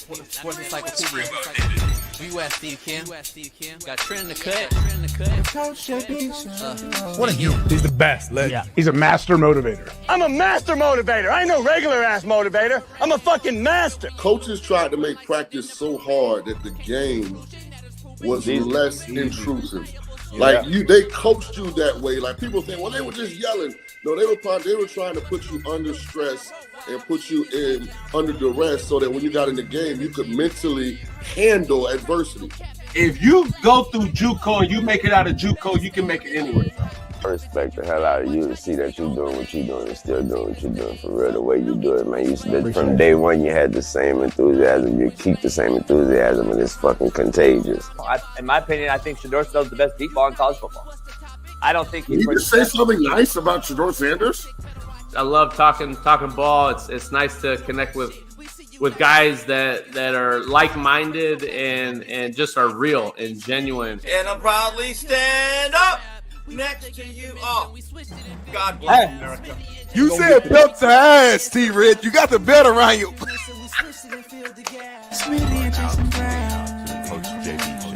Sports Encyclopedia. U.S. Steve Kim. Got Trent in the cut. What are you? He's the best. Yeah. He's a master motivator. I'm a master motivator. I ain't no regular ass motivator. I'm a fucking master. Coaches tried to make practice so hard that the game was less intrusive. Like they coached you that way. Like people think, well, they were just yelling. No, they were trying to put you under stress and put you in under duress so that when you got in the game, you could mentally handle adversity. If you go through JUCO and you make it out of JUCO, you can make it anywhere. I respect the hell out of you to see that you're doing what you're doing and still doing what you're doing for real, the way you do it, man. From day one, you had the same enthusiasm. You keep the same enthusiasm, and it's fucking contagious. In my opinion, I think Shedeur Sanders is the best deep ball in college football. I don't think he's. Can you just say something nice about Shedeur Sanders? I love talking ball. It's nice to connect with guys that are like-minded and just are real and genuine. And I proudly stand up next to you all. God bless America. You said belt to ass, T-Red. You got the belt around you. Coach JB Show.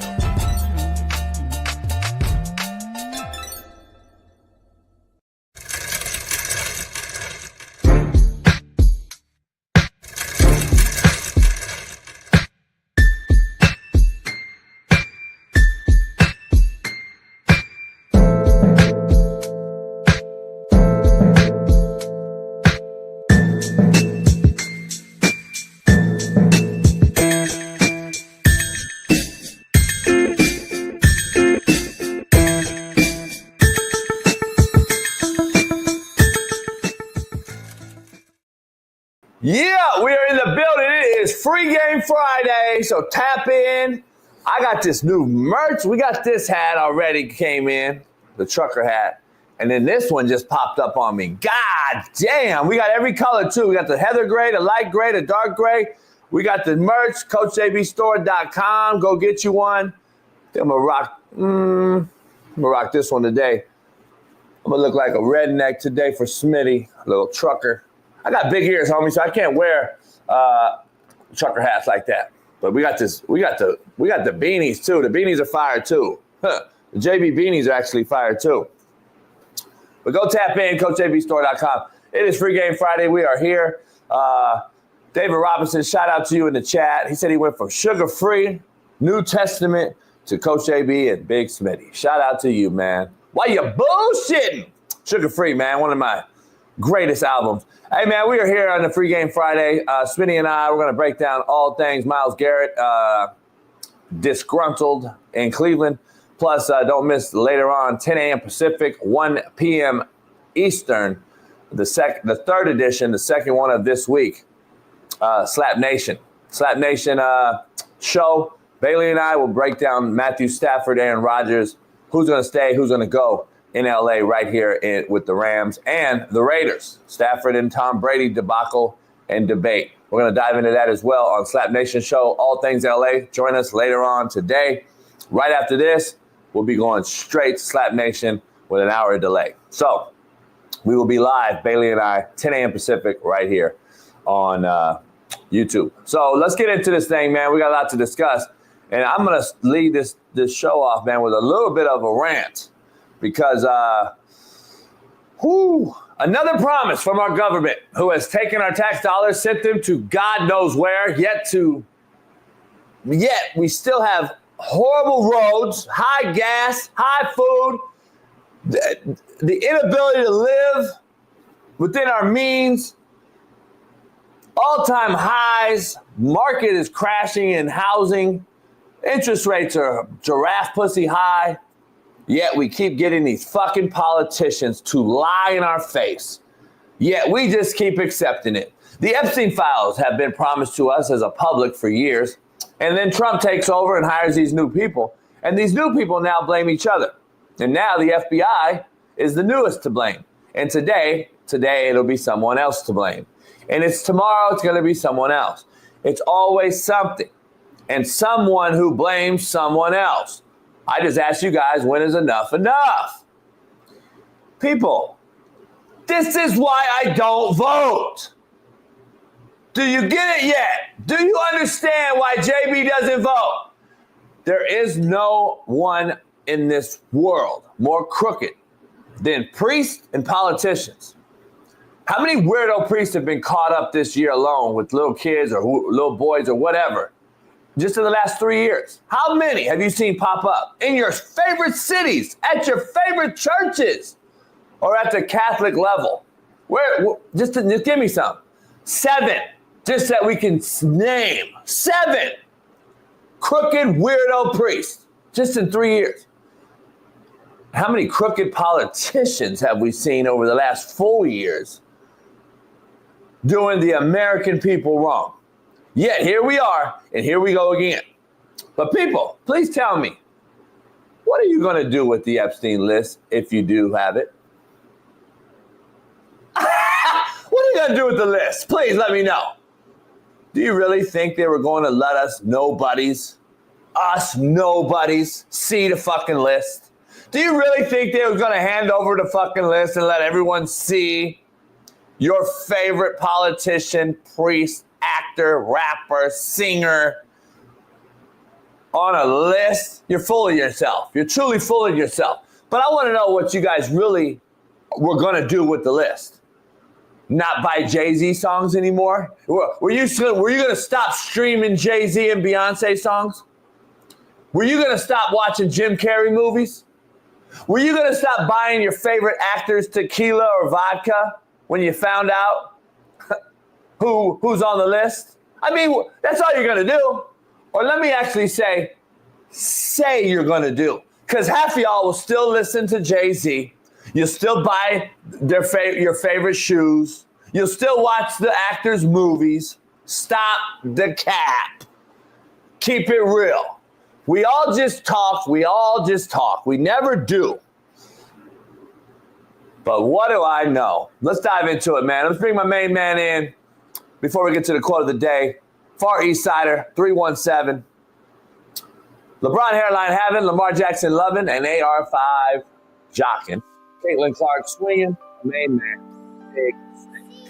Yeah, we are in the building. It is Free Game Friday, so tap in. I got this new merch. We got this hat already came in, the trucker hat. And then this one just popped up on me. God damn, we got every color too. We got the heather gray, the light gray, the dark gray. We got the merch, CoachJBStore.com. Go get you one. I'm gonna rock this one today. I'm gonna look like a redneck today for Smitty, a little trucker. I got big ears, homie, so I can't wear trucker hats like that. But we got the beanies too. The beanies are fire too. The JB beanies are actually fire too. But go tap in, CoachJBStore.com. It is Free Game Friday. We are here. David Robinson, shout out to you in the chat. He said he went from sugar-free, New Testament, to Coach JB and Big Smitty. Shout out to you, man. Why you bullshitting? Sugar-free, man, one of my greatest albums. Hey, man, we are here on the Free Game Friday. Smitty and I, we're going to break down all things Myles Garrett, disgruntled in Cleveland. Plus, don't miss later on, 10 a.m. Pacific, 1 p.m. Eastern, the third edition, the second one of this week, Slap Nation. Slap Nation show. Bailey and I will break down Matthew Stafford, Aaron Rodgers, who's going to stay, who's going to go in L.A. right here with the Rams and the Raiders. Stafford and Tom Brady debacle and debate. We're going to dive into that as well on Slap Nation show, all things L.A. Join us later on today. Right after this, we'll be going straight to Slap Nation with an hour delay. So we will be live, Bailey and I, 10 a.m. Pacific right here on YouTube. So let's get into this thing, man. We got a lot to discuss. And I'm going to lead this show off, man, with a little bit of a rant. Because another promise from our government who has taken our tax dollars, sent them to God knows where, yet we still have horrible roads, high gas, high food, the inability to live within our means, all-time highs, market is crashing in housing, interest rates are giraffe pussy high. Yet we keep getting these fucking politicians to lie in our face. Yet we just keep accepting it. The Epstein files have been promised to us as a public for years. And then Trump takes over and hires these new people. And these new people now blame each other. And now the FBI is the newest to blame. And today it'll be someone else to blame. And tomorrow it's going to be someone else. It's always something. And someone who blames someone else. I just ask you guys, when is enough enough? People, this is why I don't vote. Do you get it yet? Do you understand why JB doesn't vote? There is no one in this world more crooked than priests and politicians. How many weirdo priests have been caught up this year alone with little kids or little boys or whatever, just in the last 3 years? How many have you seen pop up in your favorite cities, at your favorite churches, or at the Catholic level? Just give me some. 7, just that we can name 7 crooked weirdo priests just in 3 years. How many crooked politicians have we seen over the last 4 years doing the American people wrong? Yet here we are, and here we go again. But people, please tell me, what are you going to do with the Epstein list if you do have it? What are you going to do with the list? Please let me know. Do you really think they were going to let us nobodies see the fucking list? Do you really think they were going to hand over the fucking list and let everyone see your favorite politician, priest, actor, rapper, singer on a list? You're full of yourself. You're truly full of yourself. But I want to know what you guys really were going to do with the list. Not buy Jay-Z songs anymore? Were you going to stop streaming Jay-Z and Beyonce songs? Were you going to stop watching Jim Carrey movies? Were you going to stop buying your favorite actors tequila or vodka when you found out who's on the list? I mean, that's all you're going to do. Or let me actually say you're going to do. Because half of y'all will still listen to Jay-Z. You'll still buy your favorite shoes. You'll still watch the actors' movies. Stop the cap. Keep it real. We all just talk. We never do. But what do I know? Let's dive into it, man. Let's bring my main man in before we get to the quote of the day. Far East Sider, 317. LeBron hairline having, Lamar Jackson loving, and AR5 jocking. Caitlin Clark swinging, main man, Big Smitty.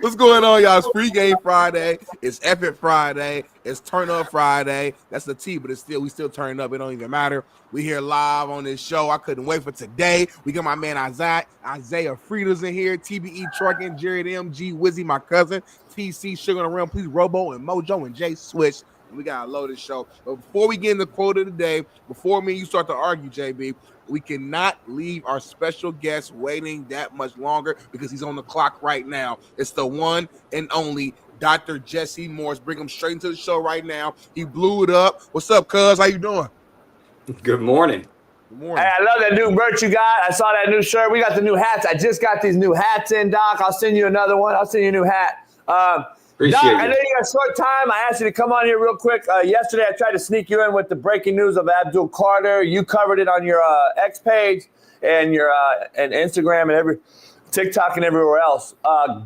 What's going on, y'all? It's Pregame Friday. It's Epic Friday. It's Turn Up Friday. That's the T, but we still turn up. It don't even matter. We here live on this show. I couldn't wait for today. We got my man Isaiah Frida's in here. TBE Trucking, Jared MG, Wizzy, my cousin, TC, Sugar on the Rim, please Robo and Mojo and Jay Switch. We got a loaded show. But before we get in the quote of the day, before me and you start to argue, JB, we cannot leave our special guest waiting that much longer because he's on the clock right now. It's the one and only Dr. Jesse Morris. Bring him straight into the show right now. He blew it up. What's up, cuz? How you doing? Good morning. Good morning. Hey, I love that new merch you got. I saw that new shirt. We got the new hats. I just got these new hats in, Doc. I'll send you another one. I'll send you a new hat. Appreciate Doc, you. I know you got a short time. I asked you to come on here real quick. Yesterday, I tried to sneak you in with the breaking news of Abdul Carter. You covered it on your X page and your and Instagram and every TikTok and everywhere else.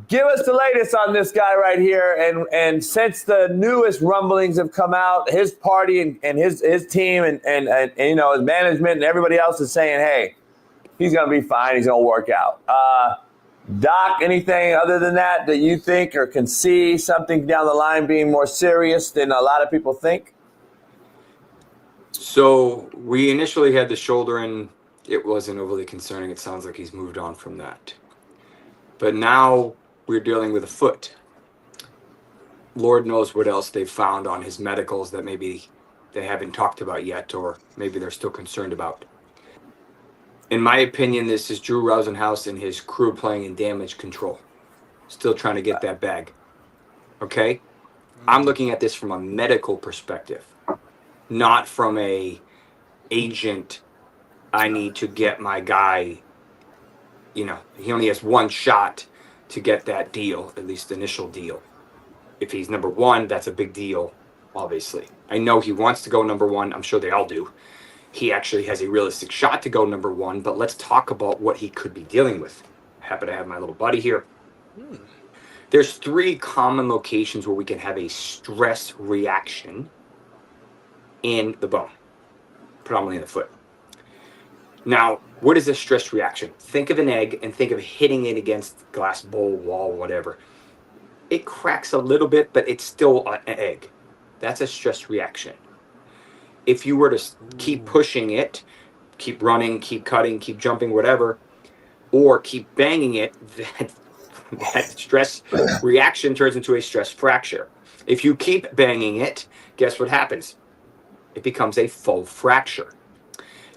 Give us the latest on this guy right here. And since the newest rumblings have come out, his party and his team and you know his management and everybody else is saying, hey, he's gonna be fine. He's gonna work out. Doc, anything other than that you think or can see something down the line being more serious than a lot of people think? So we initially had the shoulder and it wasn't overly concerning. It sounds like he's moved on from that. But now we're dealing with a foot. Lord knows what else they've found on his medicals that maybe they haven't talked about yet or maybe they're still concerned about. In my opinion, this is Drew Rosenhaus and his crew playing in damage control. Still trying to get that bag. Okay? I'm looking at this from a medical perspective, not from a agent, I need to get my guy, you know, he only has one shot to get that deal, at least the initial deal. If he's number one, that's a big deal, obviously. I know he wants to go number one. I'm sure they all do. He actually has a realistic shot to go number one, but let's talk about what he could be dealing with. I happen to have my little buddy here. There's 3 common locations where we can have a stress reaction in the bone, predominantly in the foot. Now, what is a stress reaction? Think of an egg and think of hitting it against glass bowl, wall, whatever. It cracks a little bit, but it's still an egg. That's a stress reaction. If you were to keep pushing it, keep running, keep cutting, keep jumping, whatever, or keep banging it, that stress reaction turns into a stress fracture. If you keep banging it, guess what happens? It becomes a full fracture.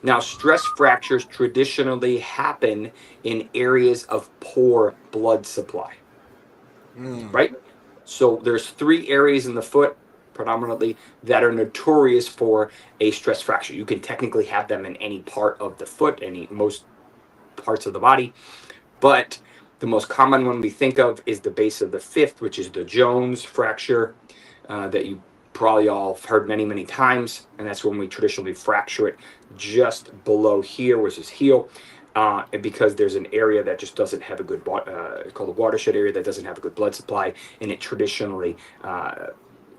Now, stress fractures traditionally happen in areas of poor blood supply, right? So there's 3 areas in the foot, predominantly, that are notorious for a stress fracture. You can technically have them in any part of the foot, most parts of the body, but the most common one we think of is the base of the fifth, which is the Jones fracture that you probably all have heard many, many times, and that's when we traditionally fracture it just below here, which is heel, and because there's an area that just doesn't have a good, called the watershed area, that doesn't have a good blood supply, and it traditionally,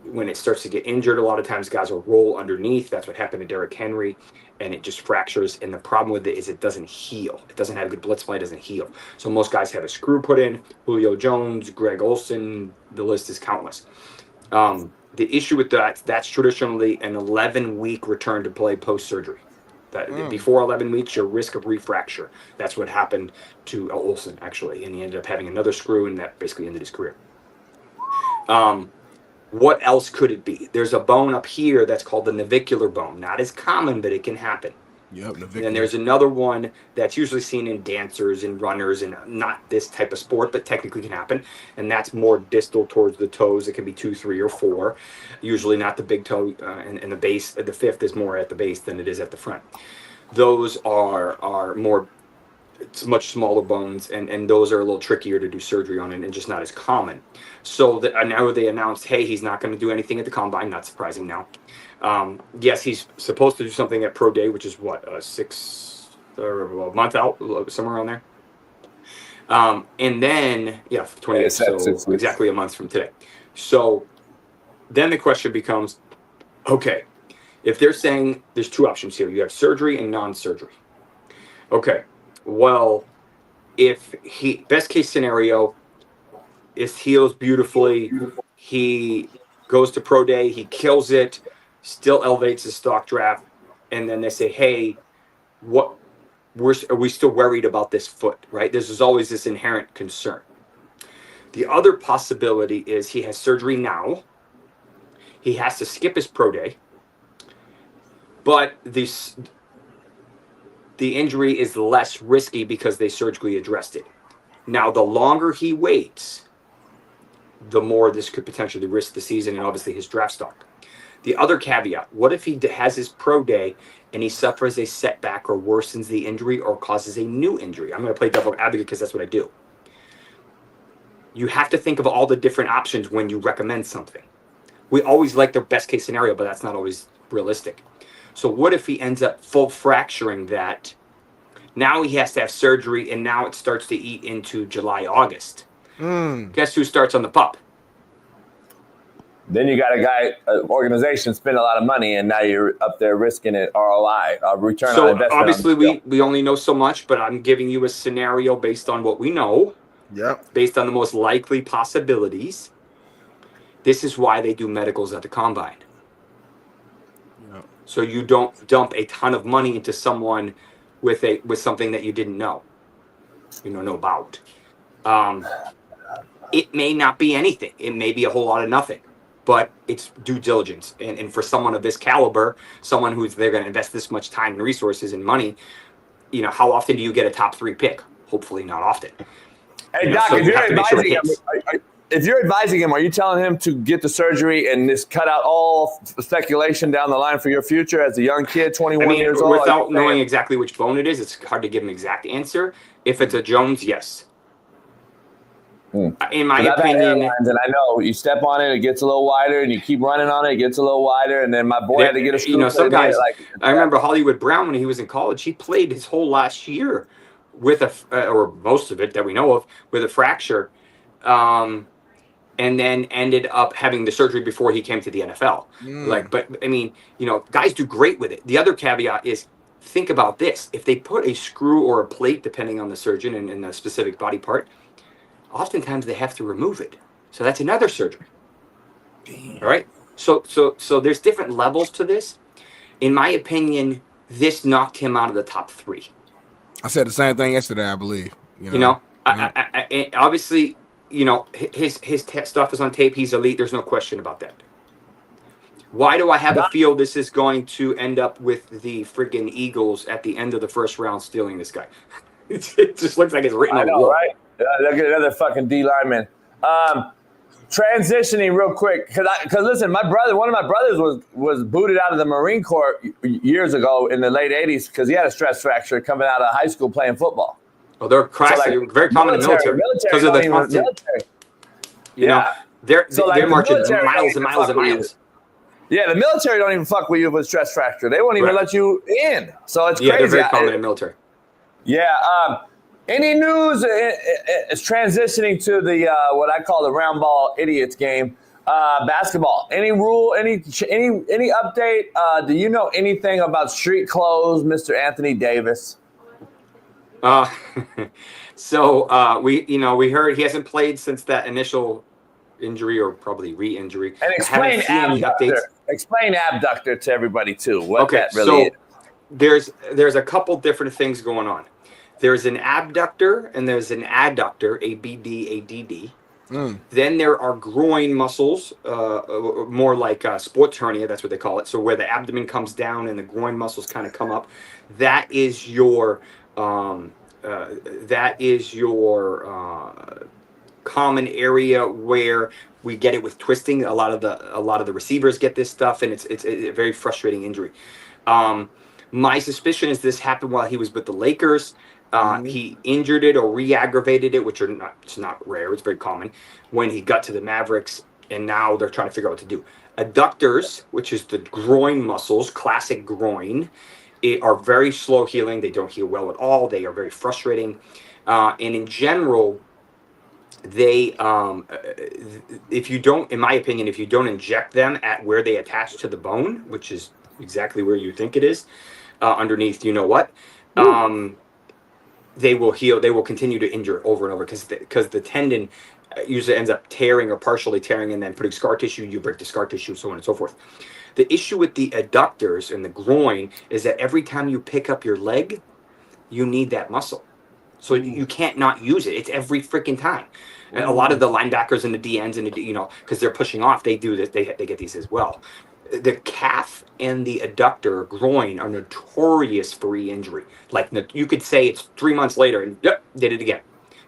when it starts to get injured, a lot of times guys will roll underneath. That's what happened to Derrick Henry, and it just fractures, and the problem with it is it doesn't heal. It doesn't have good blood supply, it doesn't heal. So most guys have a screw put in. Julio Jones, Greg Olsen, the list is countless. The issue with that's traditionally an 11-week return to play post-surgery. Before 11 weeks, your risk of refracture. That's what happened to Olsen, actually, and he ended up having another screw, and that basically ended his career. What else could it be? There's a bone up here that's called the navicular bone. Not as common, but it can happen. Yep, And then there's another one that's usually seen in dancers and runners, and not this type of sport, but technically can happen. And that's more distal towards the toes. It can be 2, 3, or 4. Usually not the big toe, and the base. The fifth is more at the base than it is at the front. Those are more. It's much smaller bones, and those are a little trickier to do surgery on, and just not as common. So now they announced, hey, he's not going to do anything at the combine. Not surprising now. Yes, he's supposed to do something at Pro Day, which is what, a month out, somewhere around there. And then, 28, so exactly a month from today. So then the question becomes, okay, if they're saying there's 2 options here, you have surgery and non-surgery. Okay, well, if best case scenario, it heals beautifully, he goes to Pro Day, he kills it, still elevates his stock draft, and then they say, hey, are we still worried about this foot, right? There's always this inherent concern. The other possibility is he has surgery now, he has to skip his Pro Day, but the injury is less risky because they surgically addressed it. Now, the longer he waits, the more this could potentially risk the season and obviously his draft stock. The other caveat, what if he has his Pro Day and he suffers a setback or worsens the injury or causes a new injury? I'm going to play devil advocate because that's what I do. You have to think of all the different options when you recommend something. We always like the best case scenario, but that's not always realistic. So what if he ends up full fracturing that? Now he has to have surgery, and now it starts to eat into July, August. Guess who starts on the pup? Then you got a guy, organization spend a lot of money, and now you're up there risking it ROI, return on investment. So obviously we only know so much, but I'm giving you a scenario based on what we know. Yep. Based on the most likely possibilities. This is why they do medicals at the combine. Yep. So you don't dump a ton of money into someone with something that you didn't know about. It may not be anything. It may be a whole lot of nothing. But it's due diligence. And for someone of this caliber, someone who's they're going to invest this much time and resources and money, how often do you get a top 3 pick? Hopefully not often. Hey, Doc, so if you're advising him, are you telling him to get the surgery and just cut out all speculation down the line for your future as a young kid, 21 years old? Without knowing exactly which bone it is, it's hard to give an exact answer. If it's a Jones, yes. In my opinion, and I know you step on it, it gets a little wider, and you keep running on it, it gets a little wider, and then my boy had to get a screw. Some guys, I remember Hollywood Brown when he was in college, he played his whole last year with or most of it that we know of, with a fracture, and then ended up having the surgery before he came to the NFL. But I mean, guys do great with it. The other caveat is think about this. If they put a screw or a plate, depending on the surgeon and the specific body part, oftentimes they have to remove it. So that's another surgery. Damn. All right. So there's different levels to this. In my opinion, this knocked him out of the top 3. I said the same thing yesterday, I believe. I obviously, his stuff is on tape. He's elite. There's no question about that. Why do I have a feel this is going to end up with the friggin' Eagles at the end of the first round stealing this guy? It just looks like it's written on the wall. Right? Look at another fucking D lineman. Transitioning real quick, because listen, one of my brothers was booted out of the Marine Corps years ago in the late 80s because he had a stress fracture coming out of high school playing football. Well, they're very common in the military because of the constant. They're marching miles and miles and miles. Yeah, the military don't even fuck with you with stress fracture. They won't even let you in. So it's crazy. Yeah, they're very common in the military. Yeah. Any news? It's transitioning to the what I call the round ball idiots game. Basketball. Any rule? Any update? Do you know anything about street clothes, Mr. Anthony Davis? So we heard he hasn't played since that initial injury or probably re-injury. And explain abductor. Explain abductor to everybody too. What that really is. There's a couple different things going on. There's an abductor and there's an adductor, ABD, ADD. Then there are groin muscles, more like sports hernia. That's what they call it. So where the abdomen comes down and the groin muscles kind of come up. That is your common area where we get it with twisting. A lot of the receivers get this stuff, and it's a very frustrating injury. My suspicion is this happened while he was with the Lakers. He injured it or re-aggravated it, which it's not rare. It's very common when he got to the Mavericks, and now they're trying to figure out what to do. Adductors, which is the groin muscles, classic groin, are very slow healing. They don't heal well at all. They are very frustrating. And in general, they, if you don't, in my opinion, if you don't inject them at where they attach to the bone, which is exactly where you think it is, underneath, they will heal. They will continue to injure over and over because the tendon usually ends up tearing or partially tearing and then putting scar tissue. You break the scar tissue, so on and so forth. The issue with the adductors and the groin is that every time you pick up your leg, you need that muscle. So you can't not use it. It's every freaking time. And a lot of the linebackers and the DNs and because they're pushing off, they do this. They get these as well. The calf and the adductor groin are notorious for re-injury. Like you could say it's 3 months later and did it again,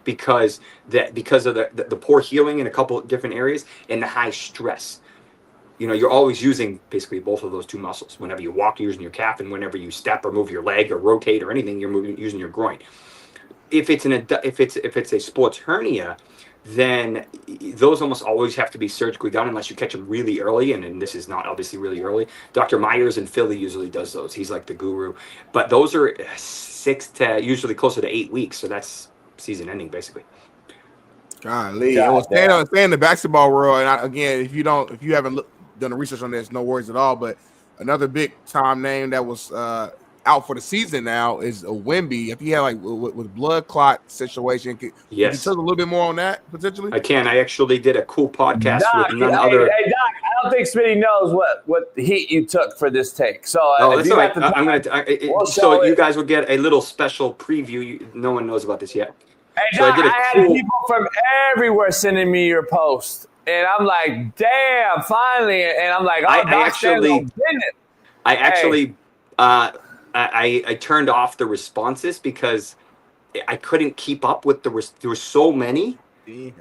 because of the poor healing in a couple of different areas and the high stress. You're always using basically both of those two muscles. Whenever you walk, you're using your calf, and whenever you step or move your leg or rotate or anything, you're using your groin. If it's a sports hernia, then those almost always have to be surgically done unless you catch them really early, and this is not obviously really early. Dr. Myers in Philly usually does those. He's like the guru. But those are 6 to usually closer to 8 weeks, so that's season ending basically. Golly, staying in the basketball world, and if you haven't done the research on this, no worries at all. But another big time name that was out for the season now is Wemby. If you had with blood clot situation, can you tell a little bit more on that potentially? I can. I actually did a cool podcast with none other. Hey Doc, I don't think Smitty knows what heat you took for this take. So that's all right. I'm gonna. So you guys will get a little special preview. No one knows about this yet. Hey Doc, I had people from everywhere sending me your post, and I'm like, damn, finally, and I'm like, I turned off the responses because I couldn't keep up with there were so many. And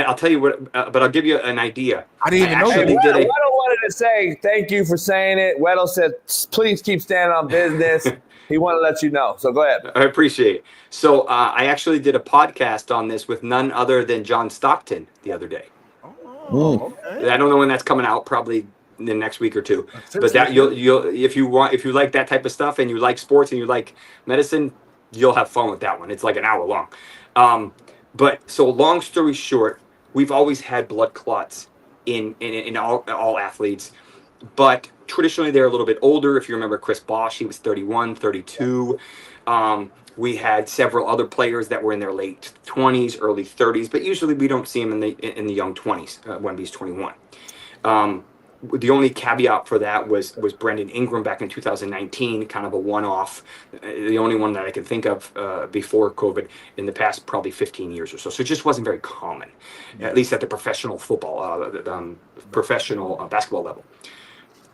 I'll tell you what, but I'll give you an idea. I didn't even know that. Weddle wanted to say thank you for saying it. Weddle said, please keep standing on business. He wanted to let you know. So go ahead. I appreciate it. So I actually did a podcast on this with none other than John Stockton the other day. Oh, okay. I don't know when that's coming out. Probably in the next week or two. But that you'll if you like that type of stuff and you like sports and you like medicine, you'll have fun with that one. It's like an hour long. But so long story short, we've always had blood clots in all athletes. but traditionally they're a little bit older. If you remember Chris Bosh, he was 31, 32. We had several other players that were in their late 20s, early 30s, but usually we don't see them in the young 20s. Wemby's 21. The only caveat for that was Brendan Ingram back in 2019, kind of a one-off, the only one that I can think of before COVID in the past probably 15 years or so. So it just wasn't very common, at least at the professional football, professional basketball level.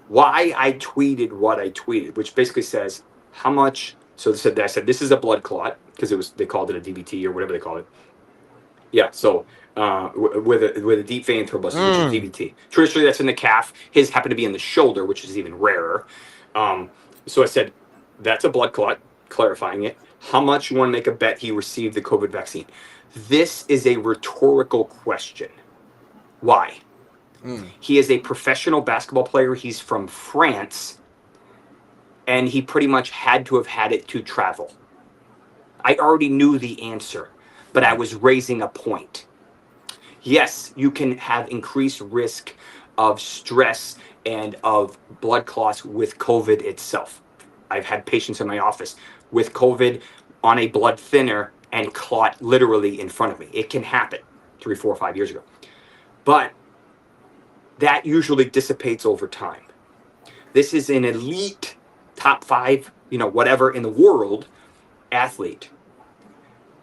Why I tweeted what I tweeted, which basically says how much. So I said this is a blood clot because they called it a DVT or whatever they call it. Yeah, so with a deep vein thrombosis, which is DVT. Traditionally, that's in the calf. His happened to be in the shoulder, which is even rarer. So I said, that's a blood clot, clarifying it. How much you want to make a bet he received the COVID vaccine? This is a rhetorical question. Why? He is a professional basketball player. He's from France, and he pretty much had to have had it to travel. I already knew the answer, but I was raising a point. Yes, you can have increased risk of stress and of blood clots with COVID itself. I've had patients in my office with COVID on a blood thinner and clot literally in front of me. It can happen 3, 4, 5 years ago. But that usually dissipates over time. This is an elite top 5, whatever in the world athlete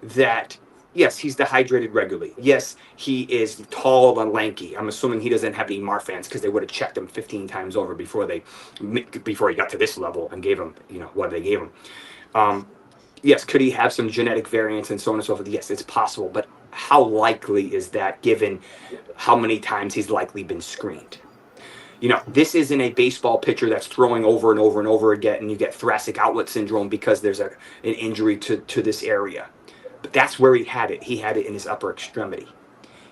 that, yes, he's dehydrated regularly. Yes, he is tall and lanky. I'm assuming he doesn't have any Marfans because they would have checked him 15 times over before he got to this level and gave him, what they gave him. Yes, could he have some genetic variants and so on and so forth? Yes, it's possible. But how likely is that given how many times he's likely been screened? This isn't a baseball pitcher that's throwing over and over and over again, and you get thoracic outlet syndrome because there's an injury to this area. But that's where he had it. He had it in his upper extremity.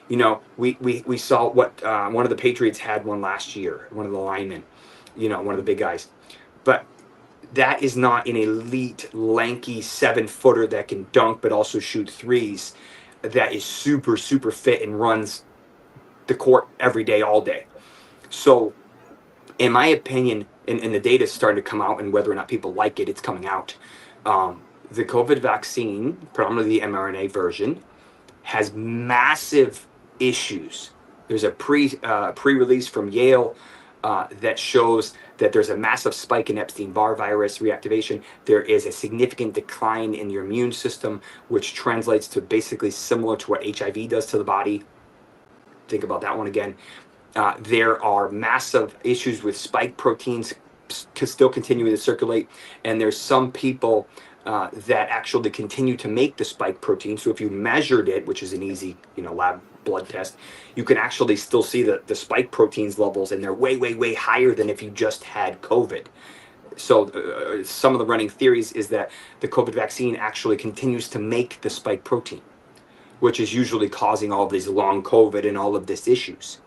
We saw what one of the Patriots had one last year, one of the linemen, one of the big guys. But that is not an elite, lanky 7-footer that can dunk but also shoot threes, that is super, super fit and runs the court every day, all day. So, in my opinion, and the data is starting to come out, and whether or not people like it, it's coming out. The COVID vaccine, predominantly the mRNA version, has massive issues. There's a pre-release from Yale that shows that there's a massive spike in Epstein-Barr virus reactivation. There is a significant decline in your immune system, which translates to basically similar to what HIV does to the body. Think about that one again. There are massive issues with spike proteins still continuing to circulate, and there's some people that actually continue to make the spike protein. So if you measured it, which is an easy lab blood test, you can actually still see the spike proteins levels, and they're way, way, way higher than if you just had COVID. So some of the running theories is that the COVID vaccine actually continues to make the spike protein, which is usually causing all of these long COVID and all of these issues.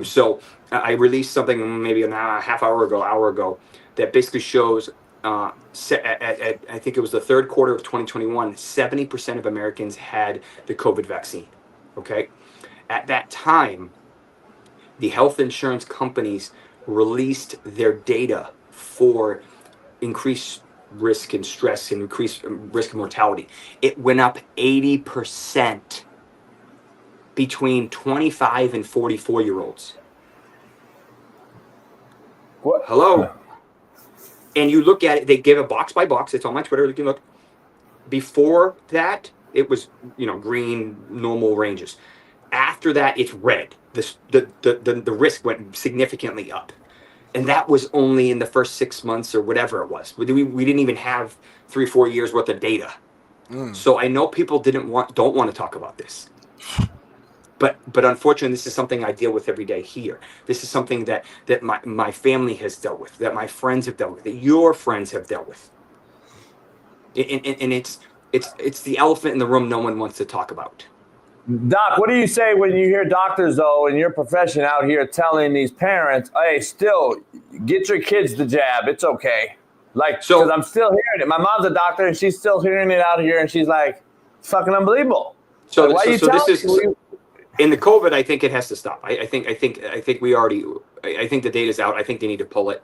So I released something maybe an hour ago, that basically shows, I think it was the third quarter of 2021, 70% of Americans had the COVID vaccine. Okay. At that time, the health insurance companies released their data for increased risk and stress and increased risk of mortality. It went up 80% between 25 and 44-year-olds. What? Hello? And you look at it, they give a box by box. It's on my Twitter. You can look. Before that, it was, green, normal ranges. After that, it's red. The risk went significantly up. And that was only in the first 6 months or whatever it was. We didn't even have 3 or 4 years worth of data. So I know people don't want to talk about this. But unfortunately, this is something I deal with every day here. This is something that my family has dealt with, that my friends have dealt with, that your friends have dealt with. And it's the elephant in the room no one wants to talk about. Doc, what do you say when you hear doctors, though, in your profession out here telling these parents, hey, still, get your kids the jab. It's okay. Because I'm still hearing it. My mom's a doctor, and she's still hearing it out here, and she's like, it's fucking unbelievable. So why are you telling me? In the COVID, I think it has to stop. I think we already. I think the data's out. I think they need to pull it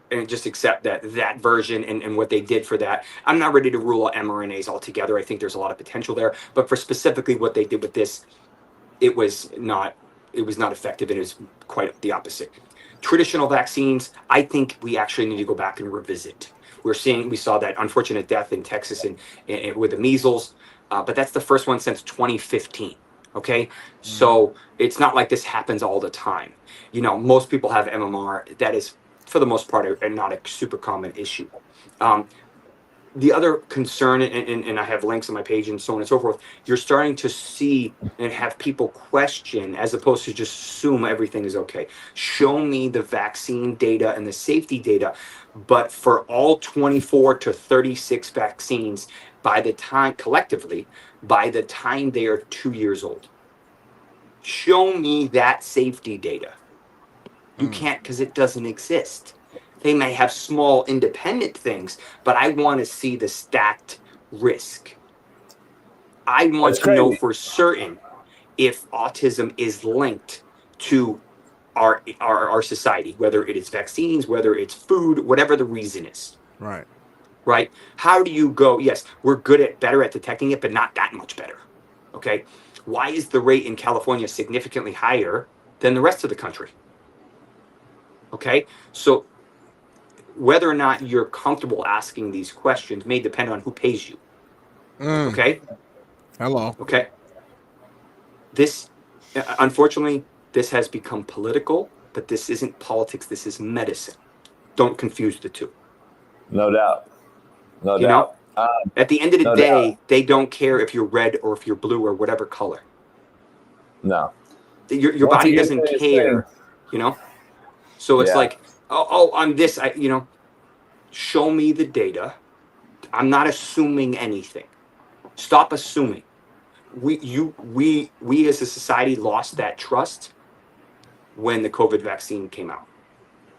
and just accept that version and what they did for that. I'm not ready to rule out mRNAs altogether. I think there's a lot of potential there, but for specifically what they did with this, it was not effective, and it was quite the opposite. Traditional vaccines, I think we actually need to go back and revisit. We saw that unfortunate death in Texas and with the measles, but that's the first one since 2015. Okay, so it's not like this happens all the time. Most people have MMR. That is, for the most part, not a super common issue. The other concern, and I have links on my page and so on and so forth, you're starting to see and have people question as opposed to just assume everything is okay. Show me the vaccine data and the safety data, but for all 24 to 36 vaccines, collectively, by the time they are 2 years old. Show me that safety data. You can't, because it doesn't exist. They may have small independent things, but I want to see the stacked risk. I want to know for certain if autism is linked to our society, whether it is vaccines, whether it's food, whatever the reason is. Right? How do you go, yes, we're better at detecting it, but not that much better. Okay? Why is the rate in California significantly higher than the rest of the country? Okay? So whether or not you're comfortable asking these questions may depend on who pays you. Okay? Hello. Okay. This, unfortunately, this has become political, but this isn't politics. This is medicine. Don't confuse the two. No doubt. No doubt. At the end of the day, they don't care if you're red or if you're blue or whatever color. No. Your body doesn't care, So it's like, oh, I'm this, show me the data. I'm not assuming anything. Stop assuming. We as a society lost that trust when the COVID vaccine came out.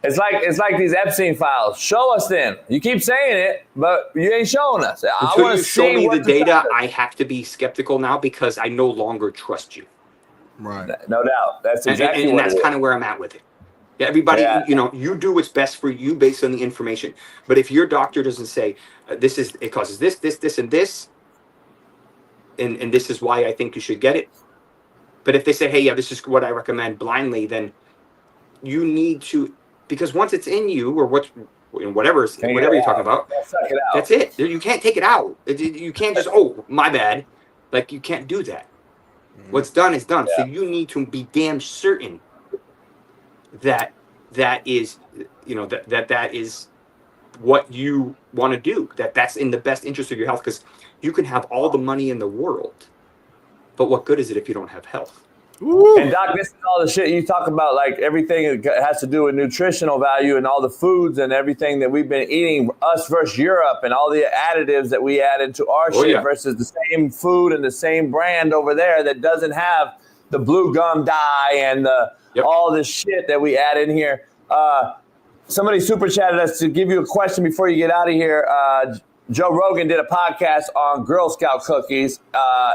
It's like these Epstein files. Show us then. You keep saying it, but you ain't showing us. Until you show me the data, I have to be skeptical now because I no longer trust you. Right. No doubt. That's exactly and that's kind of where I'm at with it. Everybody, you do what's best for you based on the information. But if your doctor doesn't say it causes this, and this, and this is why I think you should get it. But if they say, hey, this is what I recommend blindly, then you need to, because once it's in you or whatever you're talking about, that's it. You can't take it out. You can't just, oh, my bad. Like, you can't do that. What's done is done. So you need to be damn certain that is, that is what you want to do, that's in the best interest of your health, because you can have all the money in the world, but what good is it if you don't have health? And Doc, this is all the shit you talk about, like everything that has to do with nutritional value and all the foods and everything that we've been eating, us versus Europe, and all the additives that we add into our shit versus the same food and the same brand over there that doesn't have the blue gum dye and all this shit that we add in here. Somebody super chatted us to give you a question before you get out of here. Joe Rogan did a podcast on Girl Scout cookies.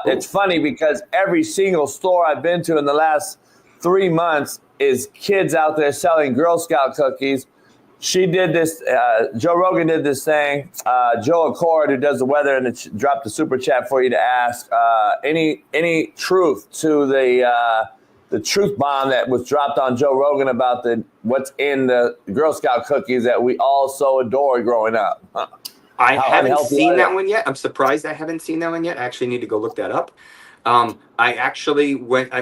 It's funny because every single store I've been to in the last 3 months is kids out there selling Girl Scout cookies. She did this. Joe Rogan did this thing. Joe Accord, who does the weather, and dropped a super chat for you to ask any truth to the truth bomb that was dropped on Joe Rogan about what's in the Girl Scout cookies that we all so adored growing up. Huh. I haven't seen that one yet. I'm surprised I haven't seen that one yet. I actually need to go look that up. I actually went.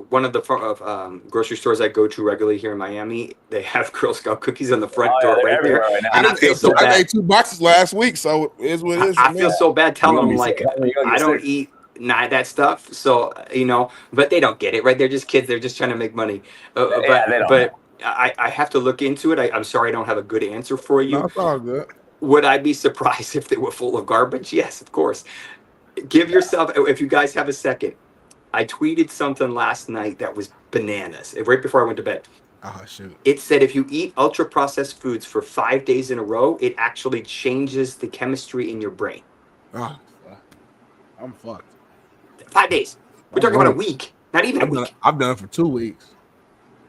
One of the grocery stores I go to regularly here in Miami, they have Girl Scout cookies on the front door right there. Right now. And I feel so bad. I ate 2 boxes last week, so it is what it is. I feel so bad telling them, like, I don't eat that stuff. So, but they don't get it, right? They're just kids. They're just trying to make money. But I have to look into it. I'm sorry I don't have a good answer for you. No, it's all good. Would I be surprised if they were full of garbage? Yes, of course. Give yourself, if you guys have a second, I tweeted something last night that was bananas, right before I went to bed. Oh, shoot. It said if you eat ultra-processed foods for 5 days in a row, it actually changes the chemistry in your brain. Oh, I'm fucked. 5 days. We're talking about a week. Not even a week. I've done it for 2 weeks.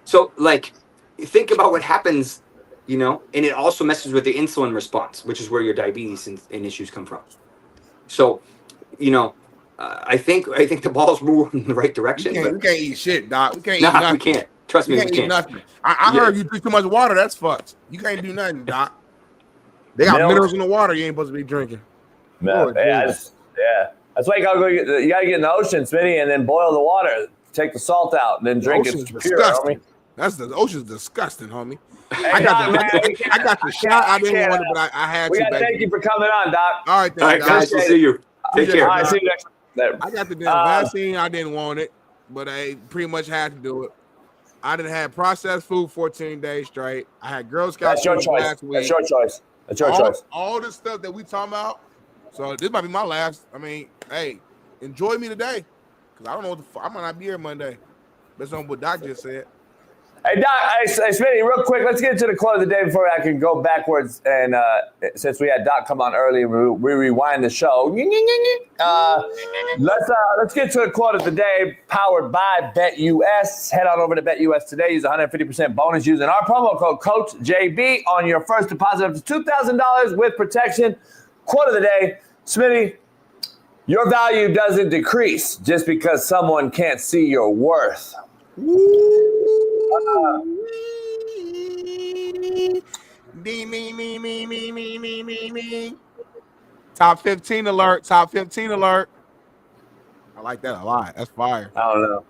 So, like, think about what happens, you know, and it also messes with the insulin response, which is where your diabetes and issues come from. So, you know, I think the ball's moving in the right direction. We can't eat shit, Doc. We can't eat Nah, nothing. we can't. Trust me, we Eat can't. nothing. I heard you drink too much water. That's fucked. You can't do nothing, Doc. They got minerals in the water you ain't supposed to be drinking. Milk. Yeah. That's why you gotta get in the ocean, Smitty, and then boil the water. Take the salt out and then drink it pure, homie. The ocean's disgusting, homie. Hey, I got the shot. I didn't want it, but I had to. Thank you for coming on, Doc. All right, guys. We'll see you. Take care. All right, see you next time. I got the damn vaccine. I didn't want it, but I pretty much had to do it. I didn't have processed food 14 days straight. I had Girl Scouts last week. That's your choice. That's your choice. All the stuff that we talking about. So this might be my last. I mean, hey, enjoy me today, because I don't know what the fuck. I might not be here Monday. Based on what Doc just said. Hey, Doc, hey, Smitty, real quick, let's get to the quote of the day before I can go backwards. And since we had Doc come on early, we rewind the show. Let's get to the quote of the day, powered by BetUS. Head on over to BetUS today. Use 150% bonus using our promo code CoachJB on your first deposit up to $2,000 with protection. Quote of the day, Smitty, your value doesn't decrease just because someone can't see your worth. Top 15 alert. Top 15 alert. I like that a lot. That's fire. I don't know.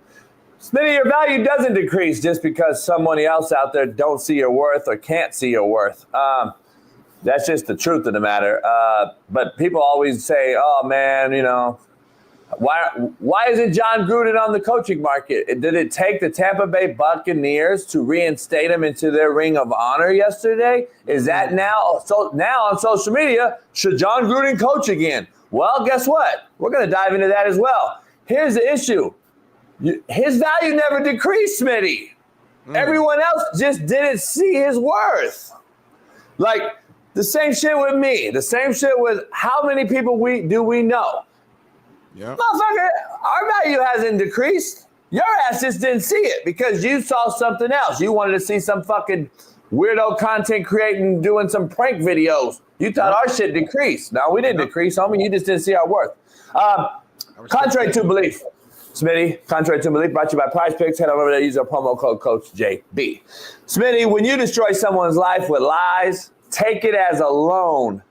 Smitty, your value doesn't decrease just because someone else out there don't see your worth or can't see your worth. That's just the truth of the matter. But people always say, oh, man, you know, why isn't John Gruden on the coaching market? Did it take the Tampa Bay Buccaneers to reinstate him into their ring of honor yesterday? Is that now? So now on social media, should John Gruden coach again? Well, guess what? We're going to dive into that as well. Here's the issue. His value never decreased, Smitty. Everyone else just didn't see his worth. Like the same shit with me. The same shit with how many people we know. Yeah. Motherfucker, our value hasn't decreased. Your ass just didn't see it because you saw something else. You wanted to see some fucking weirdo content creating, doing some prank videos. You thought our shit decreased. No, we didn't decrease, homie. You just didn't see our worth. Contrary to belief, Smitty, contrary to belief, brought to you by Prize Picks. Head on over there, use our promo code CoachJB. Smitty, when you destroy someone's life with lies, take it as a loan.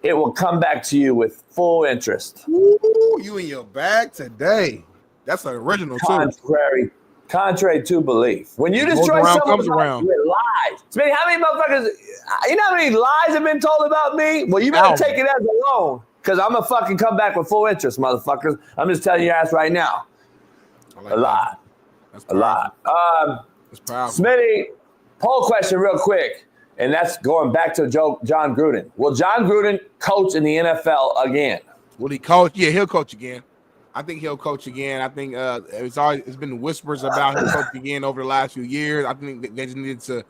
It will come back to you with full interest. Ooh, you in your bag today. That's an original too. Contrary to belief. When you destroy someone's life with lies. Smitty, how many motherfuckers, you know how many lies have been told about me? Well, you better take it as a loan, because I'm going to fucking come back with full interest, motherfuckers. I'm just telling your ass right now. A lot. That's a lot. That's powerful. Smitty, poll question real quick. And that's going back to John Gruden. Will John Gruden coach in the NFL again? Will he coach? Yeah, he'll coach again. I think he'll coach again. I think it's been whispers about him coaching again over the last few years. I think they just needed to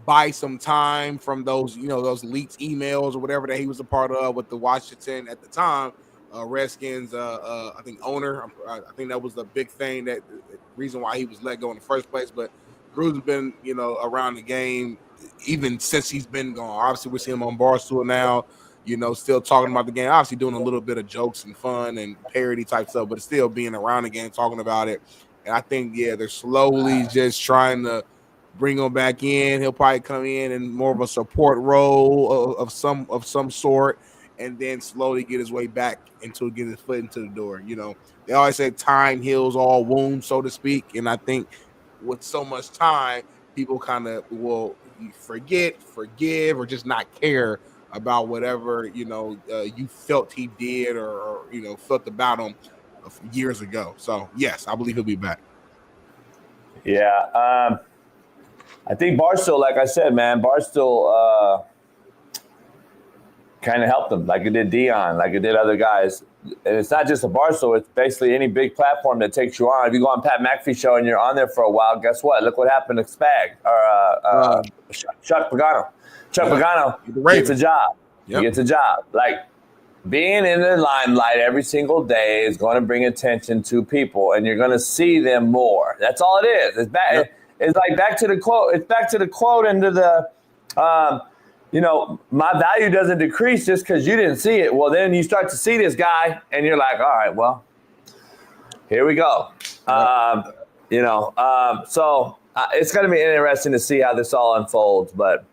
buy some time from those leaked emails or whatever that he was a part of with the Washington at the time Redskins. I think owner. I think that was the big thing, that reason why he was let go in the first place. But Gruden's been around the game even since he's been gone. Obviously, we're seeing him on Barstool now, still talking about the game, obviously doing a little bit of jokes and fun and parody type stuff, but still being around the game, talking about it. And I think, they're slowly just trying to bring him back in. He'll probably come in more of a support role of some sort, and then slowly get his way back get his foot into the door. They always say time heals all wounds, so to speak. And I think with so much time, people kind of will forget, forgive, or just not care about whatever you felt he did or felt about him years ago. So yes, I believe he'll be back. Yeah, I think Barstool, like I said, man, Barstool kind of helped him, like it did Dion, like it did other guys. And it's not just a Barstool; it's basically any big platform that takes you on. If you go on Pat McAfee show and you're on there for a while, guess what? Look what happened to Spag or Chuck Pagano. Chuck Pagano gets a job. Yep. He gets a job. Like being in the limelight every single day is going to bring attention to people, and you're going to see them more. That's all it is. It's back. Yep. It's like back to the quote. It's back to the quote and to the, my value doesn't decrease just because you didn't see it. Well, then you start to see this guy, and you're like, all right, well, here we go. So it's going to be interesting to see how this all unfolds. But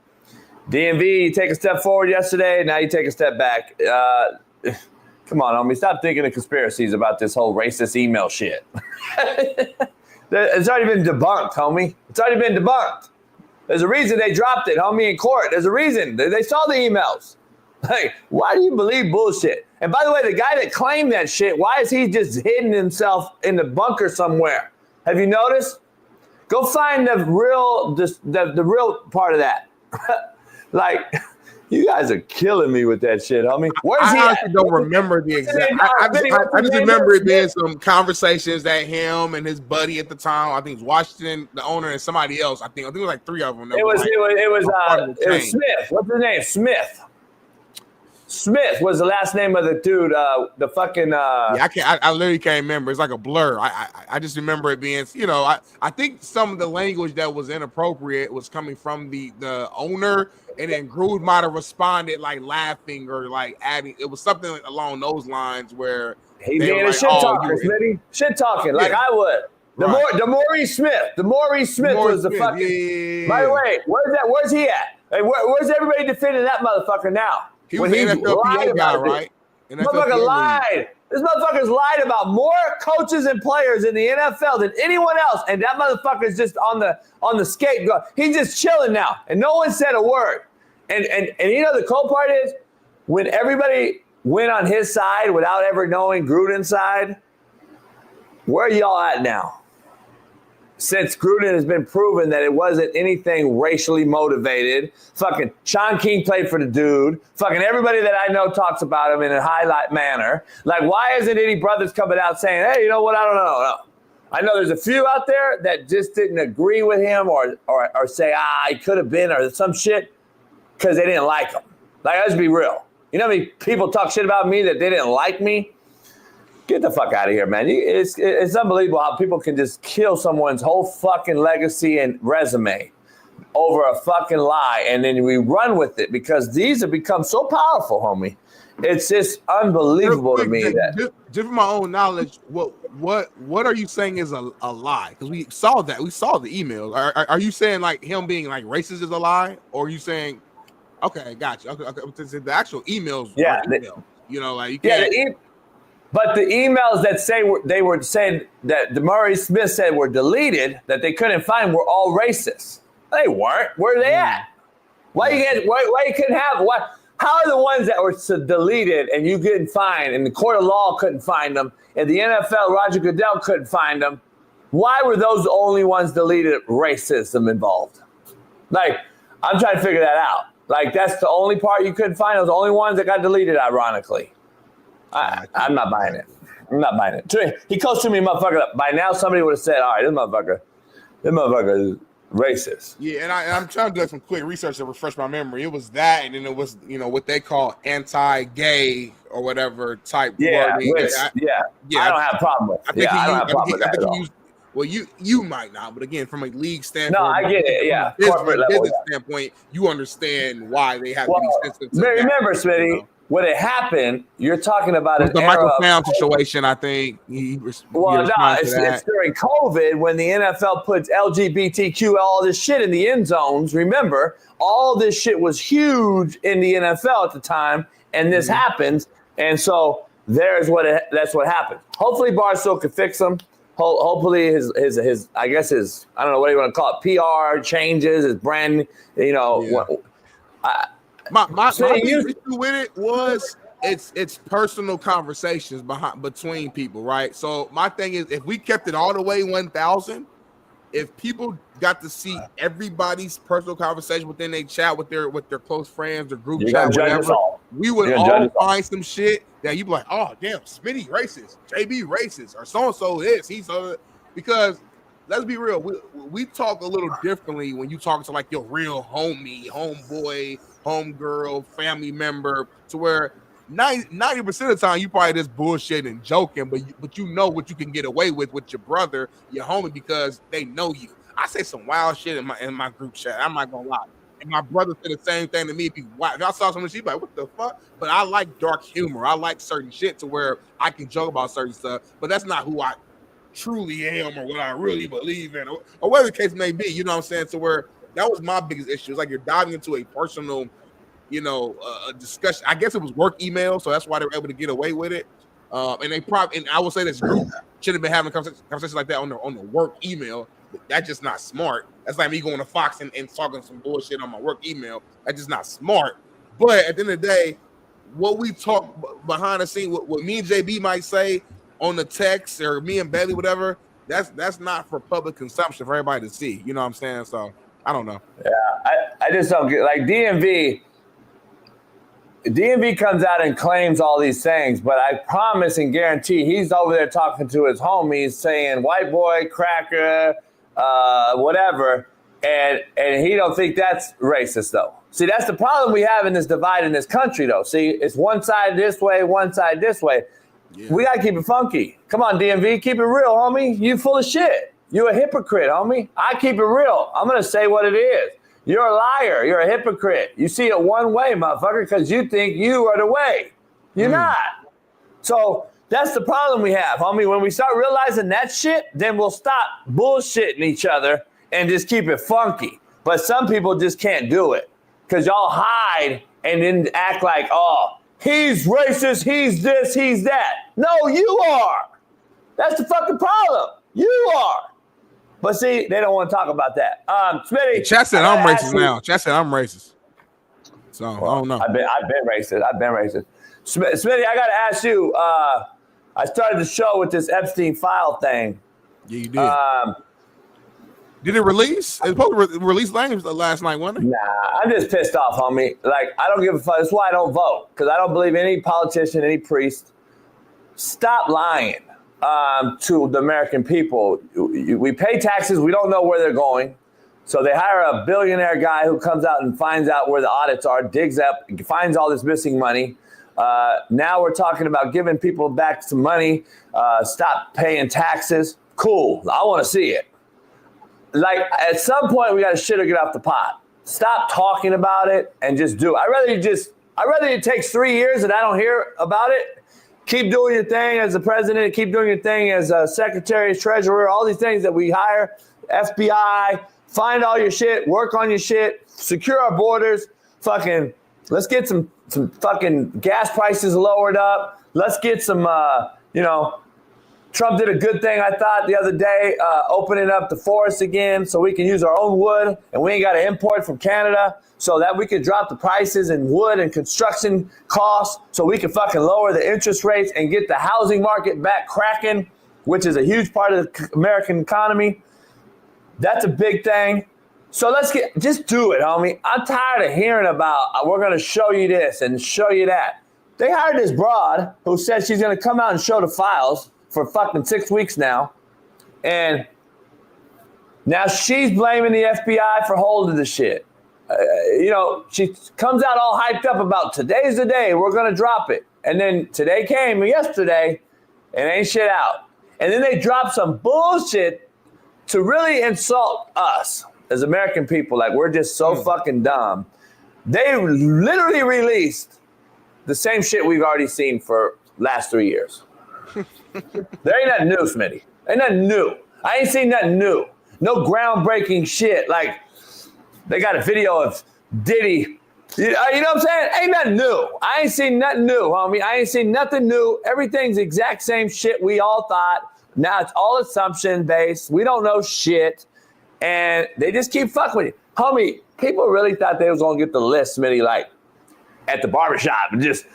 DMV, you take a step forward yesterday, now you take a step back. Come on, homie, stop thinking of conspiracies about this whole racist email shit. It's already been debunked, homie. It's already been debunked. There's a reason they dropped it, homie, in court. There's a reason. They saw the emails. Like, why do you believe bullshit? And by the way, the guy that claimed that shit, why is he just hidden himself in the bunker somewhere? Have you noticed? Go find the real part of that. Like, you guys are killing me with that shit, homie. Where's he at? I honestly don't remember the exact. I just remember it being some conversations that him and his buddy at the time, I think it was Washington, the owner, and somebody else. I think it was like three of them. It was Smith. What's his name? Smith was the last name of the dude. The fucking. I literally can't remember. It's like a blur. I just remember it being. I think some of the language that was inappropriate was coming from the owner, and then Gruden might have responded like laughing or like adding. It was something along those lines where he being a shit talker, Smitty. Shit talking like I would. Maurice Smith was the fucking. Yeah. By the way, where's he at? Hey, where's everybody defending that motherfucker now? He was the NFLPA guy, right? This motherfucker lied. This motherfucker's lied about more coaches and players in the NFL than anyone else, and that motherfucker's just on the scapegoat. He's just chilling now, and no one said a word. And the cool part is when everybody went on his side without ever knowing Gruden's side, where are y'all at now? Since Gruden has been proven that it wasn't anything racially motivated. Fucking Shaun King played for the dude. Fucking everybody that I know talks about him in a highlight manner. Like, why isn't any brothers coming out saying, hey, you know what? I don't know. No. I know there's a few out there that just didn't agree with him or say, he could have been or some shit because they didn't like him. Like, let's be real. You know how many people talk shit about me that they didn't like me? Get the fuck out of here, man. It's unbelievable how people can just kill someone's whole fucking legacy and resume over a fucking lie, and then we run with it because these have become so powerful, homie. It's just unbelievable to me that. Just from my own knowledge, what are you saying is a lie? Because we saw that. We saw the emails. Are you saying like him being like racist is a lie, or are you saying, okay, gotcha. Okay. The actual emails. Yeah. You can't. But the emails that they were saying that Maurice Smith said were deleted, that they couldn't find, were all racist. They weren't. Where are they at? Why you couldn't have? How are the ones that were deleted and you couldn't find, and the court of law couldn't find them, and the NFL, Roger Goodell couldn't find them? Why were those the only ones deleted? Racism involved. Like, I'm trying to figure that out. Like, that's the only part you couldn't find. Those the only ones that got deleted, ironically. I'm not buying it. I'm not buying it. He coached me, motherfucker. By now, somebody would have said, all right, this motherfucker is racist. Yeah, and I'm trying to do some quick research to refresh my memory. It was that, and then it was, what they call anti-gay or whatever type wording. I don't have a problem with it. I don't have a problem with that at all. Well, you might not, but again, from a league standpoint, no, I get it. Yeah, corporate level standpoint, you understand why they have to be sensitive to remember, Smitty. When it happened, you're talking about the Michael Brown situation, I think. It's during COVID when the NFL puts LGBTQ, all this shit in the end zones. Remember, all this shit was huge in the NFL at the time, and this happens. And so that's what happened. Hopefully Barstool could fix them. Hopefully his I guess his, I don't know what you want to call it, PR changes, his brand, My issue with it was it's personal conversations between people, right? So my thing is, if we kept it all the way 1,000, if people got to see everybody's personal conversation within their chat with their close friends or group chat, whatever, we would all find some shit that you'd be like, oh damn, Smitty racist, JB racist, or so and so this, because let's be real, we talk a little differently when you talk to like your real homie, homeboy, homegirl, family member, to where 90% of the time, you probably just bullshitting and joking, but you know what you can get away with your brother, your homie, because they know you. I say some wild shit in my group chat. I'm not gonna lie. And my brother said the same thing to me. If I saw something, she'd be like, what the fuck? But I like dark humor. I like certain shit to where I can joke about certain stuff, but that's not who I truly am or what I really believe in, or whatever the case may be. You know what I'm saying? To where that was my biggest issue. It's like you're diving into a personal, a discussion. I guess it was work email, so that's why they were able to get away with it. And they probably, and I will say this group should have been having conversations like that on the work email. But that's just not smart. That's like me going to Fox and talking some bullshit on my work email. That's just not smart. But at the end of the day, what we talk behind the scene, what me and JB might say on the text, or me and Bailey, whatever, that's not for public consumption for everybody to see. You know what I'm saying? So I don't know. Yeah, I just don't get, like, DMV comes out and claims all these things, but I promise and guarantee he's over there talking to his homies saying white boy, cracker, whatever, and he don't think that's racist though. See, that's the problem we have in this divide in this country though. See, it's one side this way, one side this way. Yeah. We gotta keep it funky. Come on, DMV, keep it real, homie. You full of shit. You a hypocrite, homie. I keep it real. I'm gonna say what it is. You're a liar. You're a hypocrite. You see it one way, motherfucker, because you think you are the way. You're not. So that's the problem we have, homie. When we start realizing that shit, then we'll stop bullshitting each other and just keep it funky. But some people just can't do it because y'all hide and then act like, oh, he's racist, he's this, he's that. No, you are. That's the fucking problem. You are. But see, they don't want to talk about that. Smitty. Chat said I'm racist now. Chat said I'm racist. So I don't know. I've been racist. Smitty, I got to ask you. I started the show with this Epstein file thing. Yeah, you did. Did it release? It was supposed to release language last night, wasn't it? Nah, I'm just pissed off, homie. Like, I don't give a fuck. That's why I don't vote, because I don't believe any politician, any priest. Stop lying to the American people. We pay taxes. We don't know where they're going. So they hire a billionaire guy who comes out and finds out where the audits are, digs up, finds all this missing money. Now we're talking about giving people back some money. Stop paying taxes. Cool. I want to see it. Like, at some point, we got to shit or get off the pot. Stop talking about it and just do it. I'd rather it takes 3 years and I don't hear about it. Keep doing your thing as the president. Keep doing your thing as a secretary, treasurer, all these things that we hire, FBI. Find all your shit. Work on your shit. Secure our borders. Fucking, let's get some fucking gas prices lowered up. Let's get some, Trump did a good thing, I thought, the other day, opening up the forest again so we can use our own wood and we ain't got to import from Canada, so that we can drop the prices in wood and construction costs so we can fucking lower the interest rates and get the housing market back cracking, which is a huge part of the American economy. That's a big thing. So just do it, homie. I'm tired of hearing about, we're going to show you this and show you that. They hired this broad who said she's going to come out and show the files for fucking 6 weeks now. And now she's blaming the FBI for holding the shit. She comes out all hyped up about today's the day, we're going to drop it. And then today came yesterday and ain't shit out. And then they drop some bullshit to really insult us as American people. Like, we're just so fucking dumb. They literally released the same shit we've already seen for last 3 years. There ain't nothing new, Smitty. Ain't nothing new. I ain't seen nothing new. No groundbreaking shit. Like, they got a video of Diddy. You know what I'm saying? Ain't nothing new. I ain't seen nothing new, homie. I ain't seen nothing new. Everything's the exact same shit we all thought. Now it's all assumption based. We don't know shit. And they just keep fucking with you. Homie, people really thought they was going to get the list, Smitty, like, at the barbershop and just,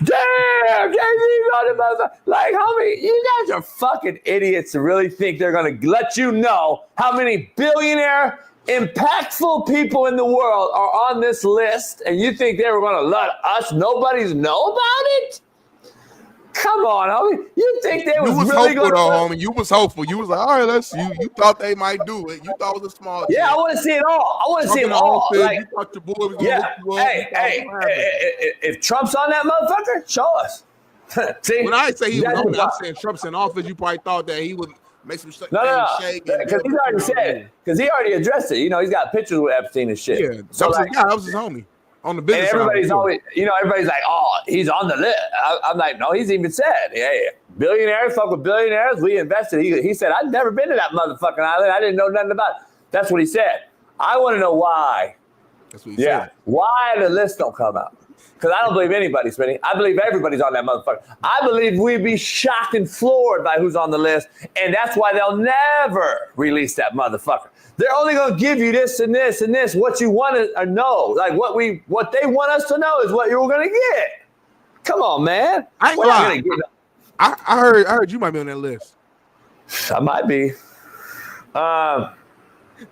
damn, like, homie, you guys are fucking idiots to really think they're going to let you know how many billionaire, impactful people in the world are on this list, and you think they were going to let us, nobody's know about it? Come on, homie. You think they was really hopeful, going though, homie. You was hopeful. You was like, all right, let's. You thought they might do it. You thought it was a small. Yeah, I want to see it all. I want to see it all. Like, you thought your boy was gonna yeah. Hey, if Trump's on that motherfucker, show us. See, when I say he was on, I'm saying Trump's in office. You probably thought that he would make some shake. No. Because he's already said it. Because he already addressed it. You know, he's got pictures with Epstein and shit. Yeah, so that was his homie on the business. And everybody's always, everybody's like, oh, he's on the list. I'm like, no, he's even said, hey, billionaires fuck with billionaires. We invested. He said, I've never been to that motherfucking island. I didn't know nothing about it. That's what he said. I want to know why. That's what he said. Why the list don't come out? Because I don't believe anybody, Smitty. I believe everybody's on that motherfucker. I believe we'd be shocked and floored by who's on the list, and that's why they'll never release that motherfucker. They're only gonna give you this and this and this. What you want to know, like what they want us to know, is what you're gonna get. Come on, man. I ain't gonna I heard you might be on that list. I might be.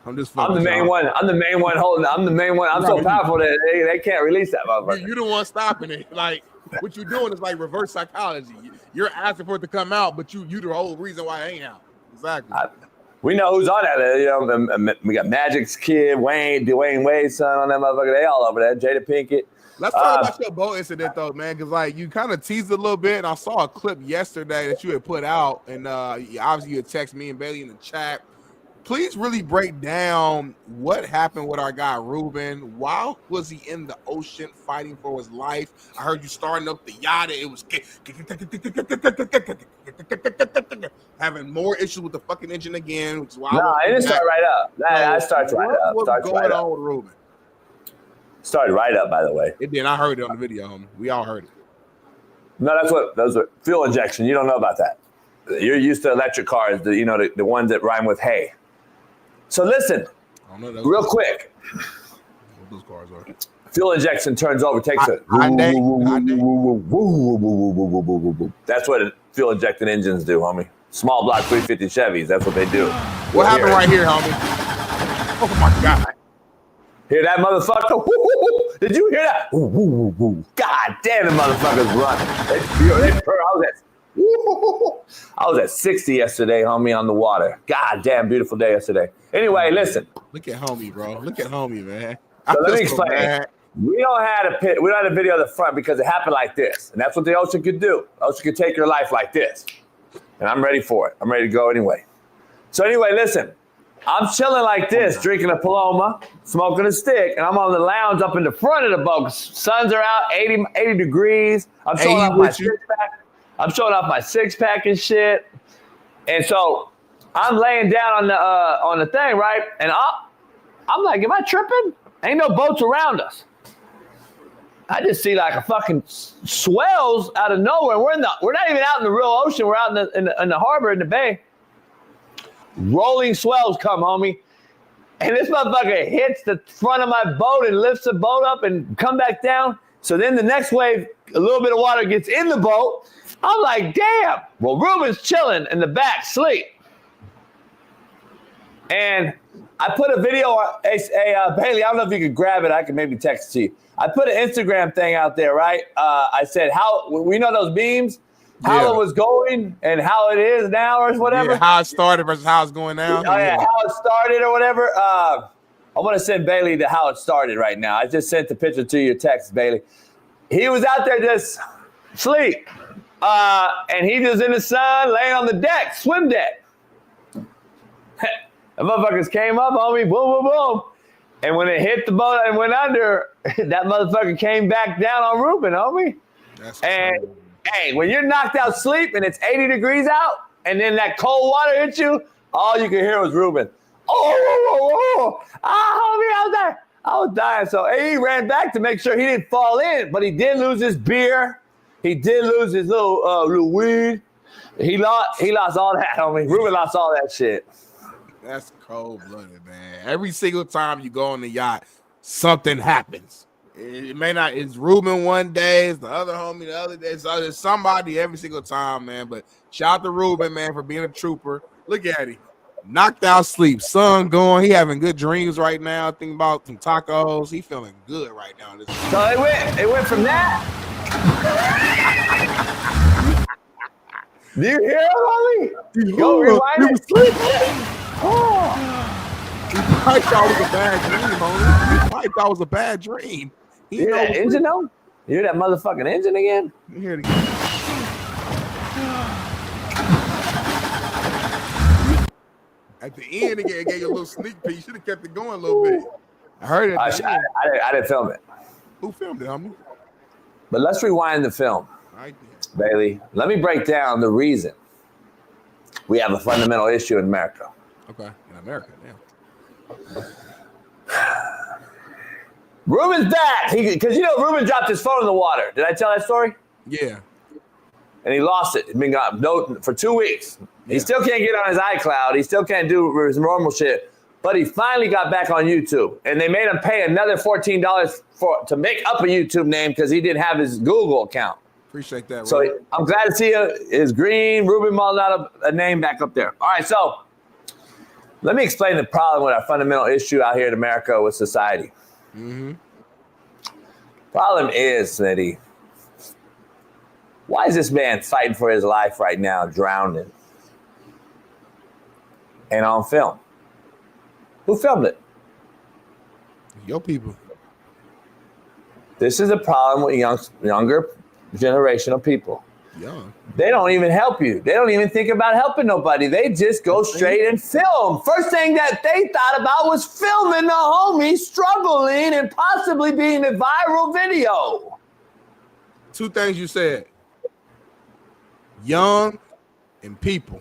I'm just. I'm the main one. I'm the main one holding. I'm the main one. I'm so powerful that they can't release that motherfucker. You're the one stopping it. Like what you're doing is like reverse psychology. You're asking for it to come out, but you the whole reason why it ain't out. Exactly. We know who's on that. We got Magic's kid, Dwayne Wade's son on that motherfucker. They all over there. Jada Pinkett. Let's talk about your boat incident though, man, because like you kind of teased a little bit, and I saw a clip yesterday that you had put out, and obviously you had texted me and Bailey in the chat. Please really break down what happened with our guy Ruben. Why was he in the ocean fighting for his life? I heard you starting up the yacht. It was having more issues with the fucking engine again. Which is why no, it didn't start right up. I started right up. What's going on with Ruben? Started right up, by the way. It did. I heard it on the video, homie. We all heard it. No, those are fuel injection. You don't know about that. You're used to electric cars, the ones that rhyme with hay. So listen, real quick. What those cars are. Fuel injection turns over, takes it. That's what fuel injected engines do, homie. Small block 350 Chevys, that's what they do. What happened right here, homie? Oh my God. Hear that motherfucker? Did you hear that? God damn, the motherfuckers run. I was at 60 yesterday, homie, on the water. God damn, beautiful day yesterday. Anyway, listen. Look at homie, bro. Look at homie, man. So let me explain. We don't have a video of the front because it happened like this. And that's what the ocean could do. The ocean could take your life like this. And I'm ready for it. I'm ready to go anyway. So anyway, listen. I'm chilling like this, drinking a Paloma, smoking a stick, and I'm on the lounge up in the front of the boat. Suns are out, 80 degrees. I'm showing off my six-pack. I'm showing off my six-pack and shit. And so I'm laying down on the thing, right? And I'm like, am I tripping? Ain't no boats around us. I just see like a fucking swells out of nowhere. We're not even out in the real ocean. We're out in the harbor, in the bay. Rolling swells come, homie. And this motherfucker hits the front of my boat and lifts the boat up and come back down. So then the next wave, a little bit of water gets in the boat. I'm like, damn. Well, Ruben's chilling in the back, sleep. And I put a video, Bailey, I don't know if you could grab it. I can maybe text it to you. I put an Instagram thing out there, right? I said, we know those beams? How it was going and how it is now or whatever. Yeah, how it started versus how it's going now. Oh, yeah, how it started or whatever. I want to send Bailey the how it started right now. I just sent the picture to your text, Bailey. He was out there just sleep. And he was in the sun, laying on the deck, swim deck. The motherfuckers came up, homie, boom, boom, boom. And when it hit the boat and went under, that motherfucker came back down on Ruben, homie. And hey, when you're knocked out sleep and it's 80 degrees out, and then that cold water hits you, all you could hear was Ruben. Homie, I was dying. So he ran back to make sure he didn't fall in, but he did lose his beer. He did lose his little weed. He lost all that, homie. Ruben lost all that shit. That's cold-blooded, man. Every single time you go on the yacht, something happens. It may not. It's Ruben one day, it's the other homie the other day. So there's somebody every single time, man. But shout out to Ruben, man, for being a trooper. Look at him. Knocked out sleep. Sun going. He having good dreams right now. Thinking about some tacos. He feeling good right now. So it went from that. Do you hear him, Ollie? Go He rewind was it. asleep, I thought it was a bad dream, homie. I thought it was a bad dream. You hear that engine, though? You hear that motherfucking engine again? You hear it again. At the end, it gave you a little sneak peek. You should have kept it going a little bit. I heard it. I didn't film it. Who filmed it, homie? But let's rewind the film. Right there. Bailey, let me break down the reason we have a fundamental issue in America. Okay, in America, yeah. Ruben's back. Because Ruben dropped his phone in the water. Did I tell that story? Yeah. And he lost it. It's been gone for 2 weeks. He still can't get on his iCloud. He still can't do his normal shit. But he finally got back on YouTube. And they made him pay another $14 to make up a YouTube name because he didn't have his Google account. Appreciate that. So Ruben. I'm glad to see his green Ruben Maldonado a name back up there. All right, so let me explain the problem with our fundamental issue out here in America with society. Mm-hmm. Problem is, Smitty, why is this man fighting for his life right now, drowning, and on film? Who filmed it? Your people. This is a problem with younger generation of people. Young. They don't even help you. They don't even think about helping nobody. They just go straight and film. First thing that they thought about was filming the homie struggling and possibly being a viral video. Two things you said. Young and people.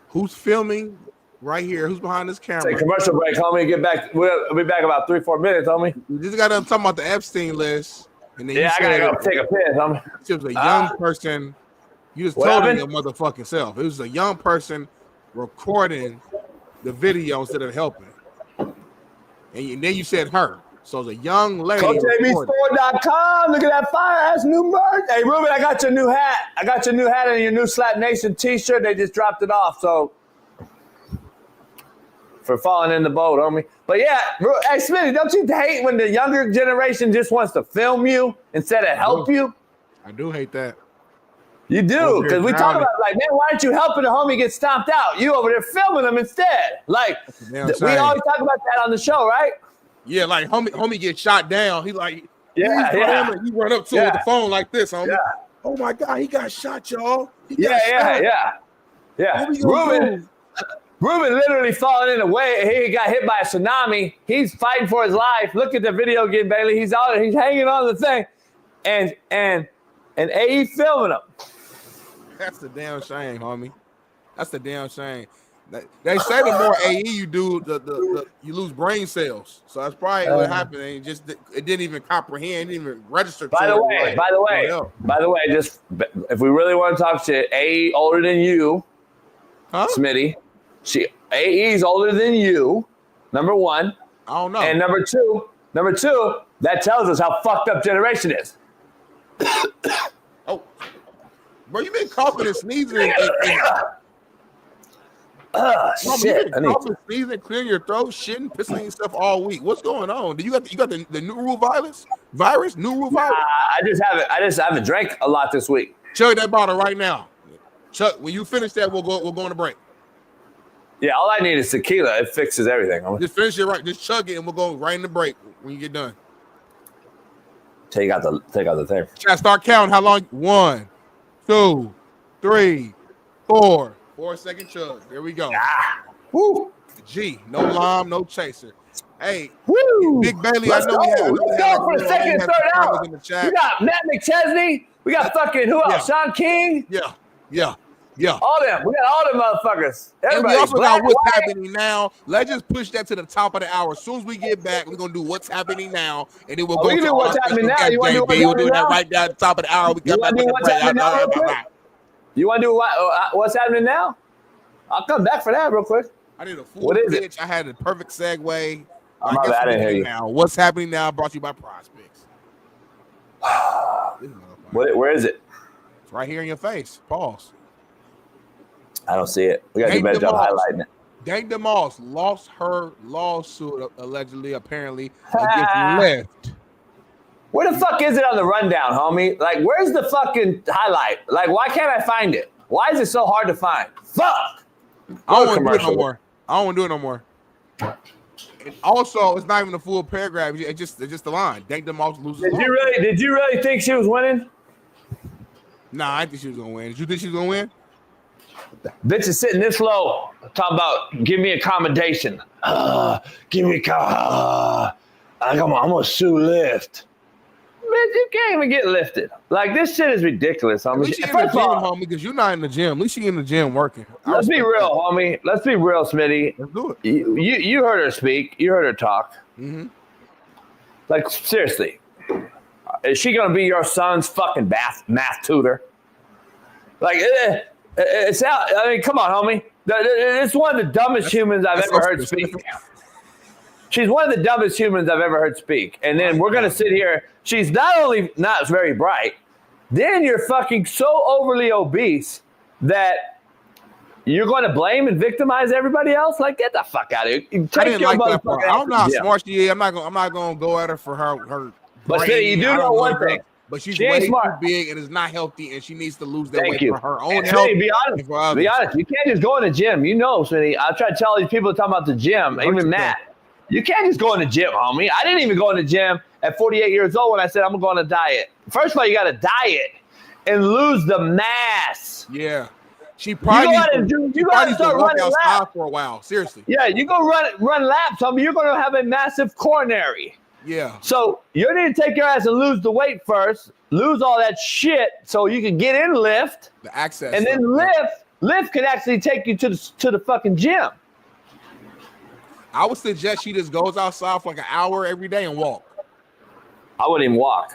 Who's filming right here? Who's behind this camera? Take commercial break, homie. Get back. We'll be back about 3-4 minutes, homie. We just got done talking about the Epstein list. And then Yeah, I gotta go take a piss, homie. It was a young person. You just told me your motherfucking self. It was a young person recording the video instead of helping. And then you said her. So it's a young lady. CoachABSport.com. Look at that fire-ass new merch. Hey, Ruben, I got your new hat. I got your new hat and your new Slap Nation t-shirt. They just dropped it off. So for falling in the boat, homie. But yeah, hey, Smitty, don't you hate when the younger generation just wants to film you instead of help you? I do hate that. You do, because we talk about like, man, why aren't you helping the homie get stomped out? You over there filming them instead. Like, we always talk about that on the show, right? Yeah, like homie gets shot down. He like, yeah. You run up to him with the phone like this, homie. Yeah. Oh my God, he got shot, y'all. Yeah. Ruben literally falling in the way. He got hit by a tsunami. He's fighting for his life. Look at the video again, Bailey. He's hanging on the thing, and AE filming him. That's the damn shame, homie. That's the damn shame. They say the more AE you do, the you lose brain cells. So that's probably what happened. And it didn't even comprehend, didn't even register. By the way, just if we really want to talk shit, AE older than you, Smitty. AE's older than you. Number one. I don't know. And number two, that tells us how fucked up generation is. Oh, bro, you been coughing and sneezing. Shit. You've been coughing, sneezing, clearing your throat, shitting, pissing yourself all week. What's going on? Do you got the new rule virus? New rule virus? I just haven't drank a lot this week. Chug that bottle right now. Chuck, when you finish that, we'll go on a break. Yeah, all I need is tequila. It fixes everything. Just finish it right. Just chug it, and we'll go right in the break when you get done. Take out the thing. Should I start counting? How long? 1, 2, 3, 4. 4-second chug. There we go. Woo. G. No lime, no chaser. Hey, woo. Big Bailey. Let's I know go. we Let's go for the second and third hour. We got Matt McChesney. We got fucking who else? Shaun King. Yeah. All them. We got all them motherfuckers. And we also got what's happening now. Let's just push that to the top of the hour. As soon as we get back, we're gonna do what's happening now, and then we'll go to what's happening now. You want to do we'll do that right down at the top of the hour. We got back with the break. You want to do what's happening now? I'll come back for that real quick. I did a full pitch. I had a perfect segue. I didn't hear you. Now, what's happening now? Brought to you by Prospects. Where is it? It's right here in your face. Pause. I don't see it. We got to do a better job highlighting it. Dank DeMoss lost her lawsuit, allegedly, apparently, against Lyft. Where the fuck is it on the rundown, homie? Like, where's the fucking highlight? Like, why can't I find it? Why is it so hard to find? Fuck. I don't want to do it no more. I don't want to do it no more. And also, it's not even a full paragraph. It's just the line. Thank them all to lose. Did you really think she was winning? Nah, I think she was gonna win. Did you think she was gonna win? Bitch is sitting this low, talking about give me accommodation. Give me I'm gonna sue lift. Bitch, you can't even get lifted. Like, this shit is ridiculous, homie. At least she in the gym, homie, because you're not in the gym. At least she in the gym working. Let's be real, homie. Let's be real, Smitty. Let's do it. You heard her speak. You heard her talk. Mm-hmm. Like, seriously. Is she going to be your son's fucking math tutor? Like, it's out. I mean, come on, homie. It's one of the dumbest humans I've ever heard speak. She's one of the dumbest humans I've ever heard speak. And then we're going to sit here. She's not only not very bright, then you're fucking so overly obese that you're going to blame and victimize everybody else? Like, get the fuck out of here. Take your motherfucker out. I don't know how smart she is. I'm not going to go at her for her But Smitty, you do know one thing. But she's way too big and is not healthy, and she needs to lose that weight for her own health. Be honest. You can't just go in the gym. You know, Smitty. I try to tell these people talking about the gym, even Matt. You can't just go in the gym, homie. I didn't even go in the gym at 48 years old when I said I'm going to go on a diet. First of all, you got to diet and lose the mass. Yeah. She probably needs to start running laps for a while. Seriously. Yeah, you go run laps, homie. You're going to have a massive coronary. Yeah. So you need to take your ass and lose the weight first, lose all that shit so you can get in lift. The access. And then lift can actually take you to the fucking gym. I would suggest she just goes outside for like an hour every day and walk. I wouldn't even walk.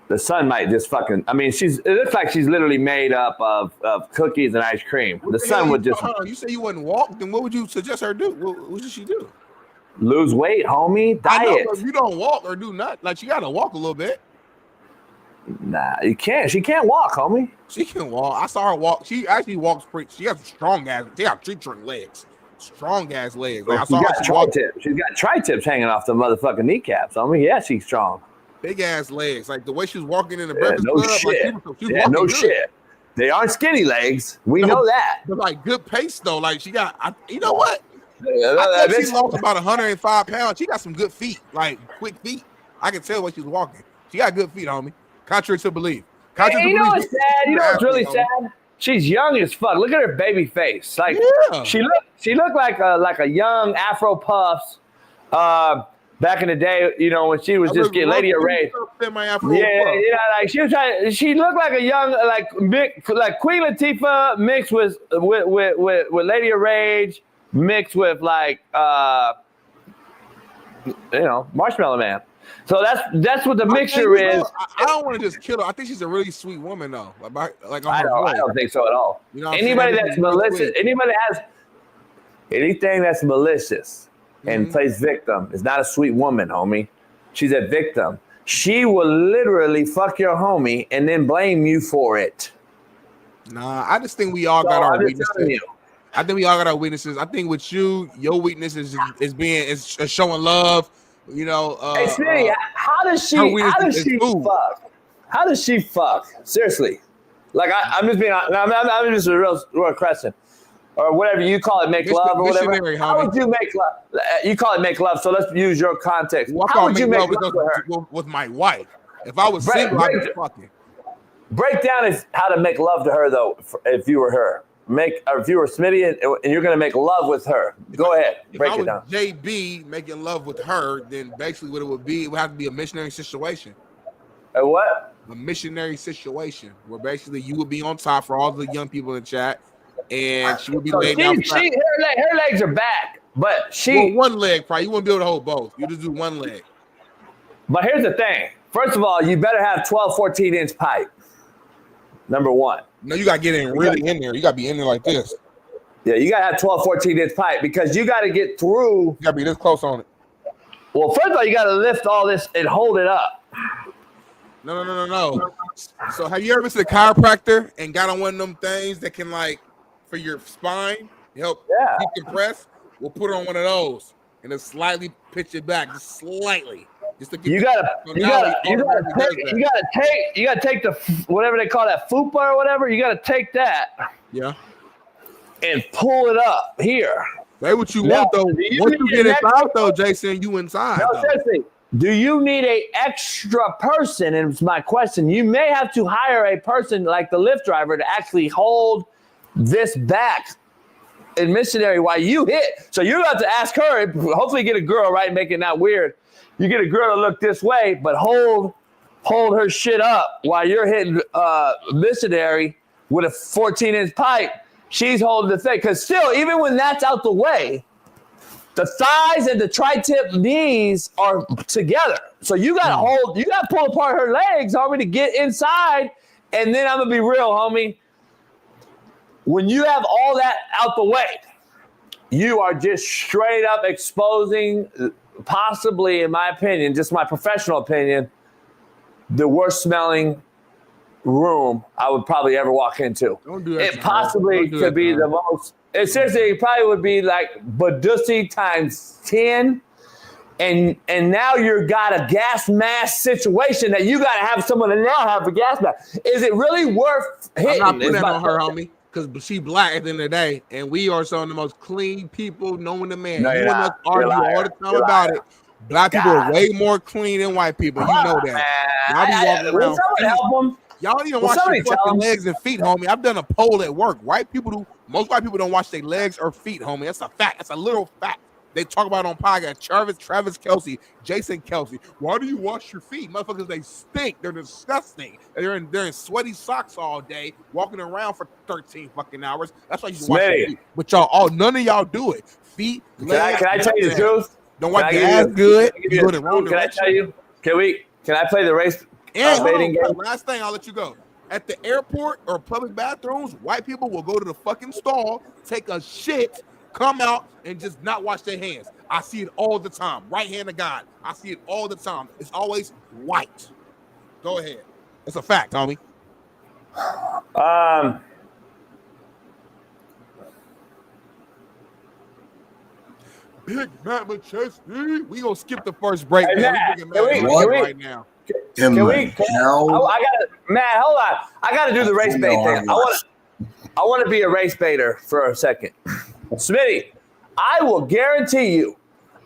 The sun might just fucking. I mean, it looks like she's literally made up of cookies and ice cream. The sun would just. You say you wouldn't walk, then what would you suggest her do? What should she do? Lose weight, homie. Diet. I know, but if you don't walk or do nothing, like, she got to walk a little bit. Nah, you can't. She can't walk, homie. She can walk. I saw her walk. She actually walks pretty. She has strong ass. She got tree trunk legs. Strong ass legs. Like, She's got tri-tips hanging off the motherfucking kneecaps. I mean, yeah, she's strong. Big ass legs. Like the way she's walking in the Breakfast no Club. Shit. Like, she's walking no good. shit. They aren't skinny legs. We know that. But like good pace though. Like she got. You know what? Yeah, I think she lost about 105 pounds. She got some good feet. Like quick feet. I can tell when she's walking. She got good feet, homie. Contrary to belief. You know what's sad? You know what's really sad? She's young as fuck. Look at her baby face. Like she looked like a young Afro Puffs back in the day. You know, when she was just getting Lady of Rage. Like she looked like a young like Queen Latifah mixed with Lady of Rage mixed with like Marshmallow Man. So that's what the mixture is. I don't want to just kill her. I think she's a really sweet woman, though. I don't think so at all. You know, anybody that's malicious, anybody that has anything that's malicious and plays victim is not a sweet woman, homie. She's a victim. She will literally fuck your homie and then blame you for it. Nah, I just think we all got our weaknesses. I think we all got our weaknesses. I think with you, your weakness is showing love. You know, hey, Smitty, how does she fuck? Seriously, like I'm just being, I'm just a real question, or whatever you call it, make love or whatever. How would you make love? You call it make love, so let's use your context. How would you make love with my wife? If I was single, I'd be fucking. Break down how to make love to her though. If you were her. If you were Smitty and you're gonna make love with her, go ahead, break it down. JB making love with her, then basically what it would have to be a missionary situation. A what? A missionary situation where basically you would be on top for all the young people in the chat, and she would be laid down. Her legs are back, but one leg probably. You wouldn't be able to hold both. You just do one leg. But here's the thing. First of all, you better have 12, 14-inch pipe. Number one. No, you got to get in really in there. You got to be in there like this. Yeah, you got to have 12, 14-inch pipe because you got to get through. You got to be this close on it. Well, first of all, you got to lift all this and hold it up. No. So have you ever been to the chiropractor and got on one of them things that can, like, for your spine, help decompress? We'll put it on one of those and then slightly pitch it back, just slightly. Just to get You gotta take the whatever they call that fupa or whatever. You gotta take that. Yeah. And pull it up here. Say what you want though. Once you get inside though, Jason, you inside. No, seriously. Do you need an extra person? And it's my question. You may have to hire a person like the Lyft driver to actually hold this back in missionary while you hit. So you have to ask her, hopefully get a girl, right? Make it not weird. You get a girl to look this way, but hold her shit up while you're hitting missionary with a 14-inch pipe. She's holding the thing. Because still, even when that's out the way, the thighs and the tri-tip knees are together. So you got to pull apart her legs, homie, to get inside. And then I'm going to be real, homie. When you have all that out the way, you are just straight up exposing, possibly, in my opinion, just my professional opinion, the worst smelling room I would probably ever walk into. Don't do that. It possibly could be the most. It seriously, it probably would be like Badusi times 10. And now you've got a gas mask situation that you got to have someone to now have a gas mask. Is it really worth hitting? I'm not putting that on her, homie, because she black at the end of the day, and we are some of the most clean people known to man. No, you and us argue all the time about it. Black people are way more clean than white people. You know that. Y'all be walking around. Help them. Y'all don't even wash your fucking legs and feet, homie. I've done a poll at work. Most white people don't wash their legs or feet, homie. That's a fact. That's a literal fact. They talk about it on podcast. Travis Kelce, Jason Kelce. Why do you wash your feet? Motherfuckers, they stink. They're disgusting. They're in sweaty socks all day, walking around for 13 fucking hours. That's why you wash your feet. But none of y'all do it. Feet, legs. Can I tell you the truth? Don't wipe your ass good. Can I tell you? Can I play the race? And last thing, I'll let you go. At the airport or public bathrooms, white people will go to the fucking stall, take a shit, come out, and just not wash their hands. I see it all the time. Right hand of God. I see it all the time. It's always white. Go ahead. It's a fact, homie. Big Matt McChesney. We gonna skip the first break. Hey, man. right now. Matt, hold on. I gotta do the race bait thing. I want to be a race baiter for a second. Smitty, I will guarantee you,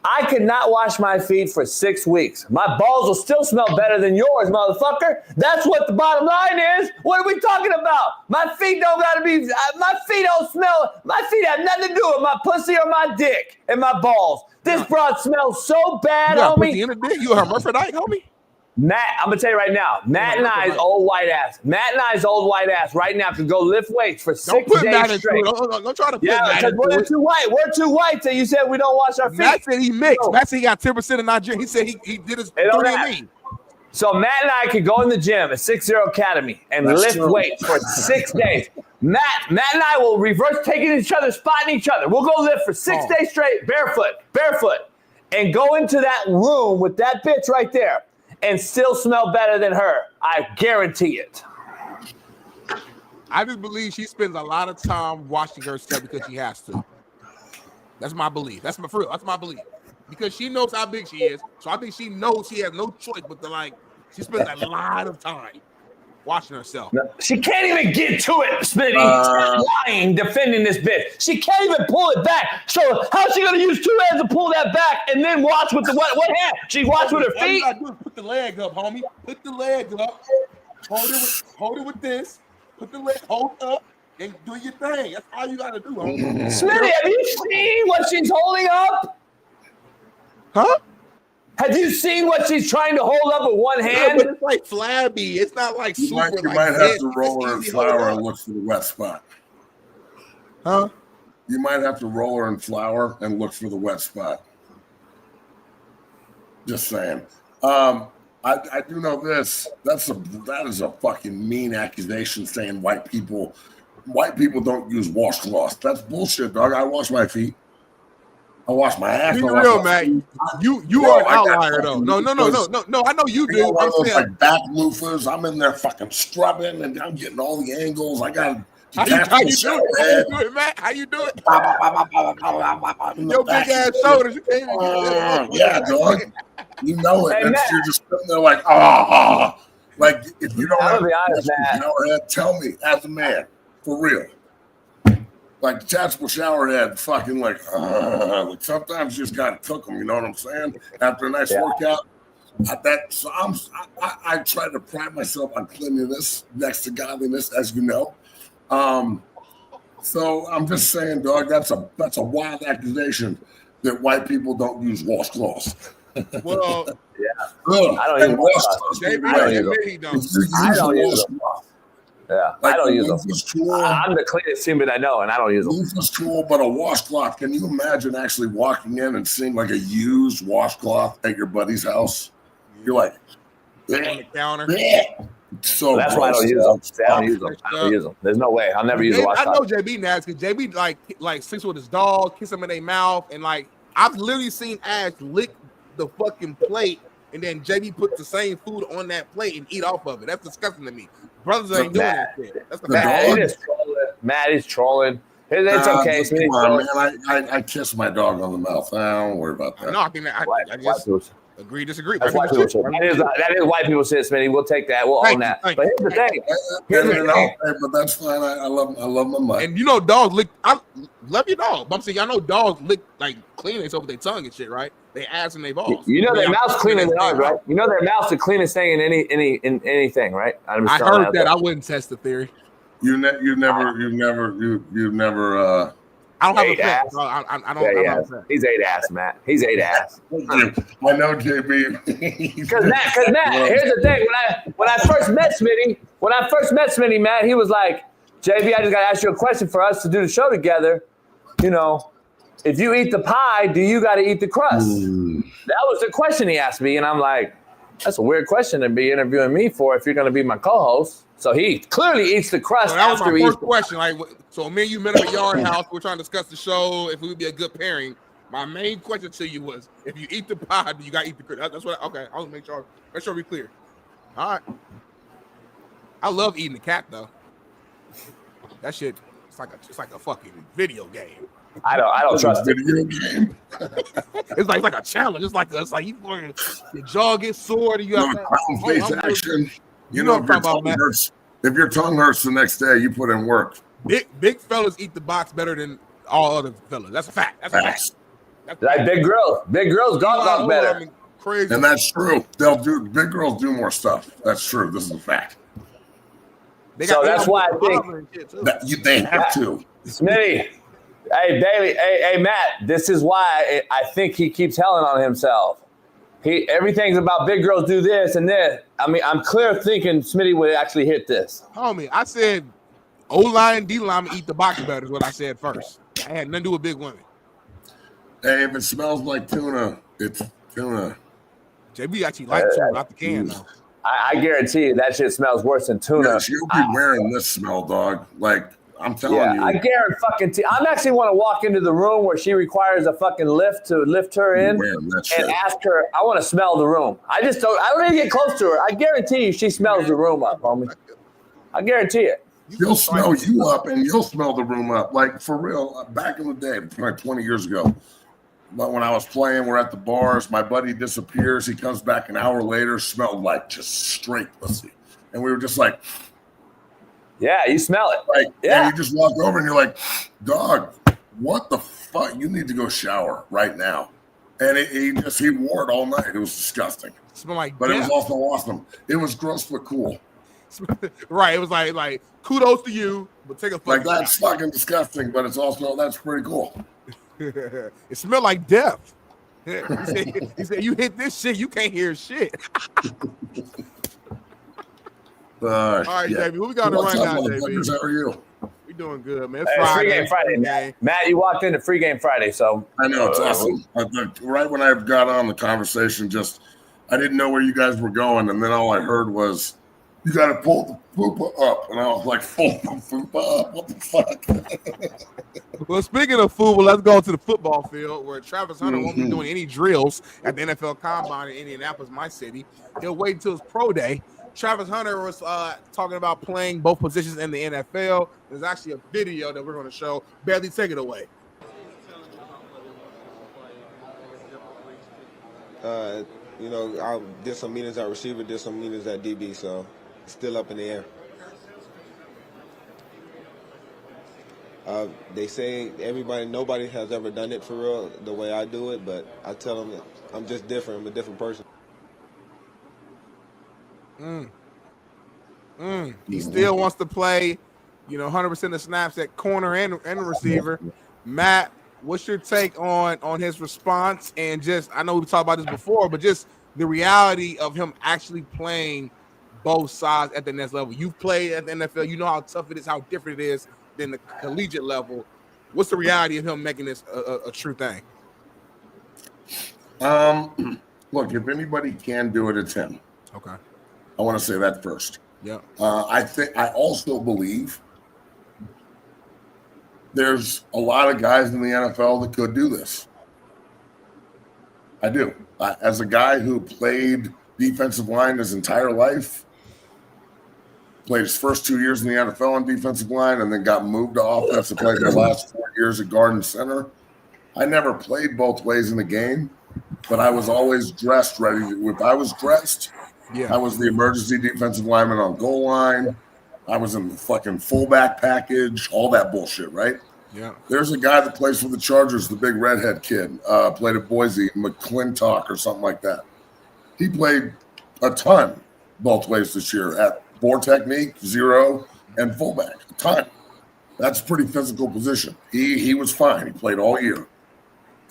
I cannot wash my feet for 6 weeks. My balls will still smell better than yours, motherfucker. That's what the bottom line is. What are we talking about? My feet don't gotta be. My feet don't smell. My feet have nothing to do with my pussy or my dick and my balls. This broad smells so bad, homie. You a hermaphrodite, homie? Matt, I'm gonna tell you right now, Matt and I's old white ass right now could go lift weights for 6 days straight. Don't try to put Matt because we're too white. We're too white. So you said we don't wash our feet. Matt said he mixed. Matt said he got 10% of Nigeria. He said he did his 3&E. So Matt and I could go in the gym at 60 Academy and lift weights for 6 days. Matt and I will reverse taking each other, spotting each other. We'll go lift for 6 days straight, barefoot, and go into that room with that bitch right there. And still smell better than her. I guarantee it. I just believe she spends a lot of time washing herself because she has to. That's my belief. That's my belief. Because she knows how big she is. So I think she knows she has no choice but to she spends a lot of time washing herself. No, she can't even get to it, Smitty. Stop lying, defending this bitch. She can't even pull it back. So how's she gonna use 2 hands to pull that back and then watch with the what hand? She watch with her feet. All you gotta do is put the leg up, homie. Put the leg up. Hold it with this. Put the leg up and do your thing. That's all you gotta do, homie. Smitty, have you seen what she's holding up? Huh? Have you seen what she's trying to hold up with one hand? But it's like flabby. It's not like super. You might have to roll her in flour and look for the wet spot. Huh? You might have to roll her in flour and look for the wet spot. Just saying. I do know this. That is a fucking mean accusation saying white people don't use washcloths. That's bullshit, dog. I wash my feet. I wash my ass. Be real, man. You are an outlier, though. No. I know you do. I'm saying, like back loofahs. I'm in there fucking scrubbing, and I'm getting all the angles. I got. How you do it, Matt? How you do it? Your big ass shoulders. You can't even yeah, dog. You know it. Hey, And Matt. you're just sitting there like, ah. Like, if you don't I'm have gonna be honest, Matt. showerhead, tell me as a man, for real. Like, detachable showerhead, fucking like sometimes you just gotta cook them. You know what I'm saying? After a nice workout. I try to pride myself on cleanliness next to godliness, as you know. So I'm just saying, dog, that's a wild accusation that white people don't use washcloths. Well, I don't use washcloths. I don't use them. Yeah, Like, I don't use them. Tool, I'm the cleanest human I know, and I don't use them. Loofah's cool, but a washcloth. Can you imagine actually walking in and seeing like a used washcloth at your buddy's house? You're like, on the counter. So that's why I don't use them. I don't use them. I don't use them. There's no way. I'll never use a washcloth. I know JB nasty because JB like sleeps with his dog, kiss him in their mouth, and like I've literally seen Ash lick the fucking plate, and then JB put the same food on that plate and eat off of it. That's disgusting to me. Brothers ain't doing that shit. That's the fact. Matt is trolling. It's okay. Come on, man. I kiss my dog on the mouth. I don't worry about that. No, I think I just agree, disagree. That's white people shit. That is white people shit, Smitty. We'll take that. We'll own that. But here's the thing. But that's fine. I love my mother. And you know, dogs lick. I love your dog. But I'm saying, y'all know dogs lick like clean themselves with their tongue and shit, right? They ass and they balls. You know their mouth's cleaner than ours, right? You know their mouth's the cleanest thing in anything, right? I heard that. I wouldn't test the theory. You've never. I don't have a pet. So I don't. He's 8 ass, Matt. He's 8 ass. I know, JB. Because Matt. Here's the thing. When I first met Smitty, Matt, he was like, JB, I just got to ask you a question for us to do the show together. You know, if you eat the pie, do you got to eat the crust? That was the question he asked me, and I'm like, that's a weird question to be interviewing me for if you're going to be my co-host. So he clearly eats the crust that was after my he first question. Like, so me and you met at a yard house. We're trying to discuss the show. If we would be a good pairing. My main question to you was, if you eat the pie, do you got to eat the crust? That's what. Okay, I'll make sure we clear. All right. I love eating the cat though. That shit. It's like a fucking video game. I don't trust it. Video game. It's like a challenge. It's like you your jaw gets sore. You have crown face action. You know if your tongue hurts the next day, you put in work. Big fellas eat the box better than all other fellas. That's a fact. That's a fact. Like big girls got better. I mean, crazy. And that's true. Big girls do more stuff. That's true. This is a fact. So that's why I think they have to. Smitty. Hey, Bailey. Hey, Matt. This is why I think he keeps telling on himself. Everything's about big girls do this and this. I mean, I'm clear thinking Smitty would actually hit this. Homie, I said O-line and D-line eat the box better is what I said first. I had nothing to do with big women. Hey, if it smells like tuna, it's tuna. JB actually likes tuna out the can, though. I guarantee you that shit smells worse than tuna. Yeah, she'll be wearing this smell, dog. Like, I'm telling you. I guarantee I'm actually want to walk into the room where she requires a fucking lift to lift her in and ask her, I want to smell the room. I don't even get close to her. I guarantee you she smells the room up, homie. I guarantee it. She'll smell you up and you'll smell the room up. Like, for real, back in the day, like 20 years ago, but when I was playing, we're at the bars, my buddy disappears. He comes back an hour later, smelled like just straight pussy. And we were just like, yeah, you smell it. Like, yeah. And you just walk over and you're like, dog, what the fuck? You need to go shower right now. And he wore it all night. It was disgusting. It smelled like but death. It was also awesome. It was gross but cool. Right. It was like kudos to you, but take a fucking like that's fucking disgusting, but it's also that's pretty cool. It smelled like death. He said, you hit this shit, you can't hear shit. All right, yeah. JB, what we got to run now, JB? How are you? We doing good, man. It's Friday. Free Game Friday, man. Matt, you walked into Free Game Friday, so. I know, it's awesome. Right when I got on the conversation, I didn't know where you guys were going, and then all I heard was, you got to pull the fupa up. And I was like, pull the fupa up? What the fuck? Well, speaking of football, let's go to the football field where Travis Hunter won't be doing any drills at the NFL Combine in Indianapolis, my city. He'll wait until his pro day. Travis Hunter was talking about playing both positions in the NFL. There's actually a video that we're going to show. Barely, take it away. You know, I did some meetings at receiver, did some meetings at DB, so it's still up in the air. They say nobody has ever done it for real the way I do it, but I tell them that I'm just different. I'm a different person. He still wants to play, 100% of snaps at corner and receiver. Matt, what's your take on his response? And just, I know we've talked about this before, but just the reality of him actually playing both sides at the next level. You've played at the NFL. You know how tough it is, how different it is than the collegiate level. What's the reality of him making this a true thing? Look, if anybody can do it, it's him. Okay. I want to say that first. Yeah. I also believe there's a lot of guys in the NFL that could do this. I do. As a guy who played defensive line his entire life, played his first 2 years in the NFL on defensive line, and then got moved to offense and played the last 4 years at guard and center. I never played both ways in the game, but I was always dressed ready. If I was dressed, I was the emergency defensive lineman on goal line. I was in the fucking fullback package, all that bullshit, right? Yeah. There's a guy that plays for the Chargers, the big redhead kid, played at Boise, McClintock or something like that. He played a ton both ways this year at bore technique, zero, and fullback. A ton. That's a pretty physical position. He was fine. He played all year.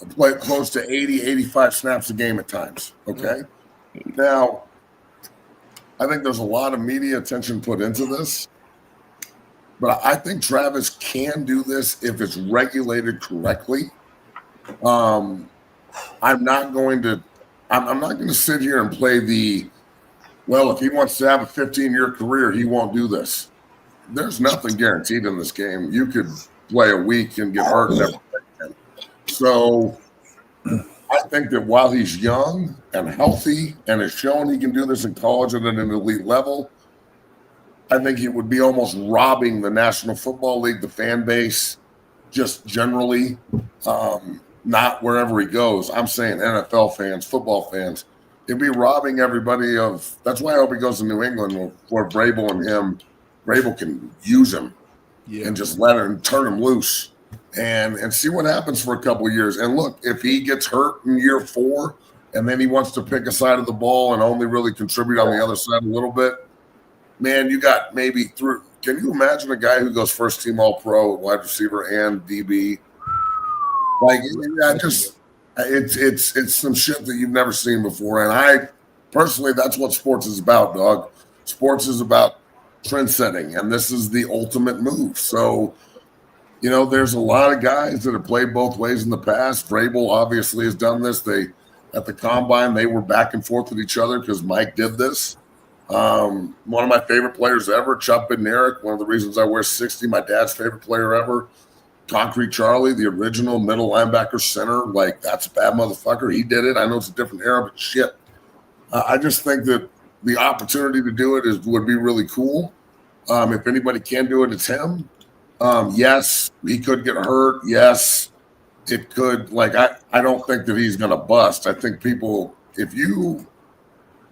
Played close to 80, 85 snaps a game at times. Okay? Now, I think there's a lot of media attention put into this. But I think Travis can do this if it's regulated correctly. I'm not going to sit here and play if he wants to have a 15-year career, he won't do this. There's nothing guaranteed in this game. You could play a week and get hurt and never play again. So I think that while he's young and healthy and has shown he can do this in college and at an elite level, I think it would be almost robbing the National Football League, the fan base, just generally, not wherever he goes. I'm saying NFL fans, football fans. It'd be robbing everybody of – that's why I hope he goes to New England where Vrabel can use him and just let him turn him loose and see what happens for a couple of years. And look, if he gets hurt in year 4 and then he wants to pick a side of the ball and only really contribute on the other side a little bit, man, you got maybe through. Can you imagine a guy who goes first team all pro, wide receiver and DB? Like, it's some shit that you've never seen before. And I personally, that's what sports is about, dog. Sports is about trend setting, and this is the ultimate move. So, there's a lot of guys that have played both ways in the past. Vrabel obviously has done this. At the combine, they were back and forth with each other because Mike did this. One of my favorite players ever, Chuck Bednarik, one of the reasons I wear 60, my dad's favorite player ever, Concrete Charlie, the original middle linebacker center, like that's a bad motherfucker. He did it. I know it's a different era, but shit. I just think that the opportunity to do it would be really cool. If anybody can do it, it's him. Yes, he could get hurt. Yes, it could. Like, I don't think that he's going to bust. I think people, if you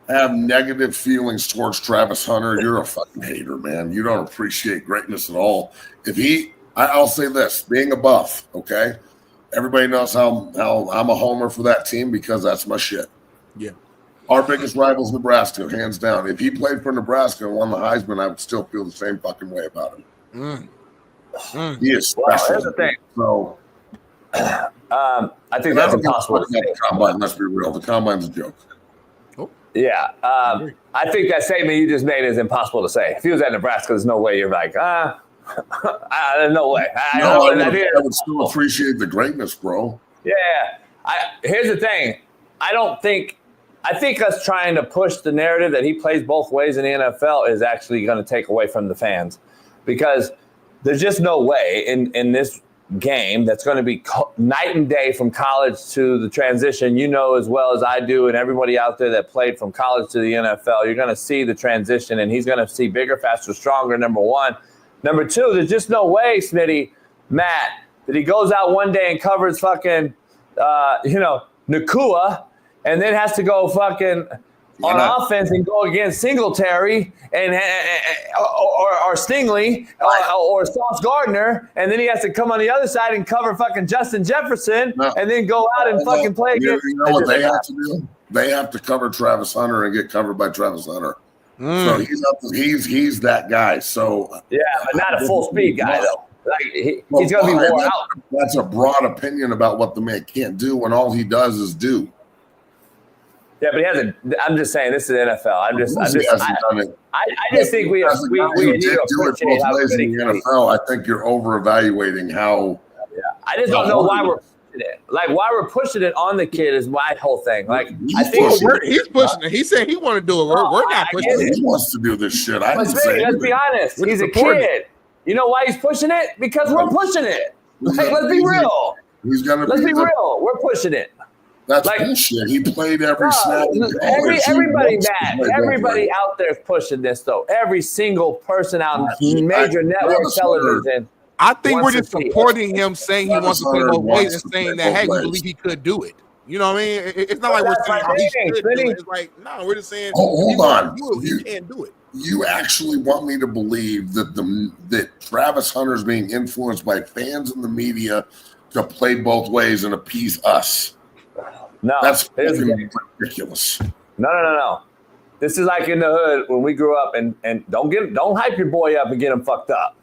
have negative feelings towards Travis Hunter, you're a fucking hater, man. You don't appreciate greatness at all. I'll say this, being a Buff, okay? Everybody knows how I'm a homer for that team because that's my shit. Yeah. Our biggest rival's Nebraska, hands down. If he played for Nebraska and won the Heisman, I would still feel the same fucking way about him. He is special. Well, here's the thing. So, I think that's impossible to say. The combine, let's be real. The combine's a joke. Yeah. I think that statement you just made is impossible to say. If he was at Nebraska, there's no way you're like, there's no way. I would still appreciate the greatness, bro. Yeah. Here's the thing. I think us trying to push the narrative that he plays both ways in the NFL is actually going to take away from the fans because there's just no way in this game that's going to be night and day from college to the transition. You know as well as I do and everybody out there that played from college to the NFL, you're going to see the transition and he's going to see bigger, faster, stronger, number one. Number two, there's just no way, Smitty, Matt, that he goes out one day and covers fucking, Nakua and then has to go fucking on offense and go against Singletary and or Stingley or Sauce Gardner, and then he has to come on the other side and cover fucking Justin Jefferson, and then go out and fucking play against. You know what they have to do? They have to cover Travis Hunter and get covered by Travis Hunter. So he's that guy. So yeah, but not a full speed guy though. Like he's gonna be wore out. That's a broad opinion about what the man can't do when all he does is do. Yeah, but he hasn't. I'm just saying, this is the NFL. I just think we need to appreciate how good he can be. I think you're over evaluating how. Yeah, I just don't know why we're pushing it. Like why we're pushing it on the kid is my whole thing. Like I think he's pushing it. He said he want to do it. We're not pushing it. He wants to do this shit. Let's be honest. He's a kid. You know why he's pushing it? Because we're pushing it. Like, let's be real. Let's be real. We're pushing it. That's bullshit. He played every snap. Everybody out there is pushing this, though. Every single person out in major network television. I think we're just supporting him, saying he wants to play both ways and saying that, hey, we believe he could do it. You know what I mean? It's not like we're saying he should do it. It's like, no, we're just saying hold on. He can't do it. You actually want me to believe that Travis Hunter is being influenced by fans and the media to play both ways and appease us? No, that's ridiculous. No. This is like in the hood when we grew up, and don't hype your boy up and get him fucked up.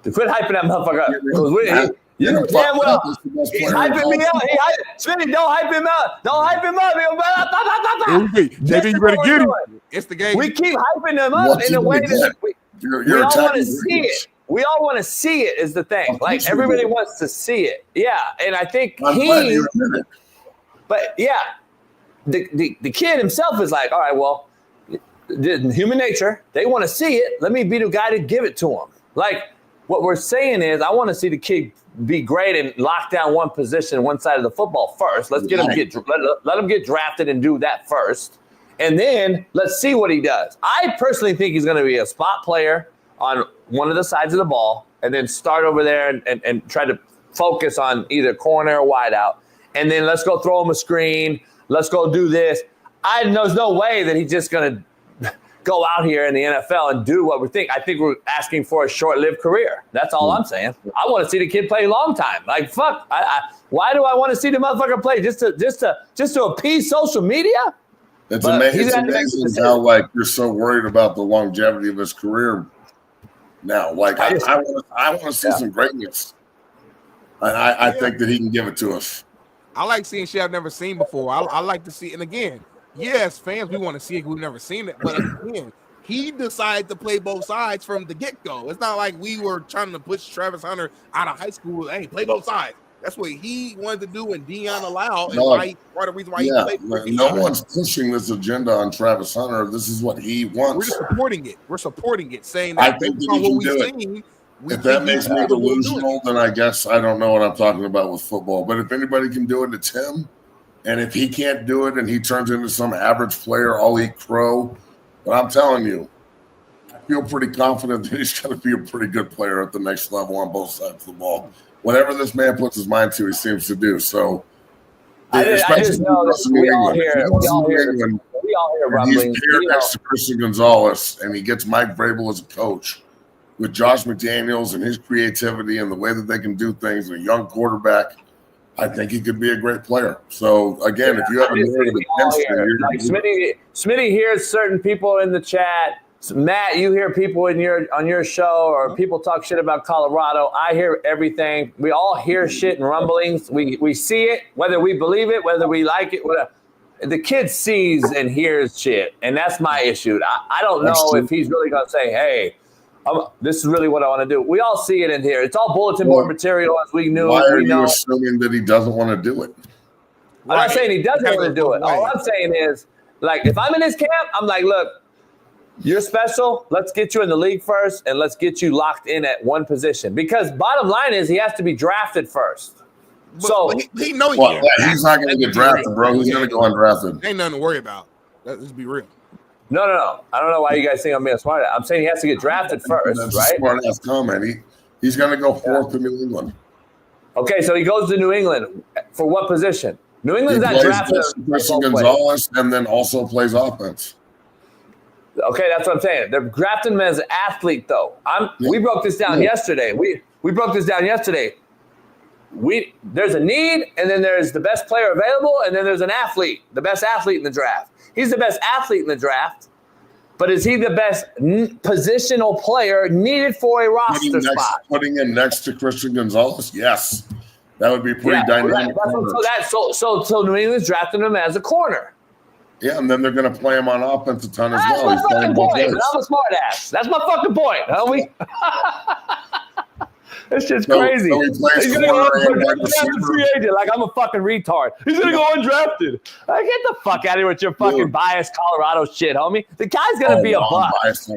To quit hyping that motherfucker up. You know damn well he's hyping me up. Smitty, don't hype him up. Don't hype him up. JB, you better get him. It's the game. We keep hyping him up in a way that we all want to see it. We all want to see it is the thing. Like everybody wants to see it. Yeah, and I think but yeah, the kid himself is like, all right, well, human nature, they want to see it. Let me be the guy to give it to him. Like what we're saying is I want to see the kid be great and lock down one position, one side of the football first. Let's get him let him get drafted and do that first. And then let's see what he does. I personally think he's going to be a spot player on one of the sides of the ball and then start over there and try to focus on either corner or wide out. And then let's go throw him a screen. Let's go do this. There's no way that he's just going to go out here in the NFL and do what we think. I think we're asking for a short-lived career. That's all I'm saying. I want to see the kid play a long time. Like, fuck. Why do I want to see the motherfucker play? Just to appease social media? It's amazing how you're so worried about the longevity of his career now. Like I want to see some greatness. I think that he can give it to us. I like seeing shit I've never seen before. I like to see, and again, yes, fans, we want to see it. We've never seen it, but again, he decided to play both sides from the get-go. It's not like we were trying to push Travis Hunter out of high school. Hey, play both sides. That's what he wanted to do, and Deion allowed, and part of the reason why he played. No one's pushing this agenda on Travis Hunter. This is what he wants. We're just supporting it. We're supporting it, saying that I think that he can do it. If that makes me delusional, then I guess I don't know what I'm talking about with football. But if anybody can do it, it's him. And if he can't do it and he turns into some average player, I'll eat crow. But I'm telling you, I feel pretty confident that he's going to be a pretty good player at the next level on both sides of the ball. Whatever this man puts his mind to, he seems to do. So, I just know that we all hear rumblings. He's paired next to Christian Gonzalez, and he gets Mike Vrabel as a coach with Josh McDaniels and his creativity and the way that they can do things, and a young quarterback. I think he could be a great player. So again, if you have a narrative against him, Smitty hears certain people in the chat. Matt, you hear people on your show, or people talk shit about Colorado. I hear everything. We all hear shit and rumblings. We see it, whether we believe it, whether we like it, whatever. The kid sees and hears shit, and that's my issue. I don't know if he's really going to say, hey, this is really what I want to do. We all see it in here. It's all bulletin board material, as we knew. Why are you assuming that he doesn't want to do it? I'm not saying he doesn't want to do it. All I'm saying is, like, if I'm in his camp, I'm like, look, you're special. Let's get you in the league first, and let's get you locked in at one position. Because bottom line is he has to be drafted first. But he know he's not going to get drafted, bro. He's going to go undrafted. Ain't nothing to worry about. Let's be real. No. I don't know why you guys think I'm being smart. I'm saying he has to get drafted first, That's right? a smart-ass comment. He's going to go fourth to New England. Okay, so he goes to New England. For what position? New He England's not plays drafting Christian Gonzalez and then also plays offense. Okay, that's what I'm saying. They're drafting him as an athlete, though. We broke this down yesterday. We broke this down yesterday. There's a need, and then there's the best player available, and then there's an athlete, the best athlete in the draft. He's the best athlete in the draft, but is he the best positional player needed for a roster spot? Putting him next to Christian Gonzalez? Yes. That would be pretty dynamic. So New England's drafting him as a corner. Yeah, and then they're going to play him on offense a ton as well. That's my fucking point. I'm a smart ass. That's my fucking point, homie. This shit's crazy. So he plays He's going to free agent like I'm a fucking retard. He's going to go undrafted. Get the fuck out of here with your fucking biased Colorado shit, homie. The guy's going to be a bust.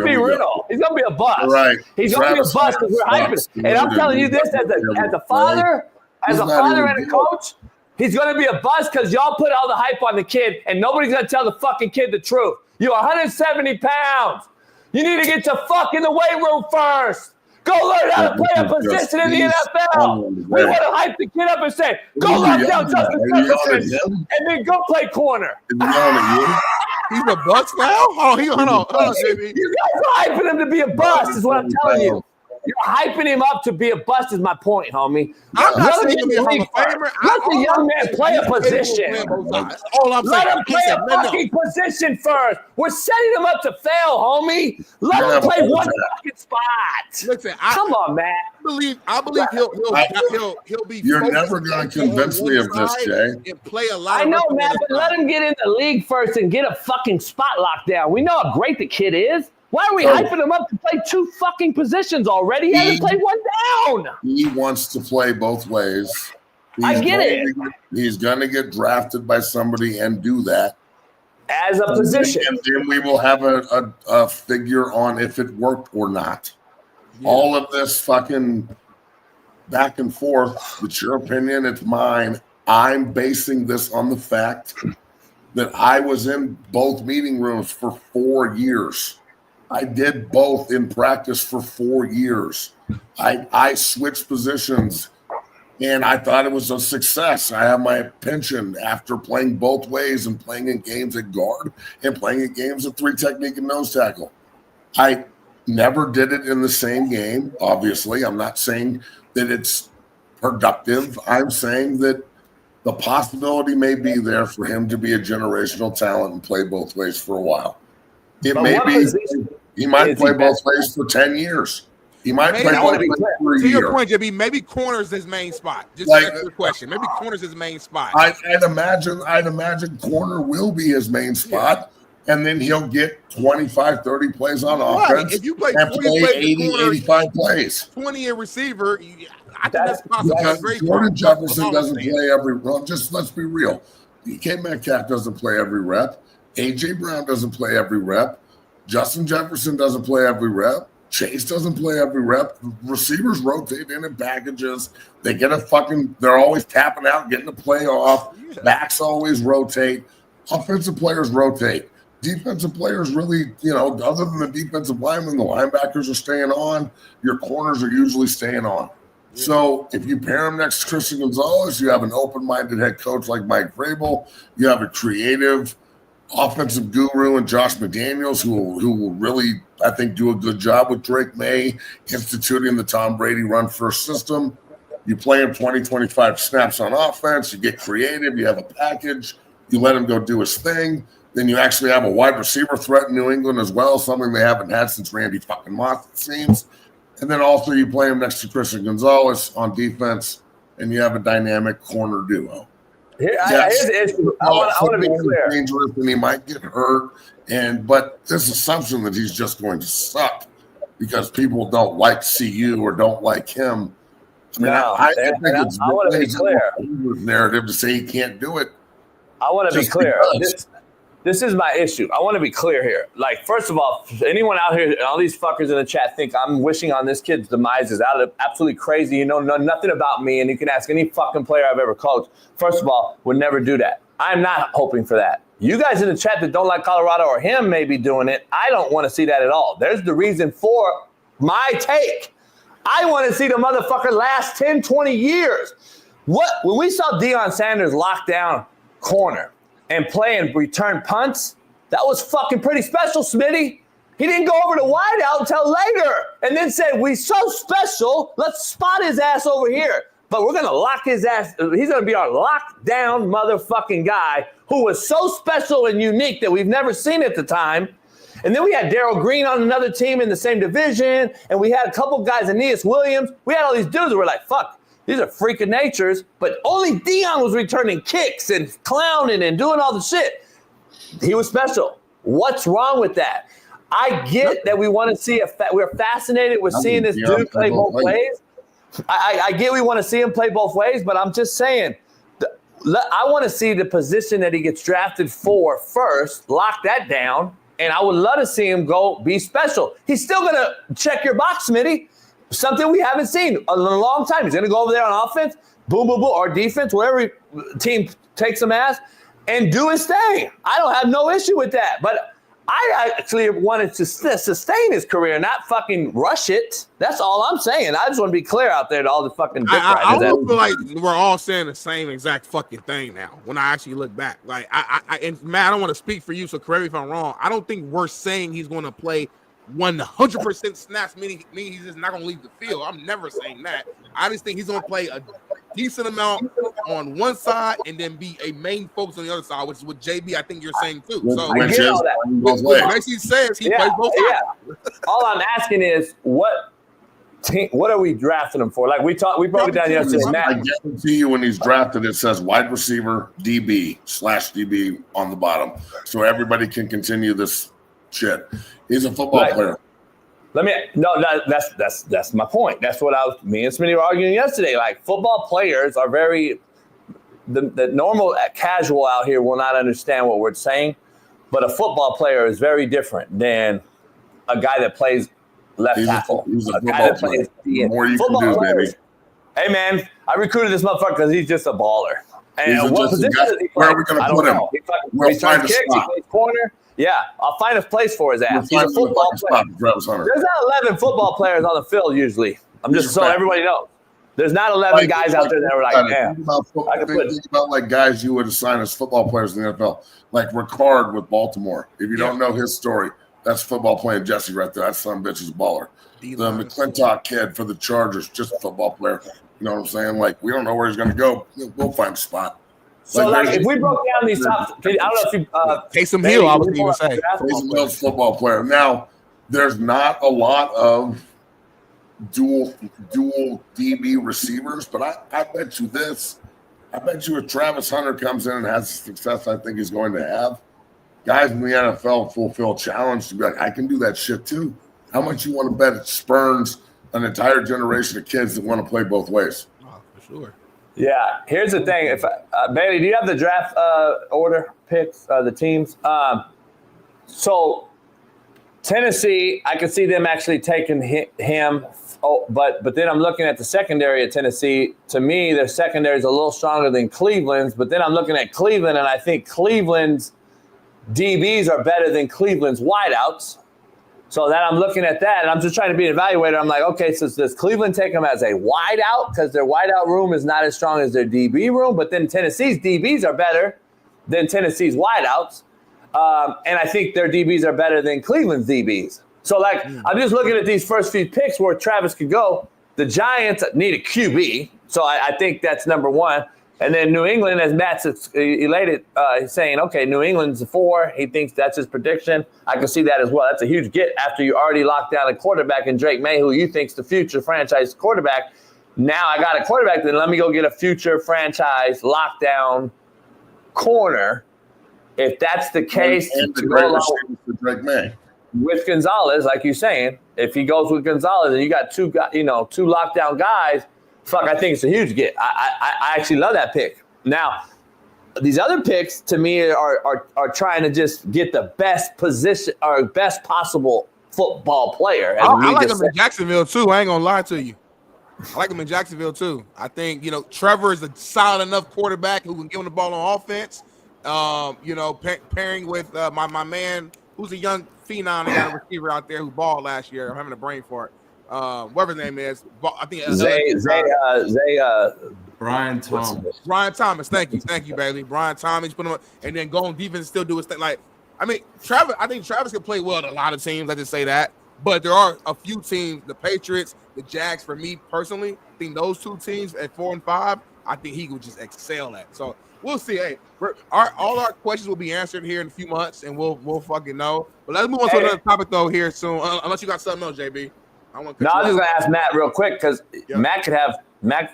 Be real. He's going to be a bust. Right. He's going to be a bust because we're hyping. And I'm telling you this as a father, and a coach, he's going to be a bust because y'all put all the hype on the kid, and nobody's going to tell the fucking kid the truth. You're 170 pounds. You need to get to fucking the weight room first. Go learn how to play a position in the NFL. We want to hype the kid up and say, go lock down Justin Jefferson and then go play corner. He's a bust now? Hold on. You guys are hyping him to be a bust is what I'm telling you. You're hyping him up to be a bust is my point, homie. I'm not saying he'll be a Hall of Famer. Let the young man play a position. Let him play a fucking position first. We're setting him up to fail, homie. Let him play one fucking spot. Listen, come on, man. I believe he'll be. You're never going to convince me of this, Jay. And play a lot. I know, man, but let him get in the league first and get a fucking spot locked down. We know how great the kid is. Why are we hyping him up to play two fucking positions already? He hasn't played one down. He wants to play both ways. I get it. He's going to get drafted by somebody and do that. As a position. And then we will have a figure on if it worked or not. Yeah. All of this fucking back and forth, it's your opinion, it's mine. I'm basing this on the fact that I was in both meeting rooms for 4 years. I did both in practice for 4 years. I switched positions, and I thought it was a success. I have my pension after playing both ways and playing in games at guard and playing in games at 3 technique and nose tackle. I never did it in the same game, obviously. I'm not saying that it's productive. I'm saying that the possibility may be there for him to be a generational talent and play both ways for a while. It may be he might play both ways for 10 years. He might play both ways for a year. To your point, JB, maybe corner's his main spot. Just like the question. Maybe corner's his main spot. I'd imagine corner will be his main spot, and then he'll get 25, 30 plays on offense. If you play and 20 play 80, 85 plays. 20 a receiver, I think that's possible. Jordan Jefferson doesn't play every rep. Just let's be real. DK Metcalf doesn't play every rep. A.J. Brown doesn't play every rep. Justin Jefferson doesn't play every rep. Chase doesn't play every rep. Receivers rotate in packages. They get they're always tapping out, getting a play off. Backs always rotate. Offensive players rotate. Defensive players really, other than the defensive linemen, the linebackers are staying on. Your corners are usually staying on. Yeah. So if you pair him next to Christian Gonzalez, you have an open-minded head coach like Mike Vrabel. You have a creative offensive guru and Josh McDaniels who will really, I think, do a good job with Drake May instituting the Tom Brady run-first system. You play him 20, 25 snaps on offense. You get creative. You have a package. You let him go do his thing. Then you actually have a wide receiver threat in New England as well, something they haven't had since Randy fucking Moss, it seems. And then also you play him next to Christian Gonzalez on defense, and you have a dynamic corner duo. Here's the issue. I want to be clear. Dangerous, and he might get hurt, but this assumption that he's just going to suck because people don't like CU or don't like him. I mean, I think it's I want to be clear. Narrative to say he can't do it. I want to be clear. This is my issue. I want to be clear here. Like, first of all, anyone out here, all these fuckers in the chat think I'm wishing on this kid's demise is absolutely crazy. You know nothing about me, and you can ask any fucking player I've ever coached. First of all, would never do that. I'm not hoping for that. You guys in the chat that don't like Colorado or him may be doing it. I don't want to see that at all. There's the reason for my take. I want to see the motherfucker last 10, 20 years. When we saw Deion Sanders lock down corner and play and return punts, that was fucking pretty special, Smitty. He didn't go over to wideout until later and then said, we so special, let's spot his ass over here. But we're going to lock his ass. He's going to be our lockdown motherfucking guy who was so special and unique that we've never seen at the time. And then we had Darryl Green on another team in the same division. And we had a couple guys, Aeneas Williams. We had all these dudes that were like, fuck, these are freak of natures. But only Deion was returning kicks and clowning and doing all the shit. He was special. What's wrong with that? I get that we want to see we're fascinated with seeing this dude play both ways. I get we want to see him play both ways, but I'm just saying, I want to see the position that he gets drafted for first, lock that down, and I would love to see him go be special. He's still going to check your box, Smitty, something we haven't seen in a long time. He's going to go over there on offense, boom, boom, boom, or defense, wherever team takes some ass, and do his thing. I don't have no issue with that, but I actually wanted to sustain his career, not fucking rush it. That's all I'm saying. I just want to be clear out there to all the fucking dick riders. I almost feel like we're all saying the same exact fucking thing now when I actually look back. Like, and Matt, I don't want to speak for you, so correct me if I'm wrong. I don't think we're saying he's going to play 100% snaps, meaning he's just not going to leave the field. I'm never saying that. I just think he's going to play a decent amount on one side and then be a main focus on the other side, which is what JB I think you're saying too. So I get all that. What Messi says he plays both sides. Yeah. All I'm asking is what are we drafting him for? Like we broke it down yesterday. I guarantee you when he's drafted, it says wide receiver DB/DB on the bottom, so everybody can continue this shit. He's a football player. That's my point. That's what me and Smitty were arguing yesterday. Like, football players are the normal casual out here will not understand what we're saying, but a football player is very different than a guy that plays left tackle. He's a guy that plays the more you can do, baby. Hey man, I recruited this motherfucker because he's just a baller. And what position does he play? Where are we going to put him? We'll find a spot. He plays corner. Yeah, I'll find a place for his ass. He's a football player. There's not 11 football players on the field usually. I'm just so everybody knows. There's not 11 guys out there that are like, man. Think about like guys you would assign as football players in the NFL, like Ricard with Baltimore. If you don't know his story, that's football playing Jesse right there. That son of a bitch is a baller. The McClintock kid for the Chargers, just a football player. You know what I'm saying? Like, we don't know where he's going to go. We'll find a spot. So, if we broke down these top, I don't know if you Taysom Hill, I was going to say. Taysom Hill's football player. Now, there's not a lot of dual DB receivers, but I bet you this. I bet you if Travis Hunter comes in and has the success I think he's going to have, guys in the NFL fulfill challenge to be like, I can do that shit too. How much you want to bet it spurns an entire generation of kids that want to play both ways? Oh, for sure. Yeah, here's the thing. If Bailey, do you have the draft order picks, the teams? So Tennessee, I can see them actually taking him. Oh, but then I'm looking at the secondary at Tennessee. To me, their secondary is a little stronger than Cleveland's. But then I'm looking at Cleveland, and I think Cleveland's DBs are better than Cleveland's wideouts. So then I'm looking at that, and I'm just trying to be an evaluator. I'm like, okay, so does Cleveland take them as a wideout because their wideout room is not as strong as their DB room? But then Tennessee's DBs are better than Tennessee's wideouts. And I think their DBs are better than Cleveland's DBs. So, like, I'm just looking at these first few picks where Travis could go. The Giants need a QB, so I think that's number one. And then New England, as Matt's elated, he's saying, okay, New England's a 4. He thinks that's his prediction. I can see that as well. That's a huge get after you already locked down a quarterback in Drake May, who you think's the future franchise quarterback. Now I got a quarterback, then let me go get a future franchise lockdown corner. If that's the case, and the great receiver for Drake May. With Gonzalez, like you're saying, if he goes with Gonzalez and you got two lockdown guys, fuck, I think it's a huge get. I actually love that pick. Now, these other picks to me are trying to just get the best position or best possible football player. I like him in Jacksonville too. I ain't gonna lie to you. I like him in Jacksonville too. I think Trevor is a solid enough quarterback who can give him the ball on offense. Pairing with my man who's a young phenom, they got a receiver out there who balled last year. I'm having a brain fart. Whatever his name is, I think Brian Thomas. Brian Thomas, thank you, Bailey. Brian Thomas, put him up, and then go on defense and still do his thing. Like, I mean, I think Travis can play well at a lot of teams. I just say that, but there are a few teams, the Patriots, the Jags. For me personally, I think those two teams at 4 and 5, I think he would just excel at. So we'll see. Hey, all our questions will be answered here in a few months, and we'll fucking know. But let's move on to another topic though here soon. Unless you got something else, JB. I was just gonna ask Matt real quick because Matt could have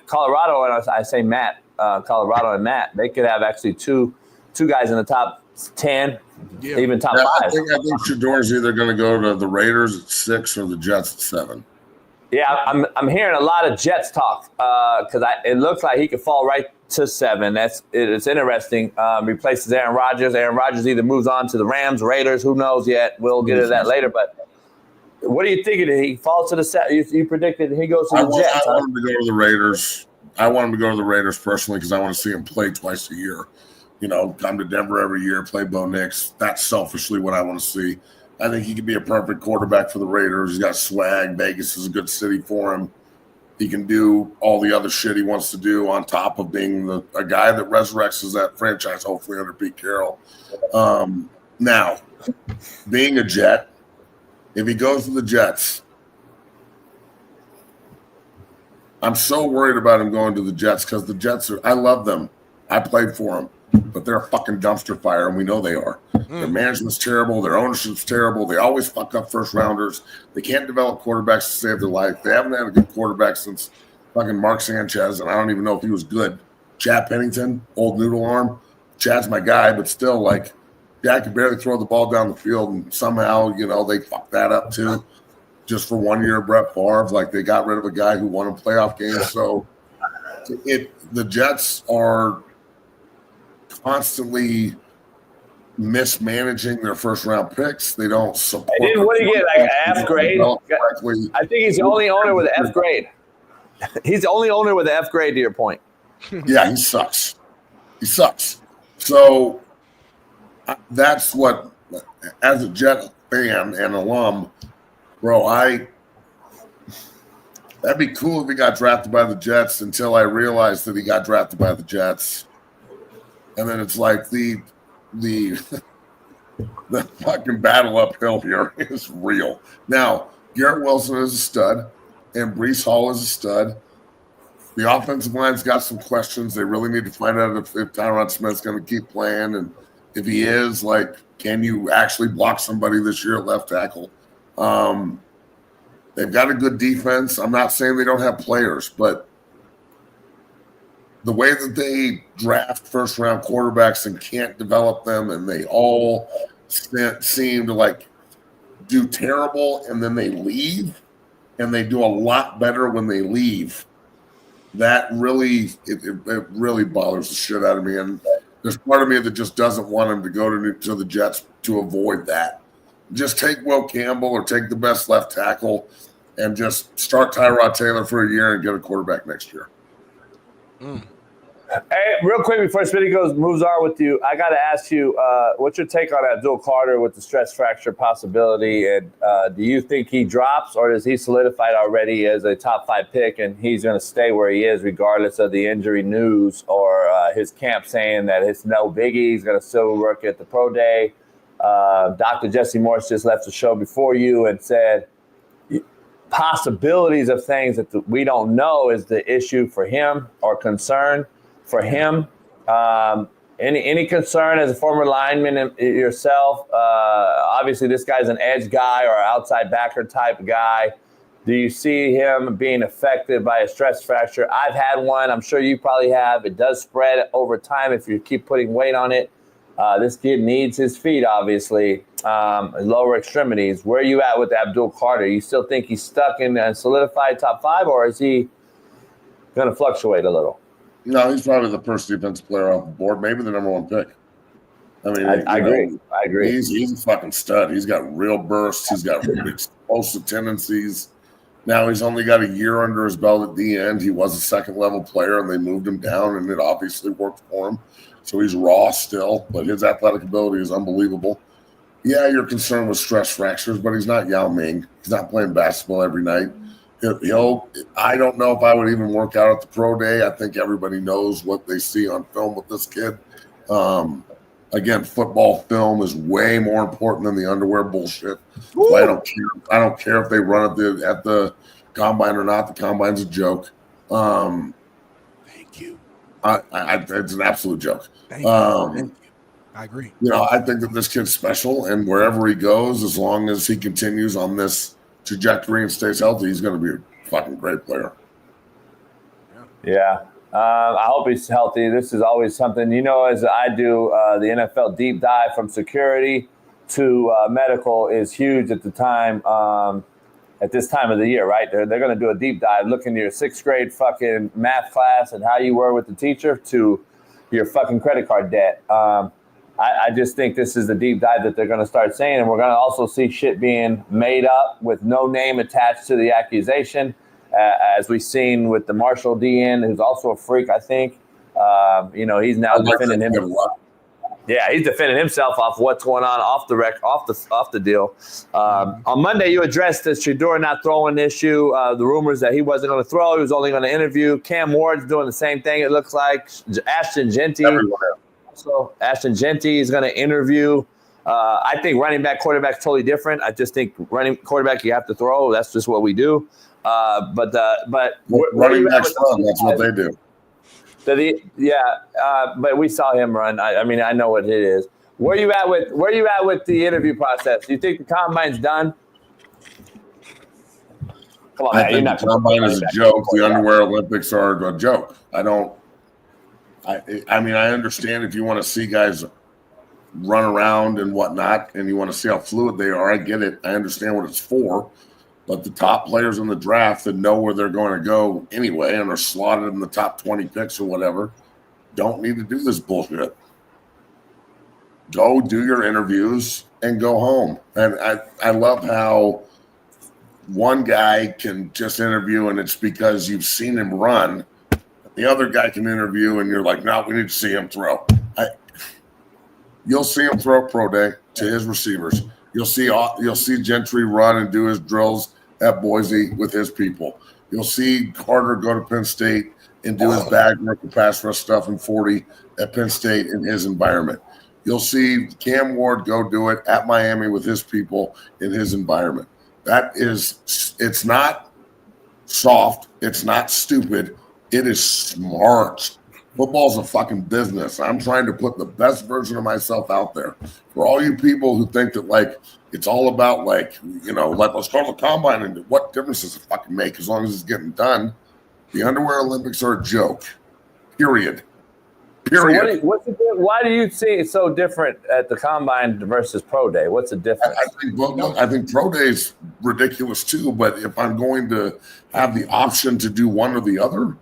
Colorado, and I say Matt, Colorado and Matt. They could have actually two guys in the top 10, even top 5. I think Shador's either going to go to the Raiders at 6 or the Jets at 7. Yeah, I'm hearing a lot of Jets talk because it looks like he could fall right to 7. It's interesting. Replaces Aaron Rodgers. Aaron Rodgers either moves on to the Rams, Raiders. Who knows yet? We'll get to that later. But what are you thinking? He falls to the 7. You predicted he goes to the Jets. I want him to go to the Raiders. I want him to go to the Raiders personally because I want to see him play twice a year. You know, come to Denver every year, play Bo Nix. That's selfishly what I want to see. I think he could be a perfect quarterback for the Raiders. He's got swag. Vegas is a good city for him. He can do all the other shit he wants to do on top of being a guy that resurrects that franchise, hopefully under Pete Carroll. Now, being a Jet, if he goes to the Jets, I'm so worried about him going to the Jets because the Jets I love them. I played for them. But they're a fucking dumpster fire, and we know they are. Their management's terrible. Their ownership's terrible. They always fuck up first-rounders. They can't develop quarterbacks to save their life. They haven't had a good quarterback since fucking Mark Sanchez, and I don't even know if he was good. Chad Pennington, old noodle arm. Chad's my guy, but still, like, Chad could barely throw the ball down the field, and somehow, they fucked that up too. Just for 1 year, Brett Favre. Like, they got rid of a guy who won a playoff game. So the Jets are constantly mismanaging their first-round picks. They don't support. What did he get? Like an F grade? I think he's the only owner with an F grade. He's the only owner with an F grade. To your point. Yeah, he sucks. He sucks. So that's what, as a Jet fan and alum, bro. That'd be cool if he got drafted by the Jets. Until I realized that he got drafted by the Jets. And then it's like the fucking battle uphill here is real. Now, Garrett Wilson is a stud, and Breece Hall is a stud. The offensive line's got some questions. They really need to find out if Tyron Smith's going to keep playing, and if he is, like, can you actually block somebody this year at left tackle? They've got a good defense. I'm not saying they don't have players, but the way that they draft first-round quarterbacks and can't develop them, and they all seem to, like, do terrible, and then they leave, and they do a lot better when they leave. That really it really bothers the shit out of me. And there's part of me that just doesn't want him to go to the Jets to avoid that. Just take Will Campbell or take the best left tackle and just start Tyrod Taylor for a year and get a quarterback next year. Hey, real quick before Smitty moves on with you, I got to ask you, what's your take on Abdul Carter with the stress fracture possibility? And do you think he drops, or is he solidified already as a top 5 pick and he's going to stay where he is regardless of the injury news or his camp saying that it's no biggie, he's going to still work at the pro day? Dr. Jesse Morse just left the show before you and said possibilities of things that we don't know is the issue for him or concern for him. Any concern as a former lineman yourself? Obviously, this guy's an edge guy or outside backer type guy. Do you see him being affected by a stress fracture? I've had one. I'm sure you probably have. It does spread over time if you keep putting weight on it. This kid needs his feet, obviously, lower extremities. Where are you at with Abdul Carter? You still think he's stuck in a solidified top 5, or is he going to fluctuate a little? No, he's probably the first defensive player off the board, maybe the number 1 pick. I mean, I agree. I agree. He's a fucking stud. He's got real bursts. He's got explosive tendencies. Now he's only got a year under his belt at the end. He was a second-level player, and they moved him down, and it obviously worked for him. So he's raw still, but his athletic ability is unbelievable. Yeah, you're concerned with stress fractures, but he's not Yao Ming. He's not playing basketball every night. I don't know if I would even work out at the pro day. I think everybody knows what they see on film with this kid. Again, football film is way more important than the underwear bullshit. So I don't care. I don't care if they run at the combine or not. The combine's a joke. Thank you. It's an absolute joke. Thank you. I agree. I think that this kid's special, and wherever he goes, as long as he continues on this trajectory and stays healthy, he's going to be a fucking great player. Yeah. I hope he's healthy. This is always something, as I do the NFL deep dive from security to medical is huge at the time, at this time of the year, right? They're going to do a deep dive, look into your 6th grade fucking math class and how you were with the teacher to your fucking credit card debt. I just think this is the deep dive that they're going to start saying, and we're going to also see shit being made up with no name attached to the accusation, as we've seen with the Marshall DN, who's also a freak, I think. He's now defending him. Yeah, he's defending himself off what's going on off the deal. On Monday, you addressed the Shedeur not throwing issue, the rumors that he wasn't going to throw, he was only going to interview. Cam Ward's doing the same thing, it looks like. Ashton Genty. So Ashton Genty is going to interview. I think running back, quarterback is totally different. I just think running quarterback, you have to throw. That's just what we do. But running backs run. That's what they do. But we saw him run. I mean, I know what it is. Where you at with the interview process? Do you think the combine's done? Come on, I think the combine is a joke. The underwear Olympics are a joke. I mean, I understand if you want to see guys run around and whatnot, and you want to see how fluid they are. I get it. I understand what it's for. But the top players in the draft that know where they're going to go anyway and are slotted in the top 20 picks or whatever don't need to do this bullshit. Go do your interviews and go home. And I love how one guy can just interview and it's because you've seen him run. The other guy can interview and you're like, no, we need to see him throw. You'll see him throw pro day to his receivers. You'll see Gentry run and do his drills at Boise with his people. You'll see Carter go to Penn State and do his bag work and pass rush stuff in 40 at Penn State in his environment. You'll see Cam Ward go do it at Miami with his people in his environment. It's not soft. It's not stupid. It is smart. Football's a fucking business. I'm trying to put the best version of myself out there. For all you people who think that, it's all about, let's go to the combine and what difference does it fucking make as long as it's getting done? The underwear Olympics are a joke. Period. So why do you see it so different at the combine versus pro day? What's the difference? I think pro day is ridiculous too, but if I'm going to have the option to do one or the other,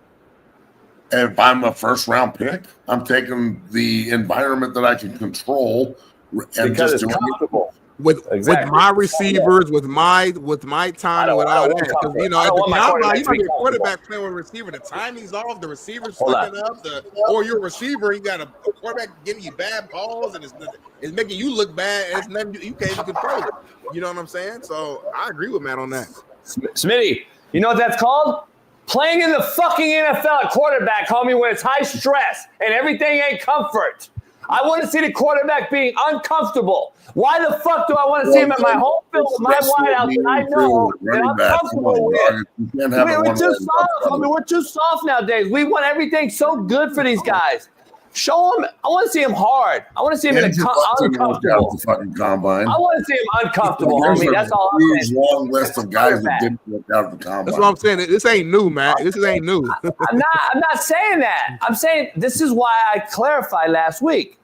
if I'm a first-round pick, I'm taking the environment that I can control and because just it's comfortable. With my receivers, with my time, with all that. Because at the combine, you might be a quarterback playing with a receiver. The timing's off, the receiver's fucking up, or you're a receiver, you got a quarterback giving you bad balls, and it's making you look bad, and it's nothing you can't even control it. You know what I'm saying? So I agree with Matt on that. Smitty, you know what that's called? Playing in the fucking NFL at quarterback, homie, when it's high stress and everything ain't comfort. I want to see the quarterback being uncomfortable. Why the fuck do I want to see him at my home field with my wideouts that I know that I'm comfortable with? We're too soft, homie. We're too soft nowadays. We want everything so good for these guys. Show him. I want to see him hard. I want to see him uncomfortable. The fucking combine. I want to see him uncomfortable, homie. That's all I'm saying. Long list of guys that didn't work out of the combine. That's what I'm saying. This ain't new, man. This ain't new. I'm not saying that. I'm saying this is why I clarified last week.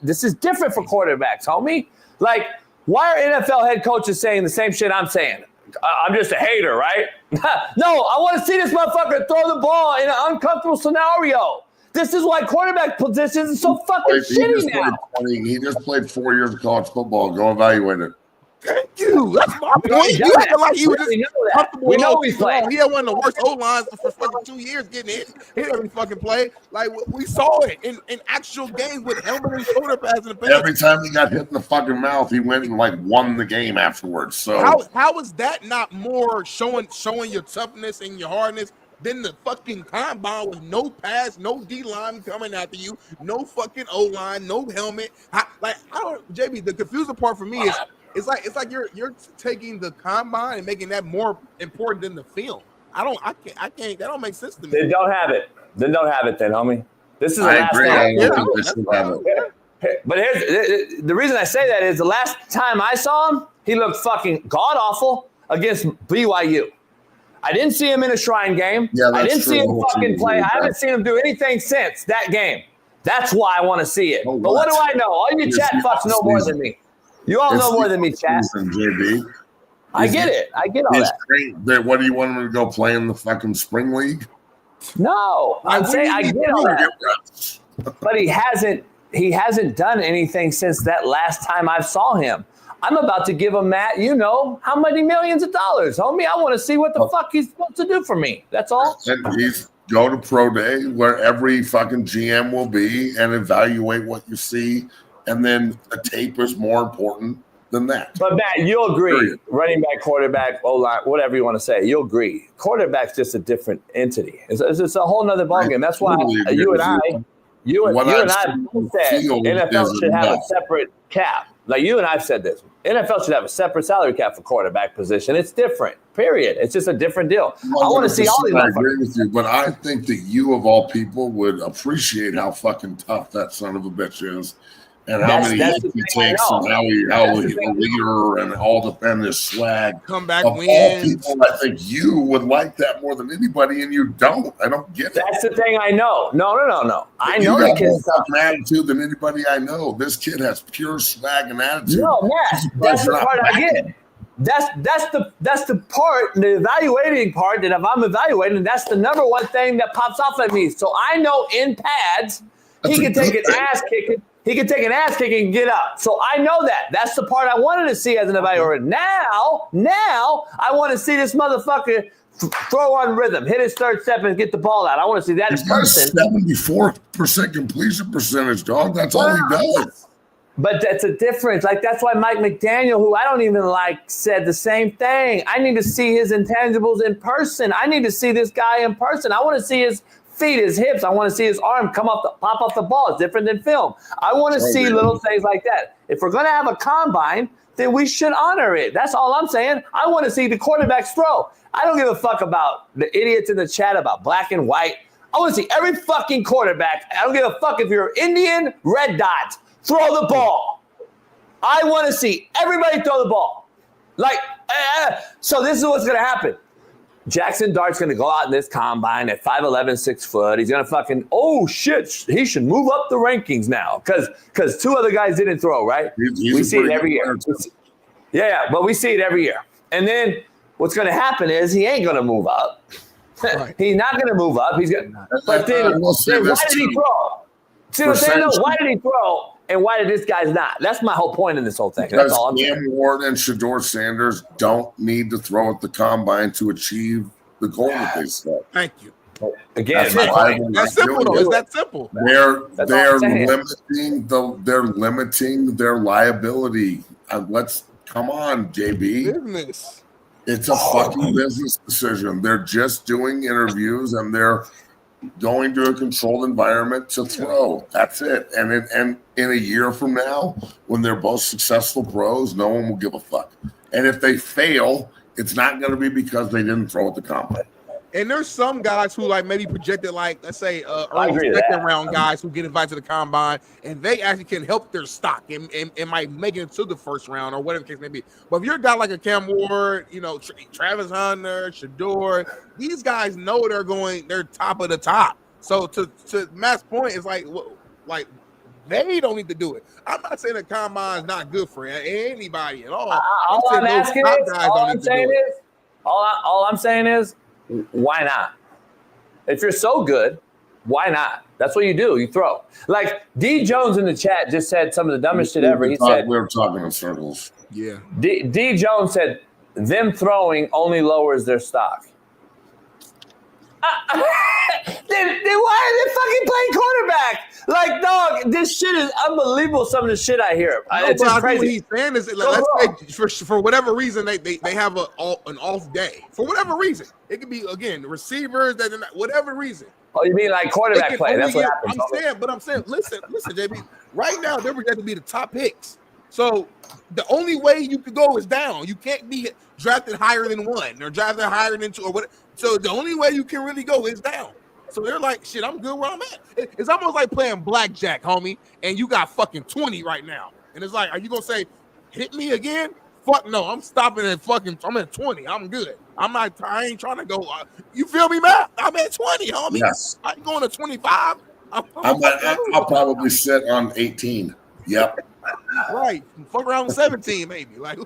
This is different for quarterbacks, homie. Why are NFL head coaches saying the same shit I'm saying? I'm just a hater, right? No, I want to see this motherfucker throw the ball in an uncomfortable scenario. This is why quarterback positions are so fucking shitty now. He just played 4 years of college football. Go evaluate it. Thank you. That's my point. You acting like he was just comfortable. We know he's playing. He had one of the worst O-lines for fucking 2 years getting hit every fucking play. Like, we saw it in actual games with helmet and shoulder pads in the paint. Every time he got hit in the fucking mouth, he went and like won the game afterwards. So how is that not more showing your toughness and your hardness than the fucking combine with no pass, no D-line coming after you, no fucking O-line, no helmet? JB, the confusing part for me is it's like you're taking the combine and making that more important than the film. I can't. That don't make sense to me. Then don't have it. Then homie. This is the I last agree. thing. I don't think they should have it. But here's the reason I say that is the last time I saw him, he looked fucking god awful against BYU. I didn't see him in a Shrine game. Yeah, I didn't true. see him fucking play. I haven't seen him do anything since that game. That's why I want to see it. But what do I know? All you chat fucks know more than me. You all know more than me, chat. JB. I get it. I get all that. What do you want him to go play in the fucking spring league? No, I'm saying I get all that. But he hasn't done anything since that last time I saw him. I'm about to give him, Matt, how many millions of dollars, homie. I want to see what the fuck he's supposed to do for me. That's all. And he's go to pro day where every fucking GM will be and evaluate what you see. And then the tape is more important than that. But Matt, you'll agree, running back, quarterback, O-line, whatever you want to say, you'll agree. Quarterback's just a different entity. It's a whole nother ballgame. That's why you and I both said NFL should have a separate cap. Like you and I've said this. NFL should have a separate salary cap for quarterback position. It's different, period. It's just a different deal. I want to see all these. I agree with you, but I think that you, of all people, would appreciate how fucking tough that son of a bitch is. And how many hits he takes, and how he's a leader, and all defend his swag. Comeback of wins. all people, I think you would like that more than anybody, and you don't. I don't get it. That's the thing I know. No. I know the the kid's tough attitude than anybody I know. This kid has pure swag and attitude. No, Matt, that's the part I get. That's the part, the evaluating part, that if I'm evaluating, that's the number one thing that pops off at me. So I know in pads, he can take an ass kicking. He can take an ass kicking and get up. So I know that. That's the part I wanted to see as an evaluator. Now I want to see this motherfucker throw on rhythm, hit his third step, and get the ball out. I want to see that. He's got a 74% completion percentage, dog. That's all he does. But that's a difference. Like, that's why Mike McDaniel, who I don't even like, said the same thing. I need to see his intangibles in person. I need to see this guy in person. I want to see his feet, his hips. I want to see his arm pop off the ball. It's different than film. I want to see little things like that. If we're going to have a combine, then we should honor it. That's all I'm saying. I want to see the quarterbacks throw. I don't give a fuck about the idiots in the chat about black and white. I want to see every fucking quarterback. I don't give a fuck if you're Indian, red dot, throw the ball. I want to see everybody throw the ball. So this is what's going to happen. Jackson Dart's going to go out in this combine at 5'11", 6 foot. He's going to fucking, oh, shit, he should move up the rankings now because two other guys didn't throw, right? We see it every year. Yeah, but we see it every year. And then what's going to happen is he ain't going to move up. Right. He's not going to move up. He's going. But then why did he throw? See what I'm saying? No, why did he throw? And why did this guy's not? That's my whole point in this whole thing. Because That's all I'm saying. Cam Ward and Shedeur Sanders don't need to throw at the combine to achieve the goal that they set. Thank you. Again, that's simple though. It's that simple. They're limiting their liability. Come on, JB. Business. It's a fucking business decision. They're just doing interviews and they're going to a controlled environment to throw. That's it. And in a year from now, when they're both successful pros, no one will give a fuck. And if they fail, it's not going to be because they didn't throw at the combine. And there's some guys who maybe projected let's say early second round guys who get invited to the combine and they actually can help their stock and might make it to the first round or whatever the case may be. But if you're a guy like a Cam Ward, Travis Hunter, Shedeur, these guys know they're top of the top. So to Matt's point, it's like they don't need to do it. I'm not saying the combine is not good for anybody at all. All I'm saying is, why not? If you're so good, Why not? That's what you do. You throw. Like D Jones in the chat just said some of the dumbest shit ever. He said we were talking in circles. Yeah. D Jones said them throwing only lowers their stock. Then why are they fucking playing quarterback? Like, dog, this shit is unbelievable. Some of the shit I hear. It's just crazy. What he's saying is, like, let's say for whatever reason they have an off day. For whatever reason, it could be again receivers that whatever reason. Oh, you mean like quarterback play? That's what happens. I'm saying, listen, JB. Right now, they're projected to be the top picks. So the only way you could go is down. You can't be drafted higher than 1 or drafted higher than 2 or whatever. So the only way you can really go is down. So they're like, shit, I'm good where I'm at. It's almost like playing blackjack, homie, and you got fucking 20 right now. And it's like, are you gonna say, hit me again? Fuck no, I'm stopping at I'm at 20. I'm good. I ain't trying to go. You feel me, man? I'm at 20, homie. Yes. I ain't going to 25. I'll probably sit on 18. Yep. Right. Fuck around with 17, maybe. Like,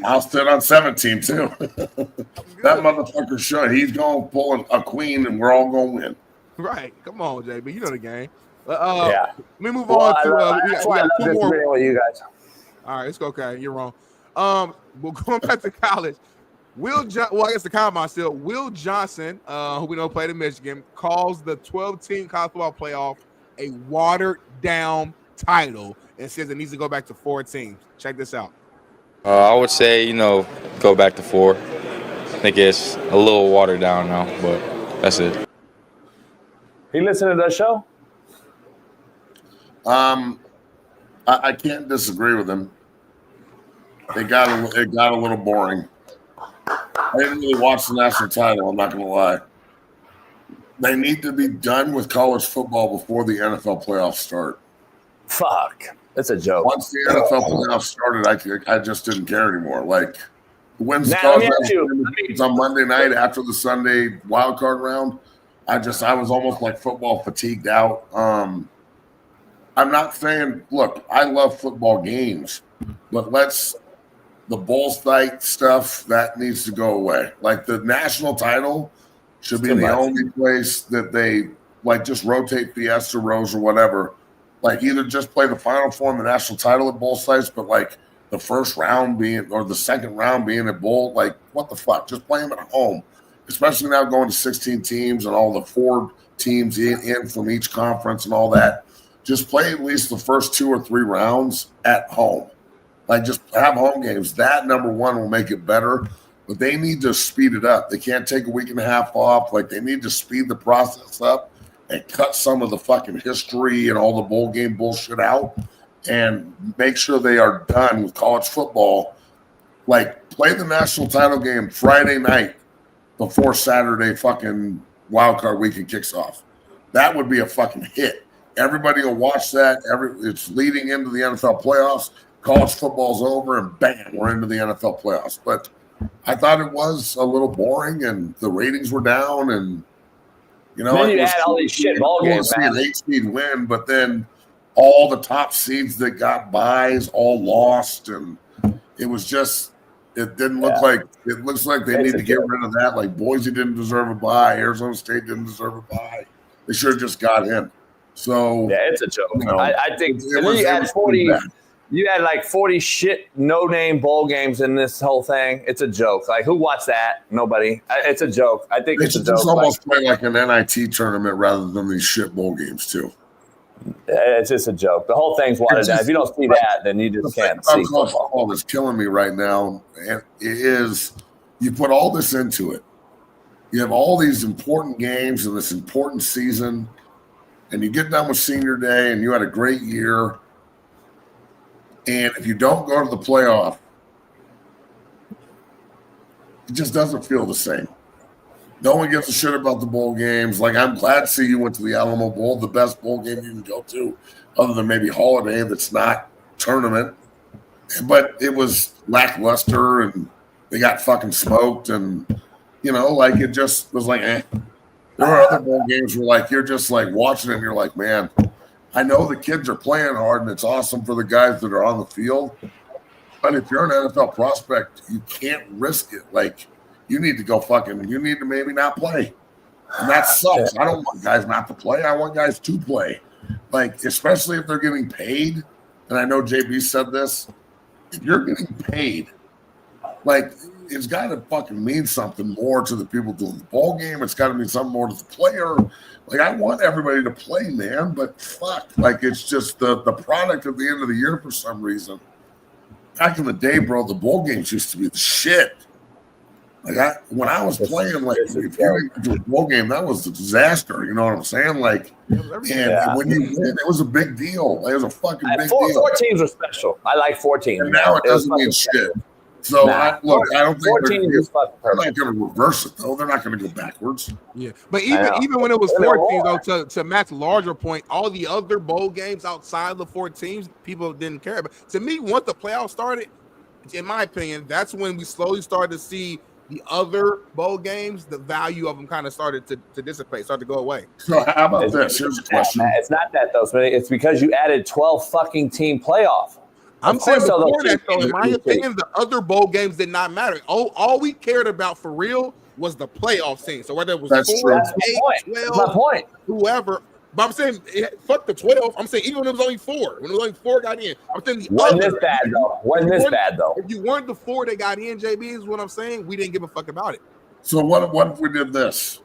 I'll sit on 17 too. That motherfucker should. He's gonna pull a queen, and we're all gonna win. Right. Come on, JB. You know the game. Yeah. Let me move on to. That's why I love this video with you guys. All right, it's okay. You're wrong. We're going back to college. I guess the combine still. Will Johnson, who we know played in Michigan, calls the 12-team college football playoff a watered-down title and says it needs to go back to 4 teams. Check this out. I would say, go back to 4. I think it's a little watered down now, but that's it. You listen to that show? I can't disagree with him. It got a little boring. I didn't really watch the national title, I'm not going to lie. They need to be done with college football before the NFL playoffs start. Fuck. That's a joke. Once the NFL playoffs started, I just didn't care anymore. Like, when's on Monday night after the Sunday wild card round, I was almost like football fatigued out. I'm not saying, look, I love football games, but the bull fight stuff, that needs to go away. Like, the national title should be the only place that they, like, just rotate Fiesta, Rose, or whatever. Like, either just play the Final Four and the national title at both sites, but, like, the first round being, or the second round being at bowl, like, what the fuck? Just play them at home. Especially now going to 16 teams and all the 4 teams in from each conference and all that. Just play at least the first 2 or 3 rounds at home. Like, just have home games. That, number one, will make it better. But they need to speed it up. They can't take a week and a half off. Like, they need to speed the process up and cut some of the fucking history and all the bowl game bullshit out and make sure they are done with college football. Like, play the national title game Friday night before Saturday fucking wildcard weekend kicks off. That would be a fucking hit. Everybody will watch that. It's leading into the NFL playoffs. College football's over, and bam, we're into the NFL playoffs. But I thought it was a little boring, and the ratings were down, and then you add all these shit ball games, man. An 8-seed win, but then all the top seeds that got buys all lost, and it was just. It didn't look like it looks like they need to get rid of that. Like, Boise didn't deserve a bye, Arizona State didn't deserve a bye. They should have just got in. So yeah, it's a joke. I think you had 40. You had like 40 shit no-name bowl games in this whole thing. It's a joke. Like, who watched that? Nobody. It's a joke. I think it's a joke. It's almost play like an NIT tournament rather than these shit bowl games too. It's just a joke. The whole thing's watered down. If you don't see that, then you just can't see football. All that's killing me right now is you put all this into it. You have all these important games and this important season, and you get done with senior day, and you had a great year. And if you don't go to the playoff, it just doesn't feel the same. No one gives a shit about the bowl games. Like, I'm glad to see you went to the Alamo Bowl, the best bowl game you can go to, other than maybe Holiday that's not tournament. But it was lackluster, and they got fucking smoked, and, like, it just was like, eh. There are other bowl games where, like, you're just, like, watching it, and you're like, man, I know the kids are playing hard, and it's awesome for the guys that are on the field. But if you're an NFL prospect, you can't risk it. Like, you need to go you need to maybe not play. And that sucks. I don't want guys not to play. I want guys to play. Like, especially if they're getting paid. And I know JB said this. If you're getting paid, like, it's got to fucking mean something more to the people doing the ball game. It's got to mean something more to the player. Like, I want everybody to play, man, but fuck. Like, it's just the product at the end of the year for some reason. Back in the day, bro, the bowl games used to be the shit. Like, when I was playing, like, if you went to a bowl game, that was a disaster. You know what I'm saying? Like, and when you win, it was a big deal. It was a fucking big deal. 4 teams are special. I like 4 teams. And now it doesn't mean shit. So, I don't think they're not going to reverse it, though. They're not going to go backwards. Yeah, but even when it was 4 teams, though, to Matt's larger point, all the other bowl games outside the 4 teams, people didn't care about. To me, once the playoffs started, in my opinion, that's when we slowly started to see the other bowl games, the value of them kind of started to dissipate, started to go away. So how about this? Here's a question. It's not that, though, Smitty. It's because you added 12 fucking team playoff. I'm saying before that, though, in my opinion, the other bowl games did not matter. All we cared about for real was the playoff scene. So whether it was 4, 8, 12, whoever. But I'm saying, fuck the 12. I'm saying even when it was only 4. When it was only 4 got in. I'm saying Wasn't this bad, though. If you weren't the 4 that got in, JB, is what I'm saying, we didn't give a fuck about it. So what if we did this?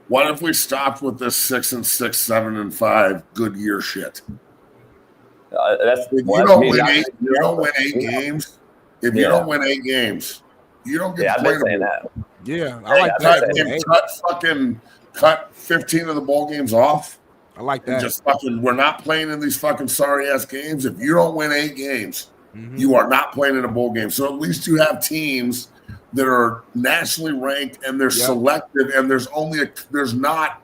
What if we stopped with this 6-6, 7-5 good year shit? If you don't win 8 games. If you don't win 8 games, you don't get to play that. Yeah, I like that. Cut 15 of the bowl games off. I like that. Just fucking, we're not playing in these fucking sorry ass games. If you don't win 8 games, you are not playing in a bowl game. So at least you have teams that are nationally ranked and they're selective, and there's not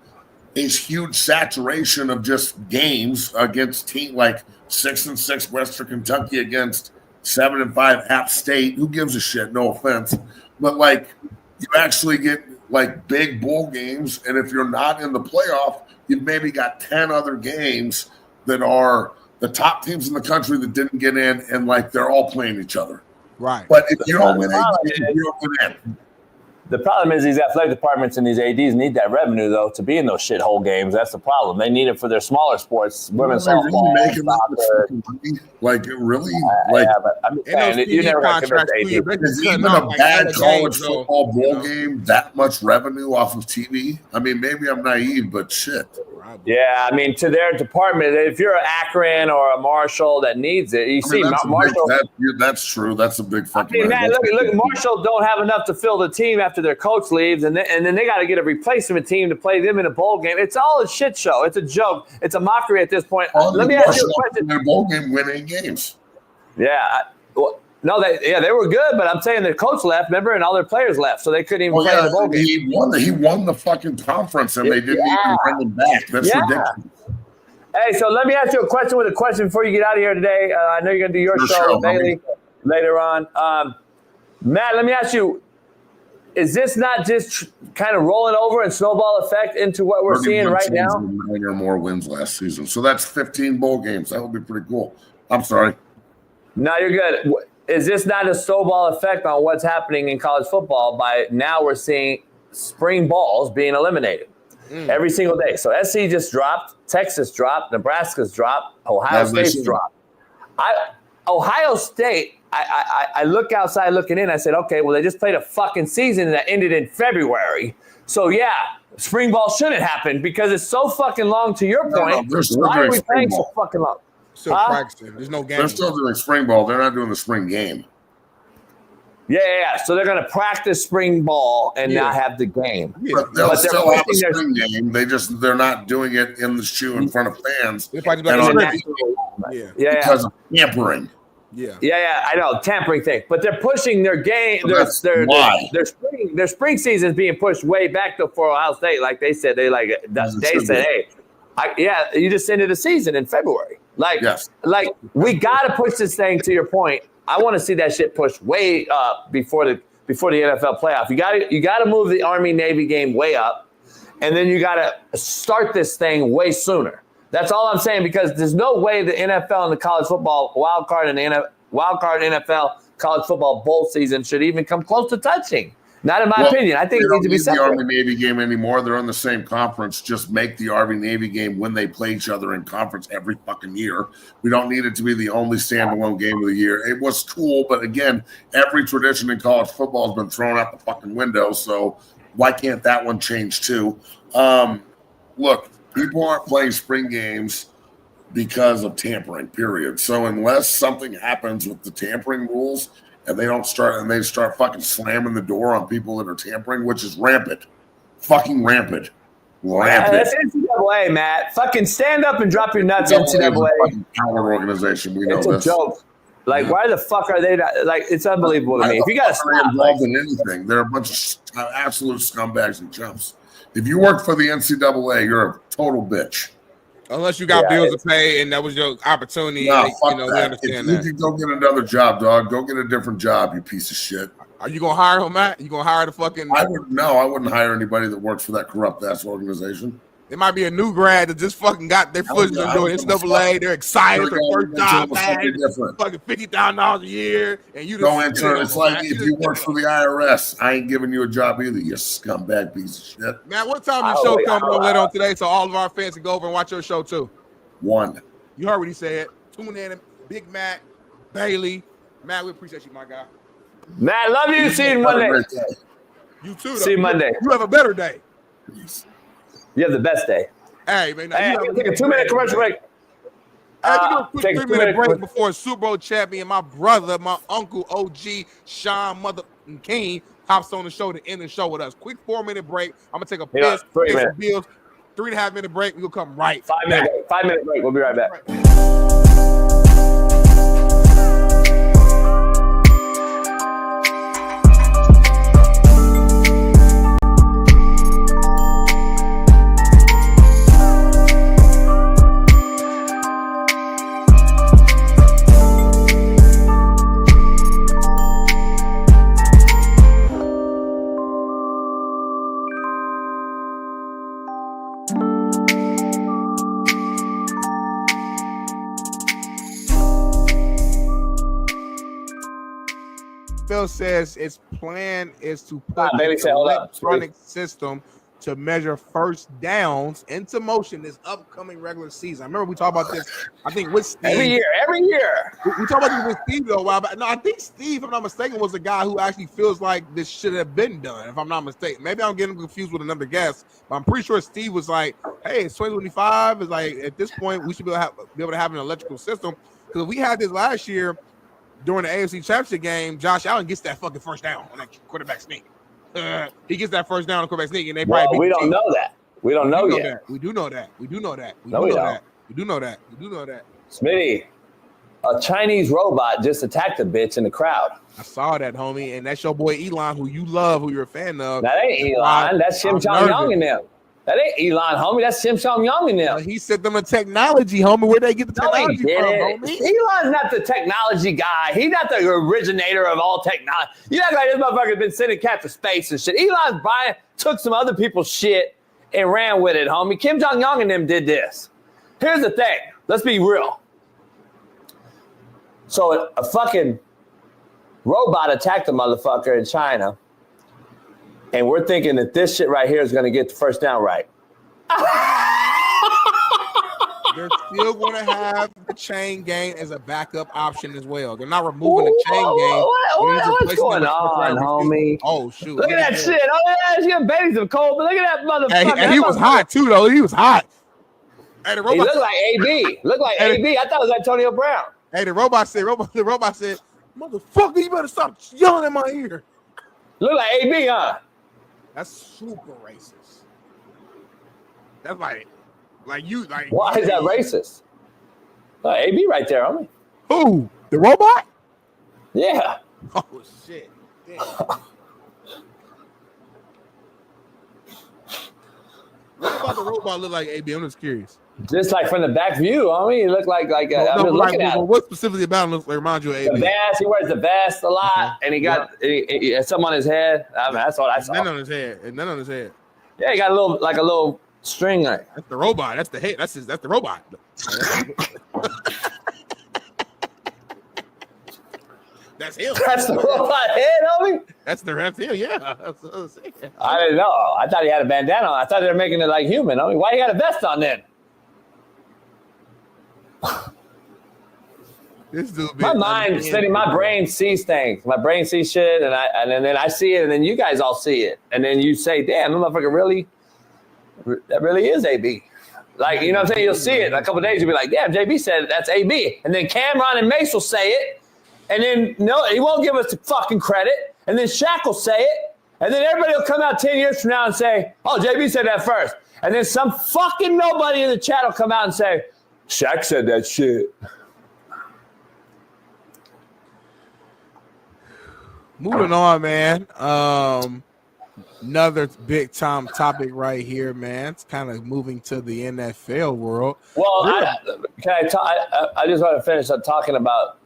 a huge saturation of just games against team like 6-6 Western Kentucky against 7-5 App State. Who gives a shit? No offense, but like you actually get like big bowl games, and if you're not in the playoff, you've maybe got 10 other games that are the top teams in the country that didn't get in, and like they're all playing each other. Right. But if you don't win 8 games, you don't get in. The problem is these athletic departments and these ADs need that revenue, though, to be in those shithole games. That's the problem. They need it for their smaller sports, women's softball, soccer. Like, really? You never got is even a bad college football bowl game that much revenue off of TV? I mean, maybe I'm naive, but shit. Yeah, I mean, to their department, if you're an Akron or a Marshall that needs it, Marshall. That's true. That's a big fucking. Look, Marshall don't have enough to fill the team after their coach leaves, and then they got to get a replacement team to play them in a bowl game. It's all a shit show. It's a joke. It's a mockery at this point. Let me ask you a question. In a bowl game, winning games. Yeah. They were good, but I'm saying their coach left, remember, and all their players left, so they couldn't even play in the bowl game. He won the fucking conference, and they didn't even bring him back. That's ridiculous. Hey, so let me ask you a question before you get out of here today. I know you're going to do your show with Bailey later on. Matt, let me ask you, is this not just kind of rolling over and snowball effect into what we're seeing right now? 9 or more wins last season. So that's 15 bowl games. That would be pretty cool. I'm sorry. No, you're good. Is this not a snowball effect on what's happening in college football? By now we're seeing spring balls being eliminated every single day. So SC just dropped, Texas dropped, Nebraska's dropped, Ohio State's dropped. Ohio State, I look outside looking in, I said, okay, well, they just played a fucking season that ended in February. So, yeah, spring ball shouldn't happen because it's so fucking long, to your point. Why are we playing so fucking long? Still practicing. There's no game. They're still doing spring ball. They're not doing the spring game. Yeah. So they're going to practice spring ball and not have the game. Yeah. But they'll still have a spring game. They're not doing it in the shoe in front of fans. Because of tampering. Yeah, I know, tampering thing. But they're pushing their game. Their spring season is being pushed way back for Ohio State. Like they said, hey, you just ended the season in February. Like we got to push this thing, to your point. I want to see that shit pushed way up before the NFL playoff. You got to move the Army Navy game way up, and then you got to start this thing way sooner. That's all I'm saying, because there's no way the NFL and the college football wild card NFL college football bowl season should even come close to touching. Not in my opinion. I think it needs to be the separate. Army-Navy game anymore. They're in the same conference. Just make the Army-Navy game when they play each other in conference every fucking year. We don't need it to be the only standalone game of the year. It was cool, but again, every tradition in college football has been thrown out the fucking window, so why can't that one change too? Look, people aren't playing spring games because of tampering, period. So unless something happens with the tampering rules and they start fucking slamming the door on people that are tampering, which is rampant. Fucking rampant. Rampant. That's NCAA, Matt. Fucking stand up and drop your nuts, NCAA. Fucking power organization. We know It's this. a joke. Like, why the fuck are they not? Like, it's unbelievable to me. If you got to stop involved in anything, they're a bunch of absolute scumbags and chumps. If you work for the NCAA, you're a total bitch. Unless you got bills to pay and that was your opportunity. No, fuck we that. understand If that. you can go get another job, dog, go get a different job, you piece of shit. Are you gonna hire him, Matt? You gonna hire the fucking? I wouldn't hire anybody that works for that corrupt ass organization. It might be a new grad that just fucking got their foot in the door. NCAA, they're excited for first job back, fucking $50,000 a year, and you go enter. It's like if you work for the IRS, I ain't giving you a job either. You scumbag piece of shit. Man, what time your show coming on later on today, so all of our fans can go over and watch your show too? 1. You heard what he said. Tune in, Big Matt, Bailey. Matt, we appreciate you, my guy. Matt, love you. See you Monday. You too. See you Monday. You have a better day. You have the best day. Hey, man. Hey, I'm take a 2-minute commercial break. Hey, we do a quick 3-minute break before Super Bowl champion, my brother, my uncle, OG, Shaun Mother King, hops on the show to end the show with us. Quick 4-minute break. I'm going to take a piss, pay some bills. 3.5-minute break. We'll come right 5-minute break. We'll be right back. Phil says its plan is to put baby, an electronic system to measure first downs into motion this upcoming regular season. I remember we talked about this, I think, with Steve. Every year. We talked about this with Steve though a while back. No, I think Steve, if I'm not mistaken, was the guy who actually feels like this should have been done, if I'm not mistaken. Maybe I'm getting confused with another guest, but I'm pretty sure Steve was like, hey, it's 2025. It's like, at this point, we should be able to have an electrical system. Because we had this last year during the AFC Championship game. Josh Allen gets that fucking first down on that quarterback sneak. He gets that first down on the quarterback sneak, and they probably we don't know that. We don't know yet. We do know that. We do know that. We No, do we know don't. that. We do know that. We do know that. Smitty, a Chinese robot just attacked a bitch in the crowd. I saw that, homie, and that's your boy Elon, who you love, who you're a fan of. That ain't Elon. That's Shim Chong Young and them. That ain't Elon, homie. That's Shim Chong Young and them. He sent them a technology, homie. Where'd they get the technology from, homie? Elon's not the technology guy. He's not the originator of all technology. You know, like this motherfucker's been sending cats to space and shit. Elon's took some other people's shit and ran with it, homie. Kim Jong-un and them did this. Here's the thing. Let's be real. So a fucking robot attacked a motherfucker in China, and we're thinking that this shit right here is going to get the first down right. They're still going to have the chain game as a backup option as well. They're not removing the chain game. What's going on, homie? Oh, shoot. Look at that shit. Oh, yeah, she's getting babies of cold, but look at that motherfucker. And he was hot, too, though. He was hot. Hey, the robot, he looked like AB. Looked like AB. I thought it was Antonio Brown. Hey, the robot said, motherfucker, you better stop yelling in my ear. Look like AB, huh? That's super racist. That's like you, like. Why is that racist? AB right there, homie. Who? The robot? Yeah. Oh, shit. Damn. What about the robot look like, AB? I'm just curious. Just like from the back view, homie. He looked like I'm just looking at him. What specifically about him looks like reminds you of AB? The vest. He wears the vest a lot, and he got he had something on his head. I mean, that's what I saw. None on his head. And none on his head. Yeah, he got a little string. Like. That's the robot. That's the head. That's the robot. That's him. That's the robot head, homie? That's him, yeah. I didn't know. I thought he had a bandana on. I thought they were making it like human, homie. Why you got a vest on then? This dude, my mind, Smitty, my brain sees things. My brain sees shit, and then I see it, and then you guys all see it, and then you say, "Damn, that motherfucker that really is AB." Like, you know what I'm saying? You'll see it in a couple of days. You'll be like, "Damn, JB said that's AB," and then Cameron and Mace will say it, and then no, he won't give us the fucking credit, and then Shaq will say it, and then everybody will come out 10 years from now and say, "Oh, JB said that first," and then some fucking nobody in the chat will come out and say, "Shaq said that shit." Moving on, man. Another big time topic right here, man. It's kind of moving to the NFL world. Well, I just want to finish up talking about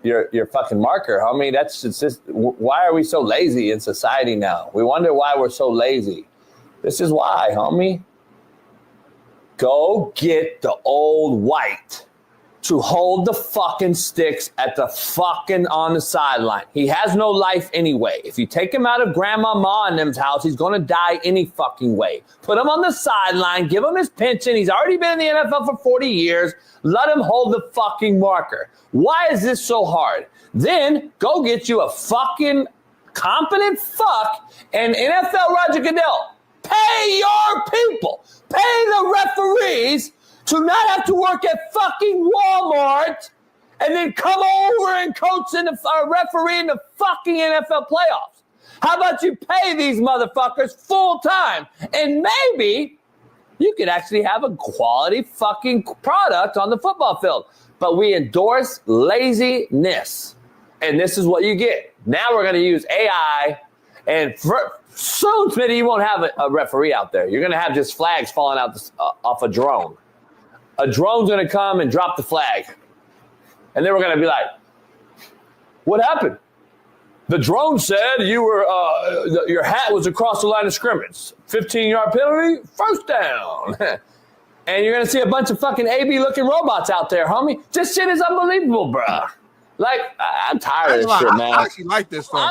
your fucking marker, homie. That's just why are we so lazy in society now? We wonder why we're so lazy. This is why, homie. Go get the old white to hold the fucking sticks at the fucking on the sideline. He has no life anyway. If you take him out of Grandma Ma and them's house, he's going to die any fucking way. Put him on the sideline, give him his pension. He's already been in the NFL for 40 years. Let him hold the fucking marker. Why is this so hard? Then go get you a fucking competent fuck and NFL Roger Goodell. Pay your people. Pay the referees to not have to work at fucking Walmart and then come over and coach in the referee in the fucking NFL playoffs. How about you pay these motherfuckers full time? And maybe you could actually have a quality fucking product on the football field. But we endorse laziness. And this is what you get. Now we're going to use AI. And soon, Smitty, you won't have a referee out there. You're going to have just flags falling out off a drone. A drone's going to come and drop the flag. And then we're going to be like, what happened? The drone said you were your hat was across the line of scrimmage. 15-yard penalty, first down. And you're going to see a bunch of fucking AB-looking robots out there, homie. This shit is unbelievable, bro. Like, I'm tired of this shit, man. I actually like this stuff.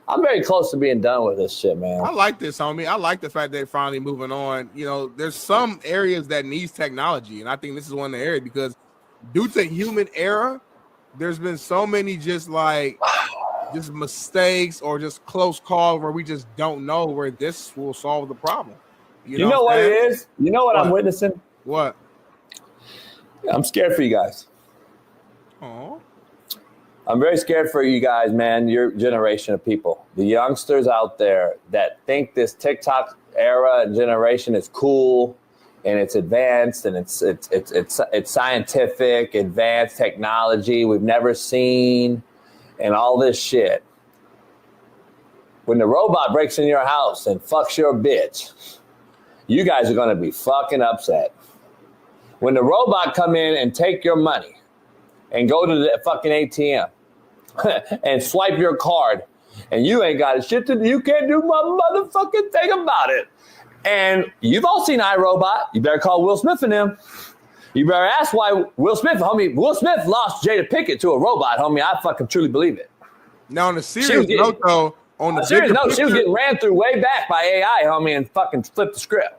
I'm very close to being done with this shit, man. I like this, homie. I like the fact that they're finally moving on. You know, there's some areas that needs technology, and I think this is one of the areas because due to human error, there's been so many just mistakes or just close calls where we just don't know where this will solve the problem. You know what it is? You know what I'm witnessing? What? I'm scared for you guys. Oh. I'm very scared for you guys, man, your generation of people. The youngsters out there that think this TikTok era and generation is cool and it's advanced and it's scientific, advanced technology we've never seen and all this shit. When the robot breaks in your house and fucks your bitch, you guys are going to be fucking upset. When the robot come in and take your money and go to the fucking ATM and swipe your card, and you ain't got a shit to do. You can't do my motherfucking thing about it. And you've all seen iRobot. You better call Will Smith and them. You better ask why Will Smith lost Jada Pinkett to a robot, homie. I fucking truly believe it. Now, on a serious note, though, she was getting ran through way back by AI, homie, and fucking flipped the script.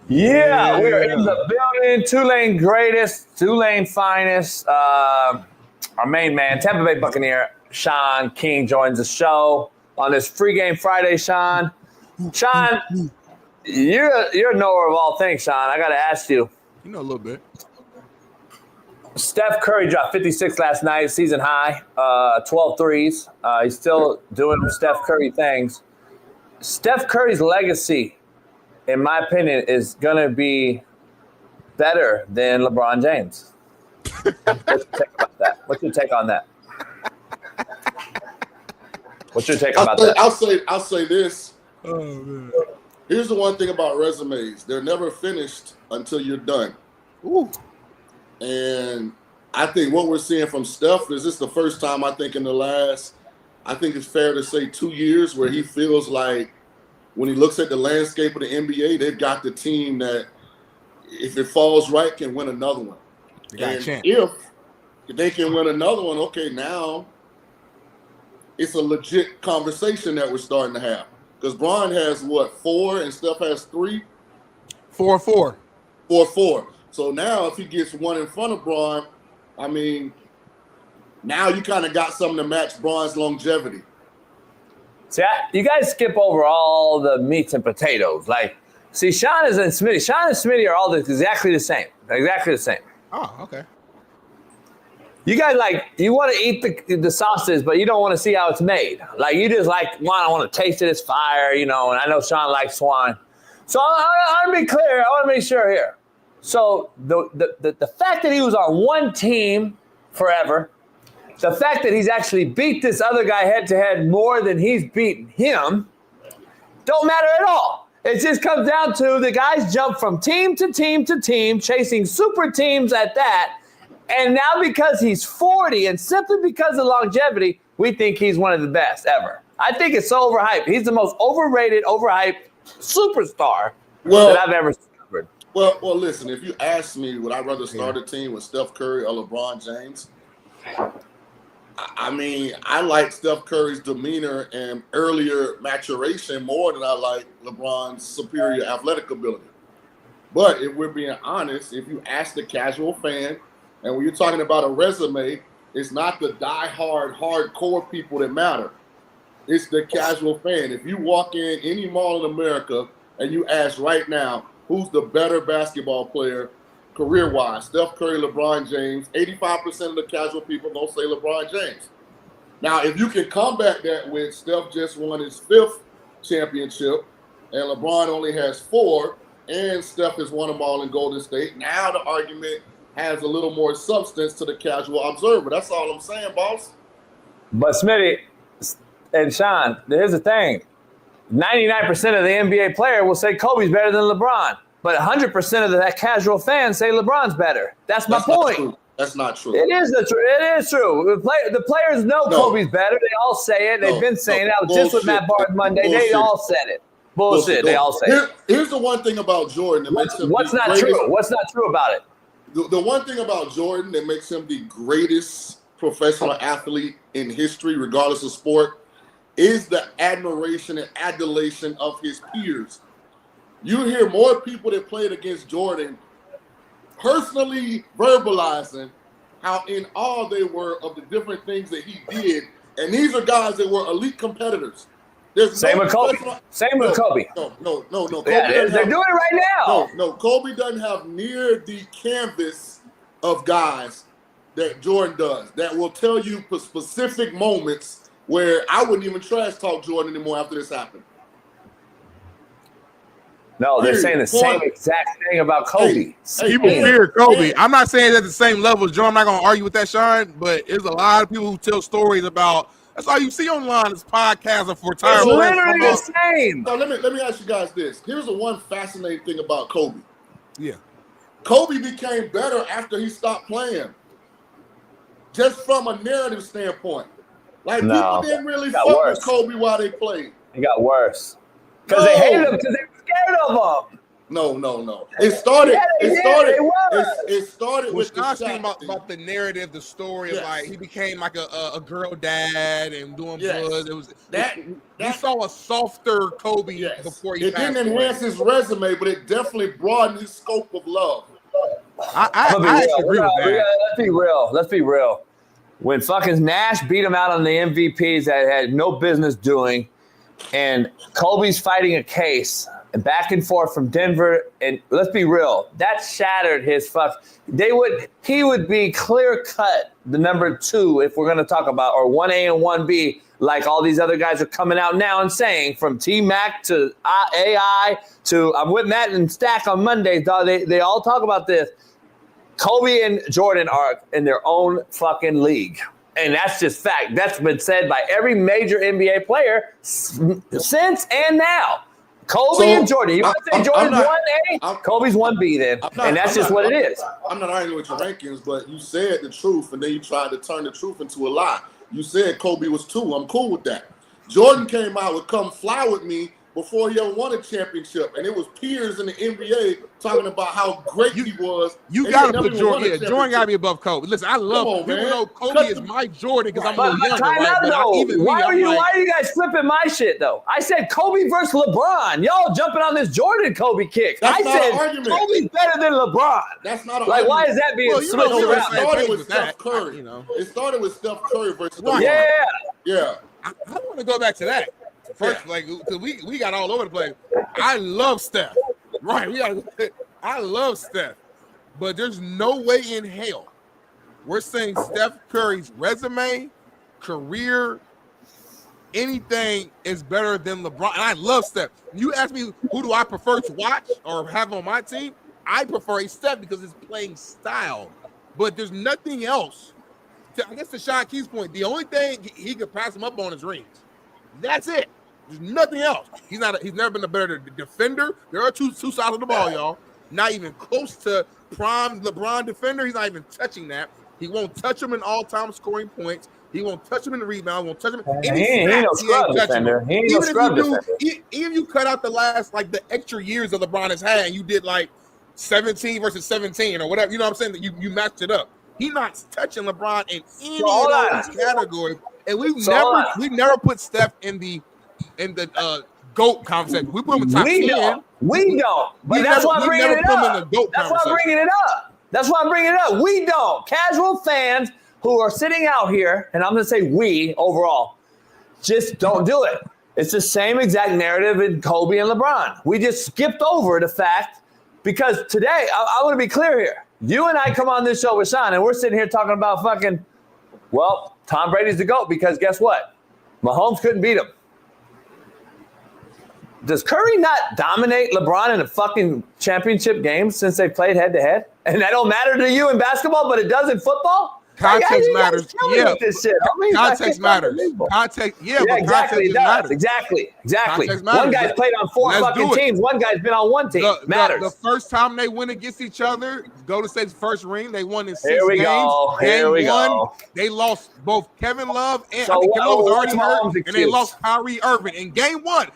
Yeah, we are in the building. Tulane greatest, Tulane finest. Our main man, Tampa Bay Buccaneer, Shaun King, joins the show on this Free Game Friday, Shaun. Shaun, you're a knower of all things, Shaun. I got to ask you. You know a little bit. Steph Curry dropped 56 last night, season high, 12 threes. He's still doing Steph Curry things. Steph Curry's legacy, in my opinion, is going to be better than LeBron James. What's your take about that? What's your take on that? What's your take about that? I'll say this. Oh, man. Here's the one thing about resumes. They're never finished until you're done. Ooh. And I think what we're seeing from Steph is this the first time I think in the last, I think it's fair to say 2 years where he feels like when he looks at the landscape of the NBA, they've got the team that, if it falls right, can win another one. And if they can win another one, okay, now it's a legit conversation that we're starting to have. Because Bron has, 4 and Steph has 3? 4-4. 4-4. So now if he gets one in front of Bron, I mean, now you kind of got something to match Bron's longevity. See, you guys skip over all the meats and potatoes. Like, see, Shaun and Smitty are all exactly the same. Exactly the same. Oh, okay. You guys, you want to eat the sauces, but you don't want to see how it's made. Like, you just I want to taste it, it's fire, and I know Shaun likes swine. So I want to be clear. I want to make sure here. So the fact that he was on one team forever, the fact that he's actually beat this other guy head-to-head more than he's beaten him, don't matter at all. It just comes down to the guys jump from team to team to team, chasing super teams at that. And now because he's 40 and simply because of longevity, we think he's one of the best ever. I think it's so overhyped. He's the most overrated, overhyped superstar that I've ever discovered. Well, listen, if you ask me, would I rather start a team with Steph Curry or LeBron James? I mean, I like Steph Curry's demeanor and earlier maturation more than I like LeBron's superior athletic ability. But if we're being honest, if you ask the casual fan, and when you're talking about a resume, it's not the die-hard, hardcore people that matter. It's the casual fan. If you walk in any mall in America and you ask right now, who's the better basketball player career-wise, Steph Curry, LeBron James, 85% of the casual people don't say LeBron James. Now, if you can combat that with Steph just won his 5th championship and LeBron only has 4, and Steph has won them all in Golden State, now the argument has a little more substance to the casual observer. That's all I'm saying, boss. But Smitty and Shaun, here's the thing. 99% of the NBA player will say Kobe's better than LeBron. But 100% of that casual fans say LeBron's better. That's my point. That's not true. It is true. The players know Kobe's better. They all say it. They've been saying that. Just with Matt Barnes Monday, they all said it. Bullshit. They all say it. Here's the one thing about Jordan that makes him what's not true? What's not true about it? The one thing about Jordan that makes him the greatest professional athlete in history, regardless of sport, is the admiration and adulation of his peers. You hear more people that played against Jordan personally verbalizing how in awe they were of the different things that he did. And these are guys that were elite competitors. Same with Kobe. No. Kobe they're doing it right now. No, Kobe doesn't have near the canvas of guys that Jordan does that will tell you specific moments where I wouldn't even trash talk Jordan anymore after this happened. No, they're saying the same exact thing about Kobe. People fear Kobe. I'm not saying it's at the same level as Joe. I'm not going to argue with that, Shaun, but there's a lot of people who tell stories about. That's all you see online is podcasts for It's literally the same. So let me ask you guys this. Here's the one fascinating thing about Kobe. Yeah. Kobe became better after he stopped playing. Just from a narrative standpoint. People didn't really fuck with Kobe while they played. It got worse. Because they hated him because they were scared of him. No. It started with the Shaq about the narrative, the story of like he became like a girl dad and doing blood. It was you saw a softer Kobe before he It passed didn't enhance his resume, but it definitely broadened his scope of love. I actually agree with that. Let's be real. When fucking Nash beat him out on the MVPs that had no business doing, and Kobe's fighting a case and back and forth from Denver, and let's be real, that shattered his he would be clear cut the number 2 if we're gonna talk about, or 1A and 1B, like all these other guys are coming out now and saying, from T-Mac to AI to I'm with Matt and Stack on Mondays, dog. They all talk about this. Kobe and Jordan are in their own fucking league. And that's just fact. That's been said by every major NBA player since and now. Kobe and Jordan. You want to say Jordan's 1A? Kobe's 1B then. And that's just what it is. I'm not arguing with your rankings, but you said the truth, and then you tried to turn the truth into a lie. You said Kobe was 2. I'm cool with that. Jordan came out with Come Fly With Me before he ever won a championship, and it was peers in the NBA talking about how great he was. You got to put Jordan. Yeah, Jordan got to be above Kobe. Listen, I love him. Even though Kobe is my Jordan because I'm a little younger, right? But why are you guys flipping my shit though? I said Kobe versus LeBron. Y'all jumping on this Jordan Kobe kick. I said Kobe's better than LeBron. That's not an argument. Why is that being switched around? It started with Steph Curry. It started with Steph Curry versus LeBron. Yeah. I want to go back to that. First, because we got all over the place. I love Steph. Right. I love Steph. But there's no way in hell we're saying Steph Curry's resume, career, anything is better than LeBron. And I love Steph. You ask me who do I prefer to watch or have on my team, I prefer a Steph because it's playing style. But there's nothing else. I guess to Shaun Key's point, the only thing he could pass him up on is rings. That's it. There's nothing else. He's never been a better defender. There are two sides of the ball, y'all. Not even close to prime LeBron defender. He's not even touching that. He won't touch him in all-time scoring points. He won't touch him in the rebound. He won't touch him in any He ain't no scrub defender. He ain't no scrub defender. Even if you cut out the last, the extra years that LeBron has had, and you did 17 versus 17 or whatever, you know what I'm saying? That you matched it up. He's not touching LeBron in any of those categories. And we never put Steph in the GOAT conversation. We put him in top 10. We don't. But that's why I'm bringing it up. That's why I'm bringing it up. We don't. Casual fans who are sitting out here, and I'm going to say we overall, just don't do it. It's the same exact narrative in Kobe and LeBron. We just skipped over the fact because today, I want to be clear here. You and I come on this show with Shaun, and we're sitting here talking about Tom Brady's the GOAT because guess what? Mahomes couldn't beat him. Does Curry not dominate LeBron in a fucking championship game since they played head-to-head? And that don't matter to you in basketball, but it does in football? Context matters. Yeah. Context matters. Context. Yeah, but exactly. Matters. Exactly. One guy's played on 4 fucking teams. One guy's been on 1 team. Matters. The first time they win against each other, Golden State's first ring, they won in 6 games. Here we go. They lost both Kevin Love and Kevin Love was already hurt, and they lost Kyrie Irving in game 1.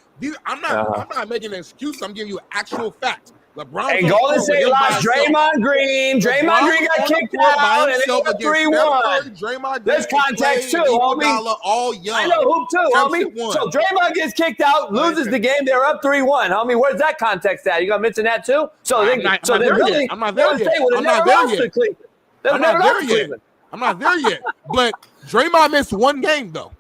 I'm not making an excuse. I'm giving you actual facts. LeBron and Golden State lost Draymond Green. Draymond Green got kicked out, and they got 3-1. There's context too, homie. All young. I know hoop too, homie. So Draymond gets kicked out, loses the game. They're up 3-1, homie. Where's that context at? You gonna mention that too? So I'm not there yet. I'm not there yet. But Draymond missed 1 game though.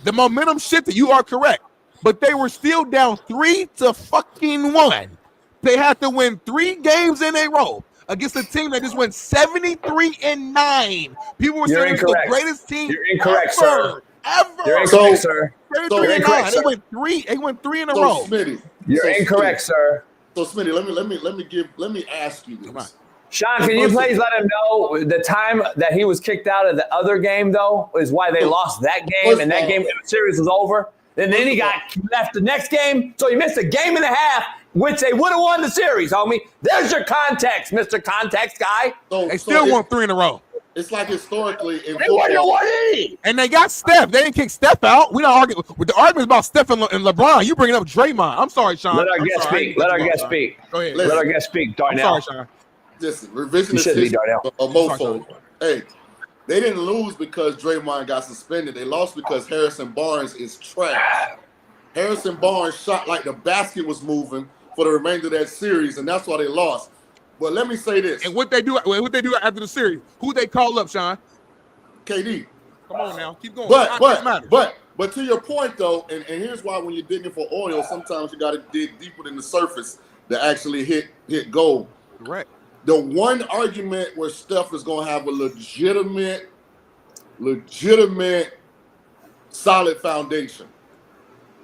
The momentum shifted. You are correct, but they were still down 3-1. They had to win 3 games in a row against a team that just went 73-9. People were saying it's the greatest team You're incorrect, sir. Ever. You're incorrect, sir. You're incorrect, sir. They went 3 in a row. Smitty, You're incorrect, sir. So Smitty, let me ask you this. Shaun, can you please let him know the time that he was kicked out of the other game, though, is why they lost that game, and that game the series was over. And then he got left the next game, so he missed a game and a half, which they would have won the series, homie. There's your context, Mr. Context guy. They still won 3 in a row. it's like historically in They won the football. 180. And they got Steph. They didn't kick Steph out. We don't argue with the arguments about Steph and LeBron. You bringing up Draymond. I'm sorry, Sean. Let our guest speak. Let our guest speak. Go ahead. Let our guest speak, Darnell. I'm sorry, Sean. Listen, revisionist history, a mofo. Hey, they didn't lose because Draymond got suspended. They lost because Harrison Barnes is trash. Harrison Barnes shot like the basket was moving for the remainder of that series, and that's why they lost. But let me say this. And what they do after the series? Who they call up, Sean? KD. Come on now, keep going. But to your point though, and here's why when you're digging for oil, sometimes you got to dig deeper than the surface to actually hit gold. Correct. The one argument where Steph is going to have a legitimate, solid foundation.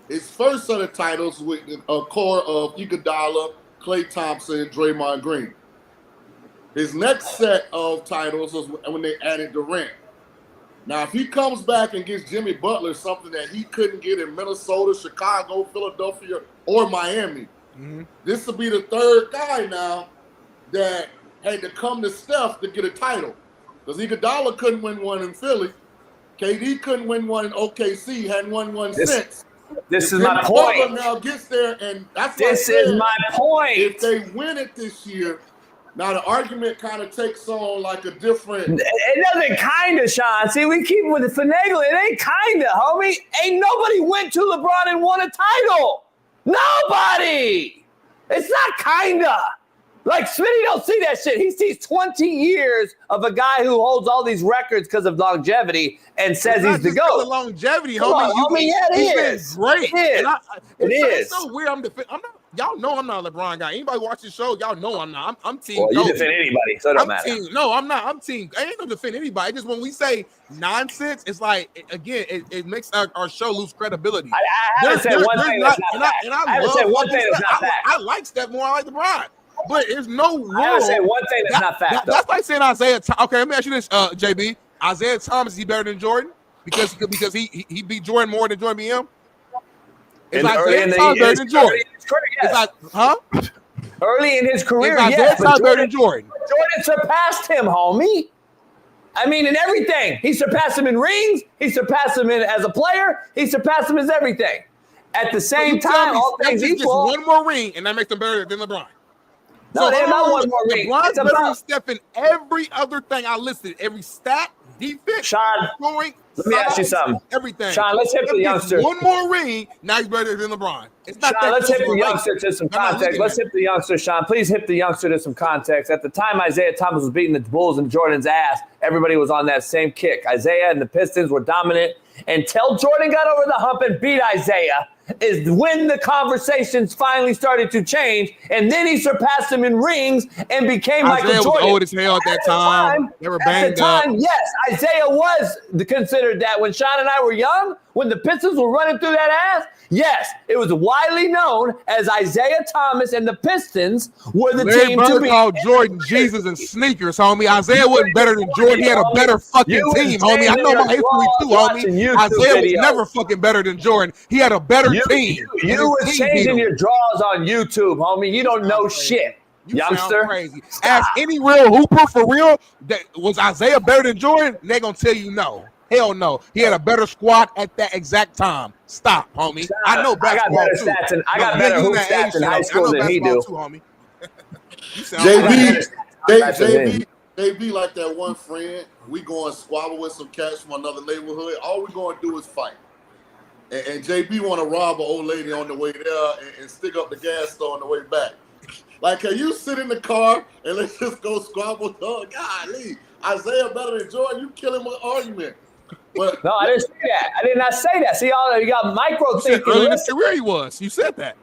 His first set of titles with a core of Iguodala, Klay Thompson, Draymond Green. His next set of titles was when they added Durant. Now, if he comes back and gives Jimmy Butler something that he couldn't get in Minnesota, Chicago, Philadelphia, or Miami, this will be the third guy now that had to come to Steph to get a title. Because Iguodala couldn't win one in Philly. KD couldn't win one in OKC, hadn't won one since. This is my point. Butler now gets there, and that's this is my point. If they win it this year, now the argument kind of takes on like a different. It doesn't kind of, Sean. See, we keep with the finagling. It ain't kind of, homie. Ain't nobody went to LeBron and won a title. Nobody. It's not kind of. Like, Smitty don't see that shit. He sees 20 years of a guy who holds all these records because of longevity and says he's the GOAT. The longevity, Come homie. on, homie. Yeah, it is. Great. It is. It's so weird. I'm not. Y'all know I'm not a LeBron guy. Anybody watch the show? Y'all know I'm not. I'm team. Well, you GOAT. defend anybody, so it don't matter. I'm not. I'm team. I ain't no defend anybody. Just when we say nonsense, it's like again, it makes our show lose credibility. I haven't said one thing that's not fact. I haven't said one thing that's not fact. I like Steph more. I like LeBron. But there's no rule. I haven't said one thing that's not fact. That's like saying Isaiah. Okay, let me ask you this, JB. Isaiah Thomas, is he better than Jordan? Because he beat Jordan more than Jordan beat him? Is Isaiah Thomas better than Jordan? Early in his career, yes. yes. But better than Jordan. Jordan surpassed him, homie. I mean, in everything. He surpassed him in rings. He surpassed him as a player. He surpassed him as everything. At the same time, all things equal. Just one more ring, and that makes him better than LeBron. No, they're not one more ring. LeBron's better than Steph in every other thing I listed. Every stat, defense, Sean, scoring. Let me ask you something. Everything. Sean, let's hit the youngster. One more ring, now he's better than LeBron. It's not Sean, that let's hit the youngster to some context. Let's hit the youngster, Sean. Please hit the youngster to some context. At the time Isaiah Thomas was beating the Bulls and Jordan's ass, everybody was on that same kick. Isaiah and the Pistons were dominant until Jordan got over the hump and beat Isaiah. Is when the conversations finally started to change, and then he surpassed him in rings and became Michael Jordan. Isaiah was old as hell at that time. They were banged up. Yes, Isaiah was considered that when Shaun and I were young, when the Pistons were running through that ass. Yes, it was widely known as Isaiah Thomas and the Pistons were the team to beat. Called Jordan Jesus and sneakers, homie. Isaiah wasn't better than Jordan. He had a better fucking team, homie. I know my history too, homie. Isaiah was never fucking better than Jordan. He had a better team. You was changing your draws on YouTube, homie. You don't know shit, youngster. Crazy. Ask any real hooper for real that was Isaiah better than Jordan. They're gonna tell you no. Hell no. He had a better squad at that exact time. Stop, homie. I know basketball I got better stats and I got better hoop stats in high school than he do. Too, homie. JB like that one friend. We go and squabble with some cats from another neighborhood. All we gonna do is fight. And JB want to rob an old lady on the way there and stick up the gas store on the way back. Like, can you sit in the car and let's just go squabble? Oh, golly. Isaiah better than Jordan. You killing my argument. But no, I didn't say that. I did not say that. See, you got micro thinking. Early in his career, he was. You said that.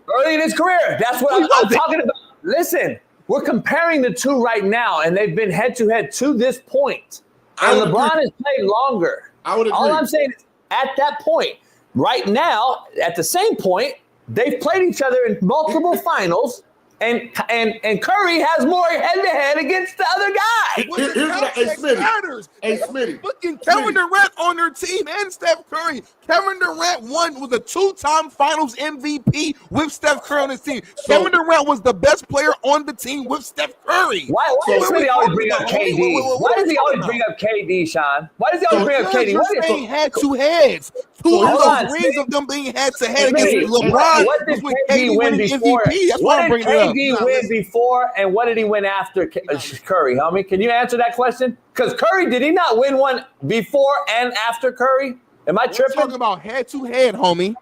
Early in his career. That's what I'm talking about. Listen, we're comparing the two right now, and they've been head-to-head to this point. And LeBron has played longer. I would agree. All I'm saying is, at that point, right now, at the same point, they've played each other in multiple finals, and Curry has more head-to-head against the other guy. Here's what matters. Hey, Smitty. Fucking Kevin Durant on their team and Steph Curry. Kevin Durant was a 2-time Finals MVP with Steph Curry on his team. Kevin Durant was the best player on the team with Steph Curry. Why does Smitty always bring up KD? Why does he always bring up KD, Sean? Why does he always bring up KD? You're saying head-to-heads. Two of those rings of them being head-to-head against LeBron. What did KD win before? What did KD win before, and what did he win after Curry, homie? Can you answer that question? Because Curry, did he not win one before and after Curry? Am I tripping? We're talking about head-to-head, homie.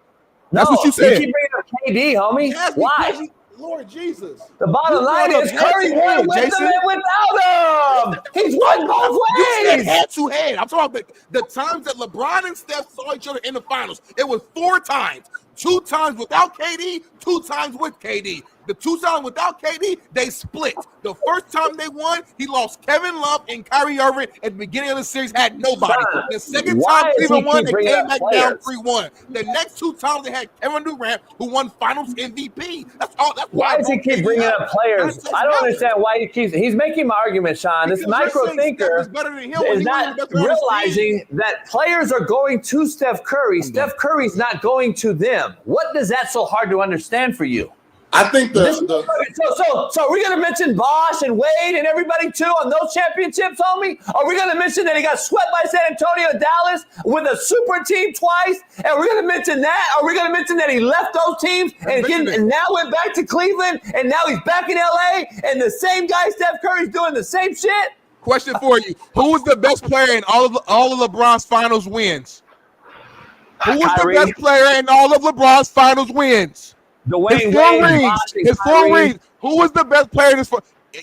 That's what you said. You keep bringing up KD, homie. Yes, why? Lord Jesus. The bottom line is Curry won with them and without him. He's won both ways. You said head-to-head. I'm talking about the times that LeBron and Steph saw each other in the finals. It was 4 times. 2 times without KD, 2 times with KD. The 2 times without KD, they split. The first time they won, he lost Kevin Love and Kyrie Irving at the beginning of the series, had nobody. The second time Cleveland won, they came back down 3-1. The next 2 times they had Kevin Durant, who won Finals MVP. That's all. That's why does he keep bringing up players? I don't understand why he keeps. He's making my argument, Sean. This micro thinker is not realizing that players are going to Steph Curry. Steph Curry's not going to them. What does that so hard to understand for you? I think so we're gonna mention Bosh and Wade and everybody too on those championships, homie? Are we gonna mention that he got swept by San Antonio, Dallas with a super team twice? And we're gonna mention that? Are we gonna mention that he left those teams and now went back to Cleveland and now he's back in LA and the same guy Steph Curry's doing the same shit? Question for you: who was the best player in all of LeBron's Finals wins? Who was the best player in all of LeBron's Finals wins? Dwayne Wade, his 4 rings. Who was the best player in his 4?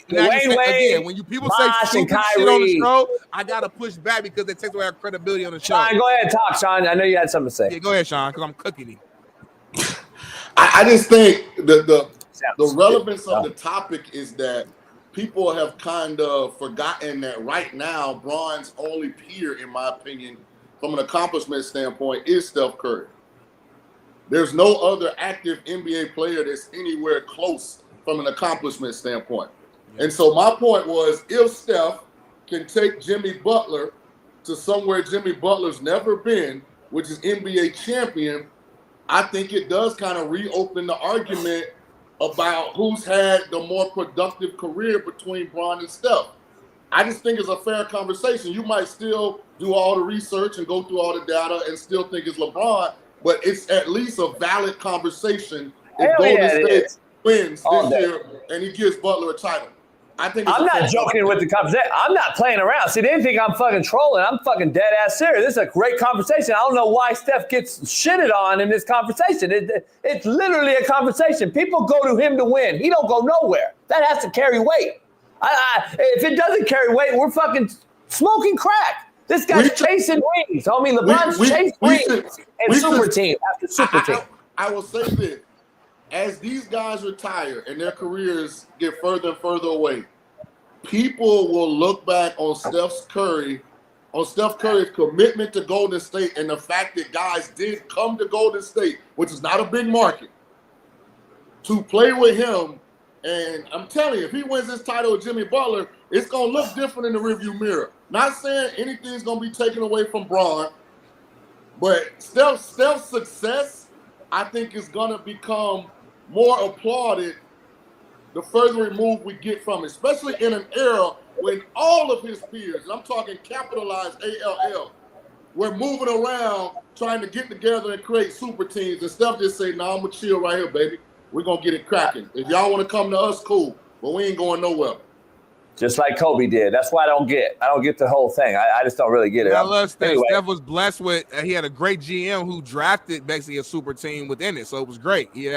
Dwayne Wade. Again, when people say stupid shit on the show, I gotta push back because it takes away our credibility on the show. Sean, go ahead, talk, Sean. I know you had something to say. Yeah, go ahead, Sean, because I'm cooking him. I just think the relevance of the topic is that people have kind of forgotten that right now, Bron's only peer, in my opinion, from an accomplishment standpoint, is Steph Curry. There's no other active NBA player that's anywhere close from an accomplishment standpoint. And so my point was, if Steph can take Jimmy Butler to somewhere Jimmy Butler's never been, which is NBA champion, I think it does kind of reopen the argument about who's had the more productive career between Bron and Steph. I just think it's a fair conversation. You might still do all the research and go through all the data and still think it's LeBron, but it's at least a valid conversation if Golden State wins this year and he gives Butler a title. I think I'm not joking with the conversation. I'm not playing around. See, they didn't think I'm fucking trolling. I'm fucking dead ass serious. This is a great conversation. I don't know why Steph gets shitted on in this conversation. It's literally a conversation. People go to him to win. He don't go nowhere. That has to carry weight. If it doesn't carry weight, we're fucking smoking crack. This guy's chasing rings, homie. LeBron's chasing rings and super team after super team. I will say this. As these guys retire and their careers get further and further away, people will look back on Steph Curry's commitment to Golden State and the fact that guys did come to Golden State, which is not a big market, to play with him. And I'm telling you, if he wins this title with Jimmy Butler, it's going to look different in the rearview mirror. Not saying anything's going to be taken away from Bron, but Steph's success, I think, is going to become more applauded the further removed we get from it, especially in an era when all of his peers, and I'm talking capitalized ALL, we're moving around trying to get together and create super teams, and Steph just say, "No, I'm going to chill right here, baby. We're going to get it cracking. If y'all want to come to us, cool, but we ain't going nowhere." Just like Kobe did. That's why I don't get the whole thing. I just don't really get it. I love Steph. Anyway. Steph was blessed with, he had a great GM who drafted basically a super team within it. So it was great. He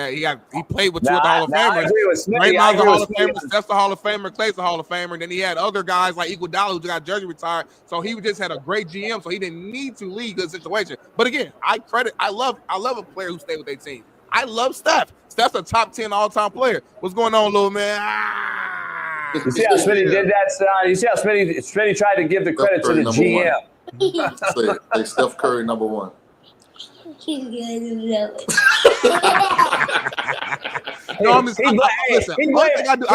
played with 2 of the Hall of Famers. I agree with Smitty. Draymond's the Hall of Famer, Steph's the Hall of Famer, Clay's the Hall of Famer. And then he had other guys like Iguodala who got jersey retired. So he just had a great GM. So he didn't need to leave good situation. But again, I love a player who stayed with their team. I love Steph. Steph's a top 10 all-time player. What's going on, little man? You see how Smitty did that, Son? You see how Smitty tried to give the credit to the GM. Say Steph Curry number 1. He blamed Steph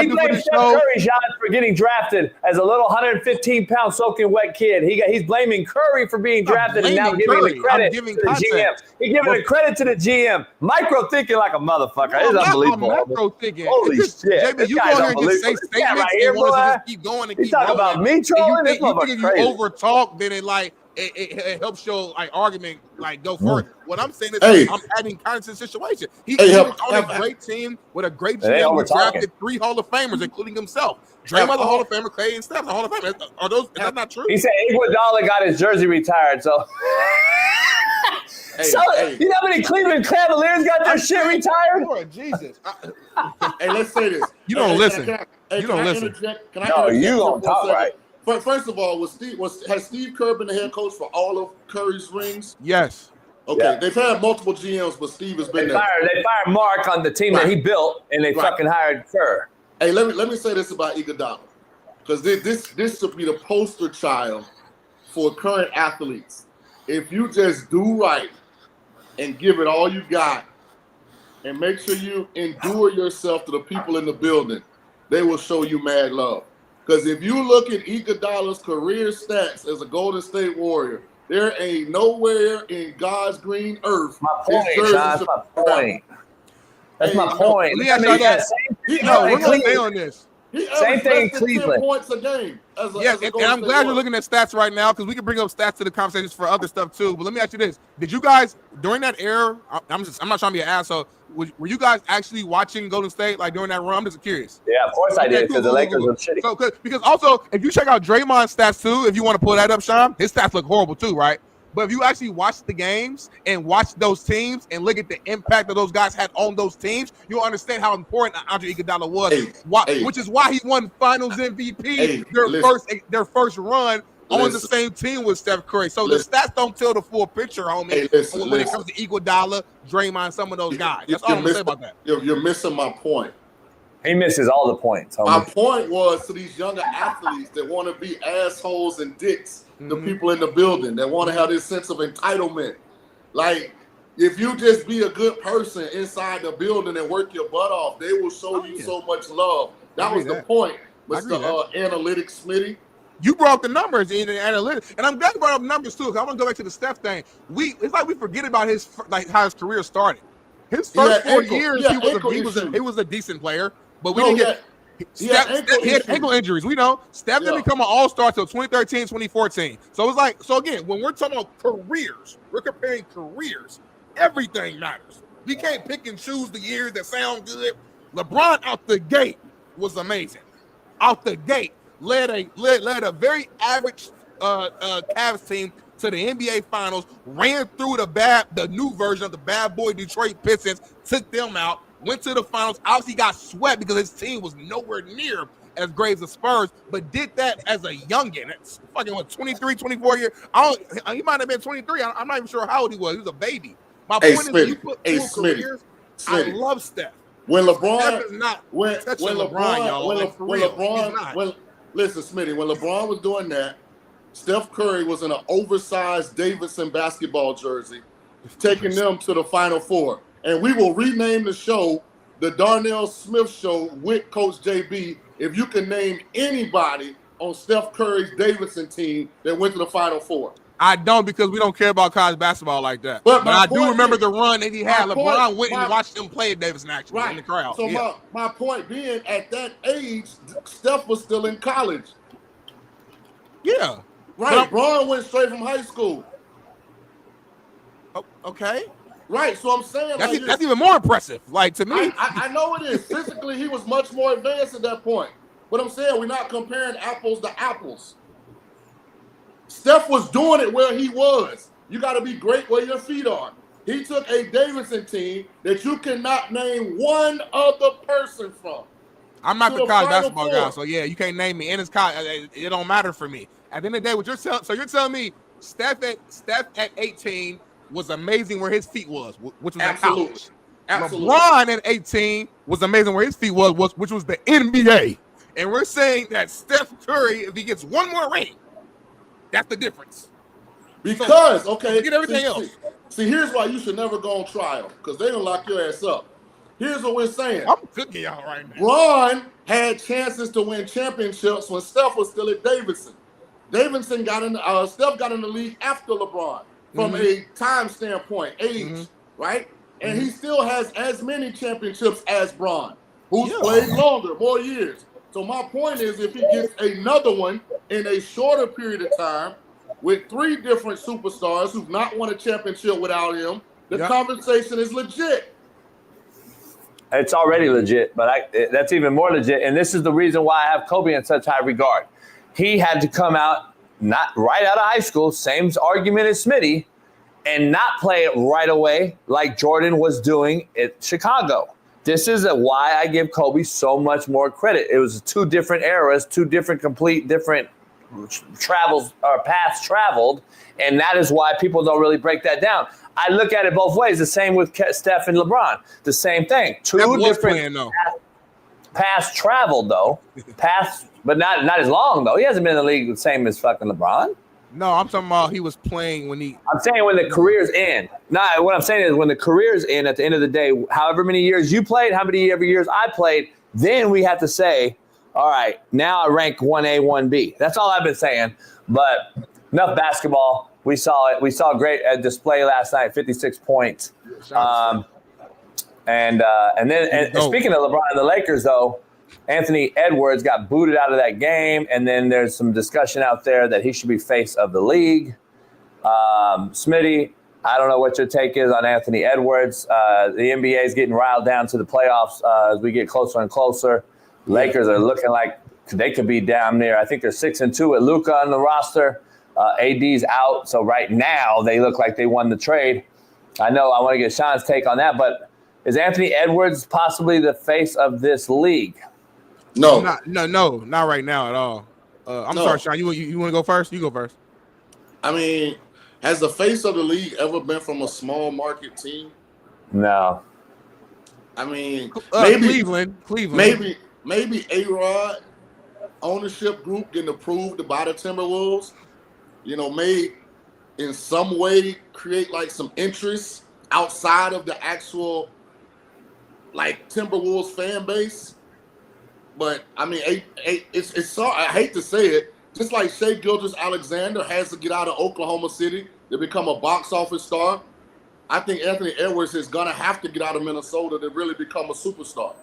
Curry, Shaun, for getting drafted as a little 115-pound soaking wet kid. He's blaming Curry for being drafted and now giving the credit to the GM. He's giving the credit to the GM. Micro thinking like a motherfucker. It's unbelievable. Macro thinking. Holy shit. JB, you go here and just say statements right here, and want us to boy. just keep going and He's keep talking going. about me trolling. This motherfucker if crazy. you over talk, then it helps your argument go further. What I'm saying is I'm adding context to the situation. He's on a great team with a great GM who drafted 3 Hall of Famers, including himself. Draymond's a Hall of Famer, Clay and Steph a Hall of Famer. Is that not true? He said Iguodala got his jersey retired, so. You know how many Cleveland Cavaliers got their shit retired? Lord Jesus. Hey, let's say this. You don't listen. You don't listen. No, you don't talk right. First of all, has Steve Kerr been the head coach for all of Curry's rings? Yes. Okay, Yeah. they've had multiple GMs, but Steve has been there. They fired Mark on the team that he built, and they fucking hired Kerr. Hey, let me say this about Iguodala, because this should be the poster child for current athletes. If you just do right and give it all you got, and make sure you endure yourself to the people in the building, they will show you mad love. Because if you look at Iguodala's career stats as a Golden State Warrior, there ain't nowhere in God's green earth. My point, Shaun, that's my point. That's my point. Let me ask you that. We're going to stay on this. Same thing in Cleveland. 10 points a game. And I'm glad you're looking at stats right now because we can bring up stats to the conversations for other stuff too. But let me ask you this: did you guys during that era? I'm not trying to be an asshole. Were you guys actually watching Golden State like during that run? I'm just curious. Yeah, of course I did because the Lakers were shitty. So, because also, if you check out Draymond's stats too, if you want to pull that up, Shaun, his stats look horrible too, right? But if you actually watch the games and watch those teams and look at the impact that those guys had on those teams, you'll understand how important Andre Iguodala was, which is why he won Finals MVP their first run on the same team with Steph Curry. So the stats don't tell the full picture, homie, when it comes to Iguodala, Draymond, some of those guys. That's all I'm going to say about that. You're missing my point. He misses all the points, homie. My point was to these younger athletes that want to be assholes and dicks, the people in the building that want to have this sense of entitlement. Like, if you just be a good person inside the building and work your butt off, they will show you so much love. That was the point, Mr. Analytics Smitty. You brought the numbers in the analytics, and I'm glad you brought up numbers too. Because I want to go back to the Steph thing. It's like we forget about how his career started. His first 4 years, he was a decent player, but we didn't get. Steph had ankle injuries. We know Steph didn't become an all-star until 2013, 2014. So it's like, again, when we're talking about careers, we're comparing careers. Everything matters. We can't pick and choose the years that sound good. LeBron out the gate was amazing. Out the gate, led a very average Cavs team to the NBA Finals. Ran through the new version of the bad boy Detroit Pistons. Took them out. Went to the Finals. Obviously got swept because his team was nowhere near as great as the Spurs, but did that as a youngin. That's fucking 23, 24 years. He might have been 23. I'm not even sure how old he was. He was a baby. My point is, you put full careers. I love Steph. When LeBron, Steph is not touching LeBron, y'all. Listen, Smitty, when LeBron was doing that, Steph Curry was in an oversized Davidson basketball jersey, taking them to the Final Four. And we will rename the show the Darnell Smith Show with Coach JB if you can name anybody on Steph Curry's Davidson team that went to the Final Four. I don't, because we don't care about college basketball like that. But I do remember the run that he had. LeBron went and watched him play at Davidson actually in the crowd. So my point being, at that age, Steph was still in college. Yeah. Right. LeBron went straight from high school. Okay. Right, so I'm saying that's even more impressive. Like, to me, I know it is. Physically, he was much more advanced at that point. But I'm saying we're not comparing apples to apples. Steph was doing it where he was. You got to be great where your feet are. He took a Davidson team that you cannot name one other person from. I'm not the college basketball guy, so yeah, you can't name me. And it's college, it don't matter for me. At the end of the day, what you're telling me, Steph at 18 was amazing where his feet was, which was at college. Absolutely. LeBron at 18 was amazing where his feet was, which was the NBA. And we're saying that Steph Curry, if he gets one more ring, that's the difference. Because, okay, get everything else. See, here's why you should never go on trial, because they're going to lock your ass up. Here's what we're saying. I'm cooking y'all right now. Bron had chances to win championships when Steph was still at Davidson. Steph got in the league after LeBron from a time standpoint, age, right? And he still has as many championships as Bron, who's played longer, more years. So my point is, if he gets another one in a shorter period of time with 3 different superstars who've not won a championship without him, the conversation is legit. It's already legit, but that's even more legit. And this is the reason why I have Kobe in such high regard. He had to come out, not right out of high school, same argument as Smitty, and not play it right away like Jordan was doing at Chicago. This is why I give Kobe so much more credit. It was 2 different eras, 2 different different travels or paths traveled, and that is why people don't really break that down. I look at it both ways. The same with Steph and LeBron. The same thing. 2 different paths traveled, though. Paths, but not as long, though. He hasn't been in the league the same as fucking LeBron. No, I'm talking about he was playing when he. I'm saying when the careers end. Not what I'm saying is when the careers end. At the end of the day, however many years you played, how many years I played, then we have to say, all right, now I rank 1A, 1B. That's all I've been saying. But enough basketball. We saw it. We saw a great display last night, 56 points. And speaking of LeBron and the Lakers, though, Anthony Edwards got booted out of that game, and then there's some discussion out there that he should be face of the league. Smitty, I don't know what your take is on Anthony Edwards. The NBA is getting riled down to the playoffs as we get closer and closer. Lakers are looking like they could be down there. I think they're 6-2 with Luka on the roster. AD's out, so right now they look like they won the trade. I know I want to get Shaun's take on that, but is Anthony Edwards possibly the face of this league? No, not right now at all. I'm sorry, Shaun. You want to go first? You go first. I mean, has the face of the league ever been from a small market team? No. I mean, Cleveland. Maybe A-Rod ownership group getting approved to buy the Timberwolves, may in some way create like some interest outside of the actual like Timberwolves fan base. But I mean, it's so, I hate to say it, just like Shai Gilgeous-Alexander has to get out of Oklahoma City to become a box office star. I think Anthony Edwards is gonna have to get out of Minnesota to really become a superstar.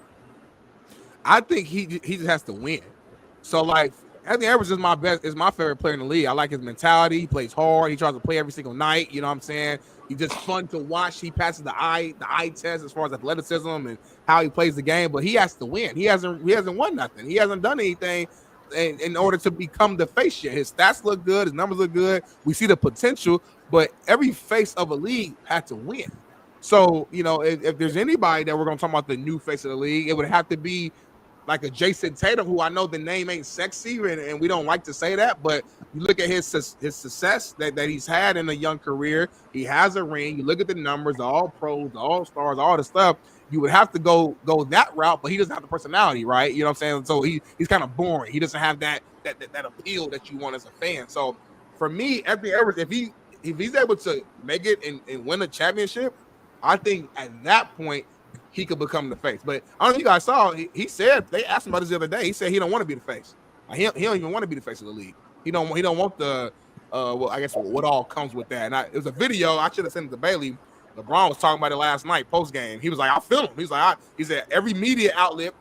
I think he just has to win. So like Anthony Edwards is my favorite player in the league. I like his mentality. He plays hard. He tries to play every single night. You know what I'm saying? He's just fun to watch. He passes the eye test as far as athleticism and how he plays the game. But he has to win. He hasn't won nothing. He hasn't done anything in order to become the face yet. His stats look good. His numbers look good. We see the potential. But every face of a league had to win. So if there's anybody that we're gonna talk about the new face of the league, it would have to be like a Jason Tatum, who I know the name ain't sexy, and we don't like to say that, but you look at his success that he's had in a young career. He has a ring. You look at the numbers, the all pros, the all stars, all the stuff. You would have to go that route, but he doesn't have the personality, right? You know what I'm saying? So he's kind of boring. He doesn't have that appeal that you want as a fan. So for me, Anthony Edwards, if he's able to make it and win a championship, I think at that point he could become the face. But I don't know if you guys saw, he said, they asked him about this the other day. He said he don't want to be the face. He don't even want to be the face of the league. He don't want the I guess what all comes with that. And it was a video, I should have sent it to Bailey. LeBron was talking about it last night post game. He was like, I feel him. He said every media outlet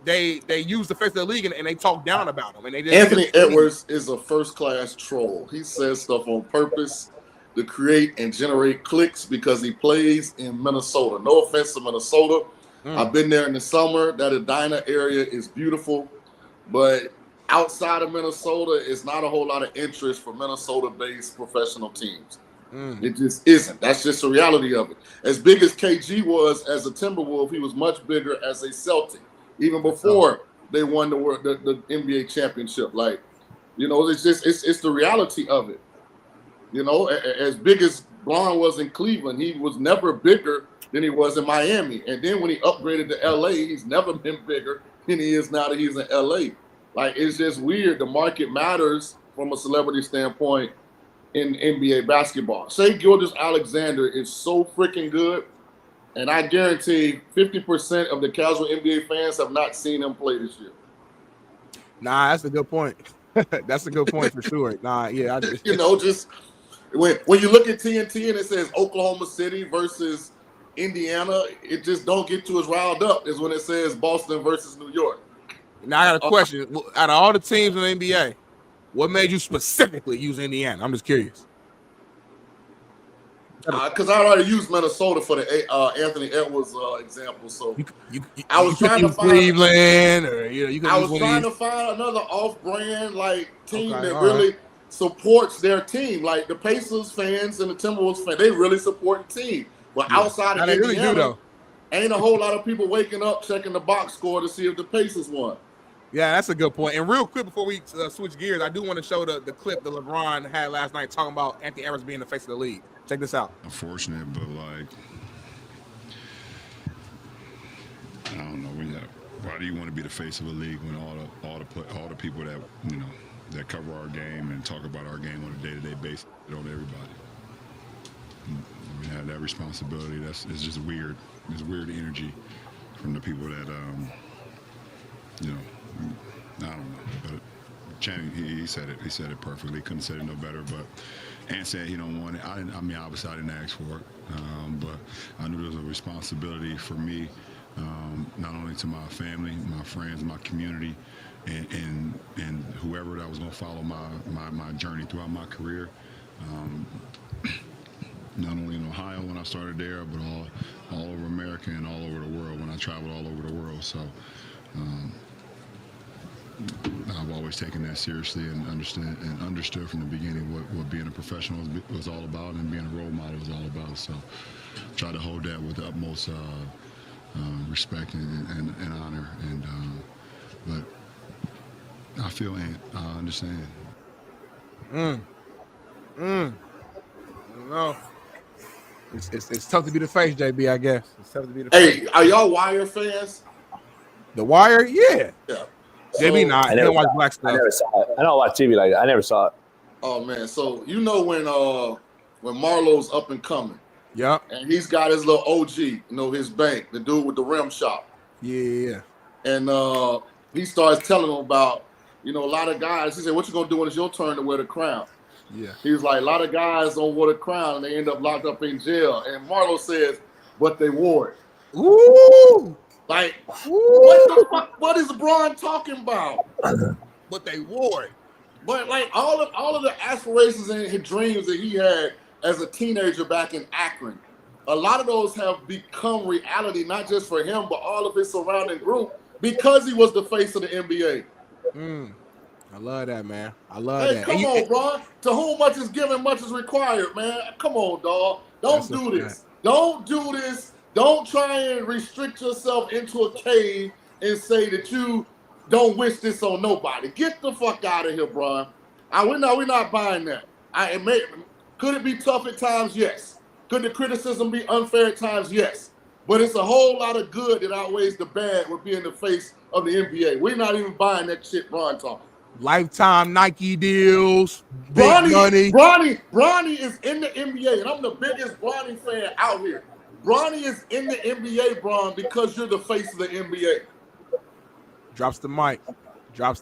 they use the face of the league and they talk down about him. And they Anthony Edwards is a first class troll. He says stuff on purpose to create and generate clicks because he plays in Minnesota. No offense to Minnesota. I've been there in the summer. That Edina area is beautiful. But outside of Minnesota, it's not a whole lot of interest for Minnesota-based professional teams. It just isn't. That's just the reality of it. As big as KG was as a Timberwolf, he was much bigger as a Celtic, even before they won the NBA championship. Like, it's the reality of it. As big as Bron was in Cleveland, he was never bigger than he was in Miami. And then when he upgraded to LA, he's never been bigger than he is now that he's in LA. Like, it's just weird. The market matters from a celebrity standpoint in NBA basketball. Shai Gilgeous-Alexander is so freaking good. And I guarantee 50% of the casual NBA fans have not seen him play this year. Nah, that's a good point. That's a good point for sure. Nah, yeah. You know, just when you look at TNT and it says Oklahoma City versus Indiana, it just don't get you as riled up as when it says Boston versus New York. Now I got a question. Out of all the teams in the NBA, what made you specifically use Indiana? I'm just curious. Because I already used Minnesota for the Anthony Edwards example. So I was trying to find Cleveland, or I was trying to find another off-brand team that really supports their team. Like the Pacers fans and the Timberwolves fans, they really support the team. But outside of Indiana, ain't a whole lot of people waking up checking the box score to see if the Pacers won. Yeah, that's a good point. And real quick before we switch gears, I do want to show the clip that LeBron had last night talking about Anthony Edwards being the face of the league. Check this out. Unfortunate, but I don't know. Why do you want to be the face of a league when all the people that that cover our game and talk about our game on a day-to-day basis on everybody? We have that responsibility. It's just weird. It's weird energy from the people that I don't know. But Channing, he said it. He said it perfectly. Couldn't have said it no better. But Ant said he don't want it. Obviously I didn't ask for it, but I knew there was a responsibility for me, not only to my family, my friends, my community, and whoever that was going to follow my journey throughout my career. Not only in Ohio when I started there, but all over America and all over the world when I traveled all over the world. So I've always taken that seriously and understood from the beginning what being a professional was all about and being a role model was all about. So try to hold that with the utmost respect and honor. And but I feel I understand. No. It's tough to be the face, JB, I guess. It's tough to be the face. Hey, are y'all Wire fans? The Wire? Yeah. Yeah. JB not. I never watch black stuff. I never saw it. I don't watch TV like that. I never saw it. Oh man, so when Marlowe's up and coming. Yeah. And he's got his little OG, his bank, the dude with the rim shop. Yeah. And he starts telling him about, a lot of guys. He said, "What you gonna do when it's your turn to wear the crown?" Yeah. He was like, a lot of guys don't wear the crown and they end up locked up in jail. And Marlowe says, but they wore it. Ooh. Like, what the fuck? What is LeBron talking about? But they wore it. But all of the aspirations and his dreams that he had as a teenager back in Akron, a lot of those have become reality, not just for him, but all of his surrounding group, because he was the face of the NBA. I love that, man. I love that. Come on, Ron. To whom much is given, much is required, man. Come on, dog. Don't do this. Don't do this. Don't try and restrict yourself into a cave and say that you don't wish this on nobody. Get the fuck out of here, Bron. We're not buying that. Could it be tough at times? Yes. Could the criticism be unfair at times? Yes. But it's a whole lot of good that outweighs the bad with being the face of the NBA. We're not even buying that shit Bron talking. Lifetime Nike deals, big money. Bronny is in the NBA, and I'm the biggest Bronny fan out here. Bronny is in the NBA, Bron, because you're the face of the NBA. Drops the mic. Let's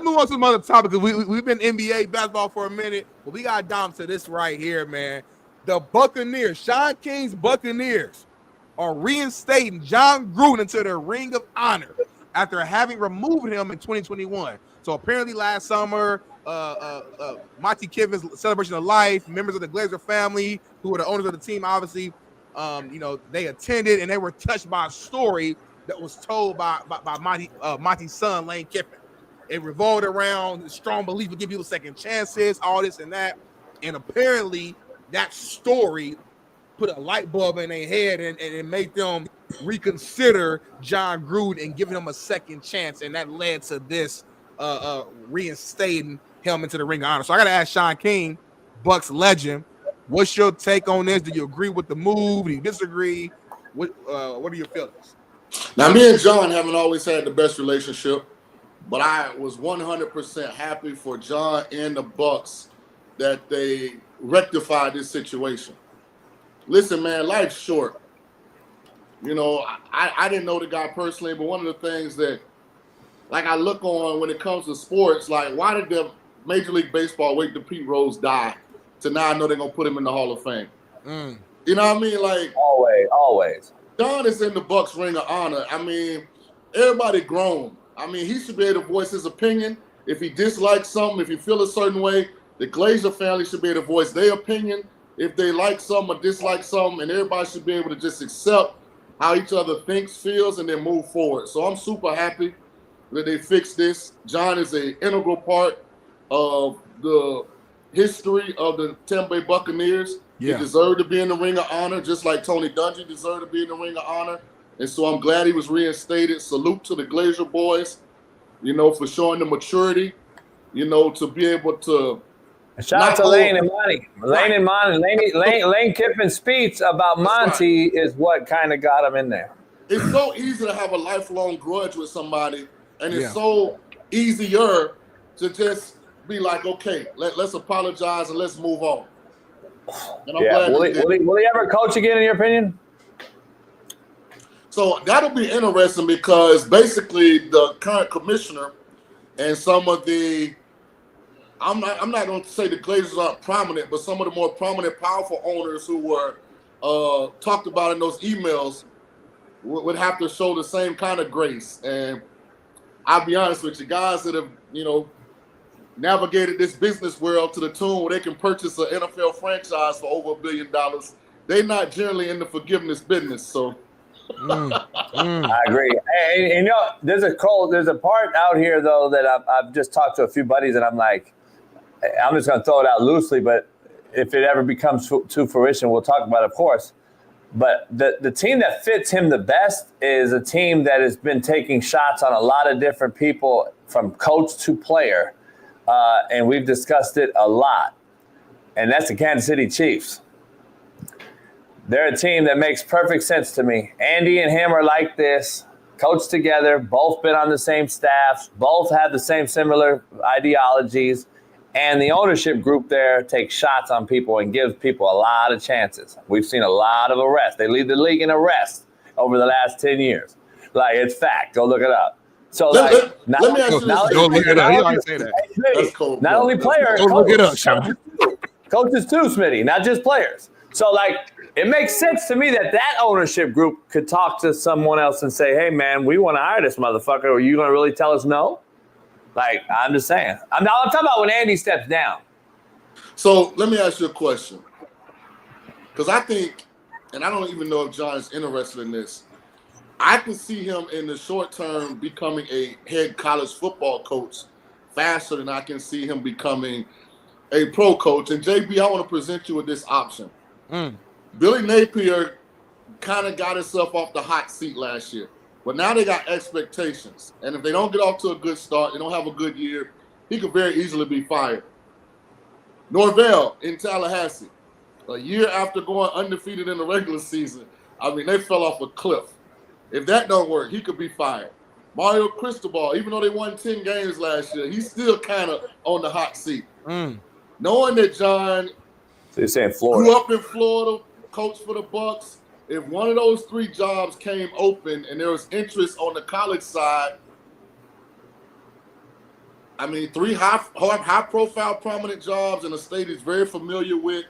move on to some other topics. We've been NBA basketball for a minute, but we got down to this right here, man. The Buccaneers, Shaun King's Buccaneers, are reinstating John Gruden into their Ring of Honor after having removed him in 2021. So apparently last summer, Monty Kiffin's celebration of life, members of the Glazer family, who were the owners of the team, obviously, they attended and they were touched by a story that was told by Monty's son, Lane Kiffin. It revolved around the strong belief of give people second chances, all this and that. And apparently that story put a light bulb in their head and it made them reconsider John Gruden and giving him a second chance. And that led to this reinstating him into the Ring of Honor. So I got to ask Shaun King, Bucks legend, what's your take on this? Do you agree with the move? Do you disagree? What are your feelings? Now, me and John haven't always had the best relationship, but I was 100% happy for John and the Bucks that they rectified this situation. Listen, man, life's short. You know, I didn't know the guy personally, but one of the things that, like, I look on when it comes to sports, like, why did the Major League Baseball wait till Pete Rose die to now I know they're going to put him in the Hall of Fame? You know what I mean? Like, always. John is in the Bucks Ring of Honor. I mean, everybody grown. I mean, he should be able to voice his opinion. If he dislikes something, if he feel a certain way, the Glazer family should be able to voice their opinion. If they like something or dislike something, and everybody should be able to just accept how each other thinks, feels, and then move forward. So I'm super happy that they fixed this. John is an integral part of the history of the Tampa Bay Buccaneers. Yeah. He deserved to be in the Ring of Honor, just like Tony Dungy deserved to be in the Ring of Honor. And so I'm glad he was reinstated. Salute to the Glazer boys, you know, for showing the maturity, you know, to be able to. Shout out to Lane and Monty. Lane Kiffin's speech about Monty is what kind of got him in there. It's so easy to have a lifelong grudge with somebody, and it's so easier to just be like, okay, let's apologize and let's move on. And I'm glad will he ever coach again, in your opinion? So that'll be interesting because basically the current commissioner and some of the I'm not going to say the Glazers aren't prominent, but some of the more prominent, powerful owners who were talked about in those emails would have to show the same kind of grace. And I'll be honest with you, guys that have, you know, navigated this business world to the tune where they can purchase an NFL franchise for over $1 billion, they're not generally in the forgiveness business. So I agree. And you know, there's a part out here though that I've just talked to a few buddies, and I'm like, I'm just going to throw it out loosely, but if it ever becomes to fruition, we'll talk about it, of course. But the team that fits him the best is a team that has been taking shots on a lot of different people, from coach to player, and we've discussed it a lot, and that's the Kansas City Chiefs. They're a team that makes perfect sense to me. Andy and him are like this, coached together, both been on the same staffs, both have the same similar ideologies, and the ownership group there takes shots on people and gives people a lot of chances. We've seen a lot of arrests. They lead the league in arrests over the last 10 years. Like, it's fact. Go look it up. So, not only players, go look it up, Shaun. Coaches too, Smitty, not just players. So, like, it makes sense to me that ownership group could talk to someone else and say, hey, man, we want to hire this motherfucker. Are you going to really tell us no? Like, I'm just saying. I'm talking about when Andy steps down. So let me ask you a question. Because I think, and I don't even know if John is interested in this, I can see him in the short term becoming a head college football coach faster than I can see him becoming a pro coach. And JB, I want to present you with this option. Billy Napier kind of got himself off the hot seat last year. But now they got expectations. And if they don't get off to a good start, they don't have a good year, he could very easily be fired. Norvell in Tallahassee, a year after going undefeated in the regular season, I mean, they fell off a cliff. If that don't work, he could be fired. Mario Cristobal, even though they won 10 games last year, he's still kind of on the hot seat. Knowing that John you're saying Florida. grew up in Florida, coached for the Bucks, if one of those 3 jobs came open and there was interest on the college side, I mean, 3 high-profile, prominent jobs in a state he's very familiar with.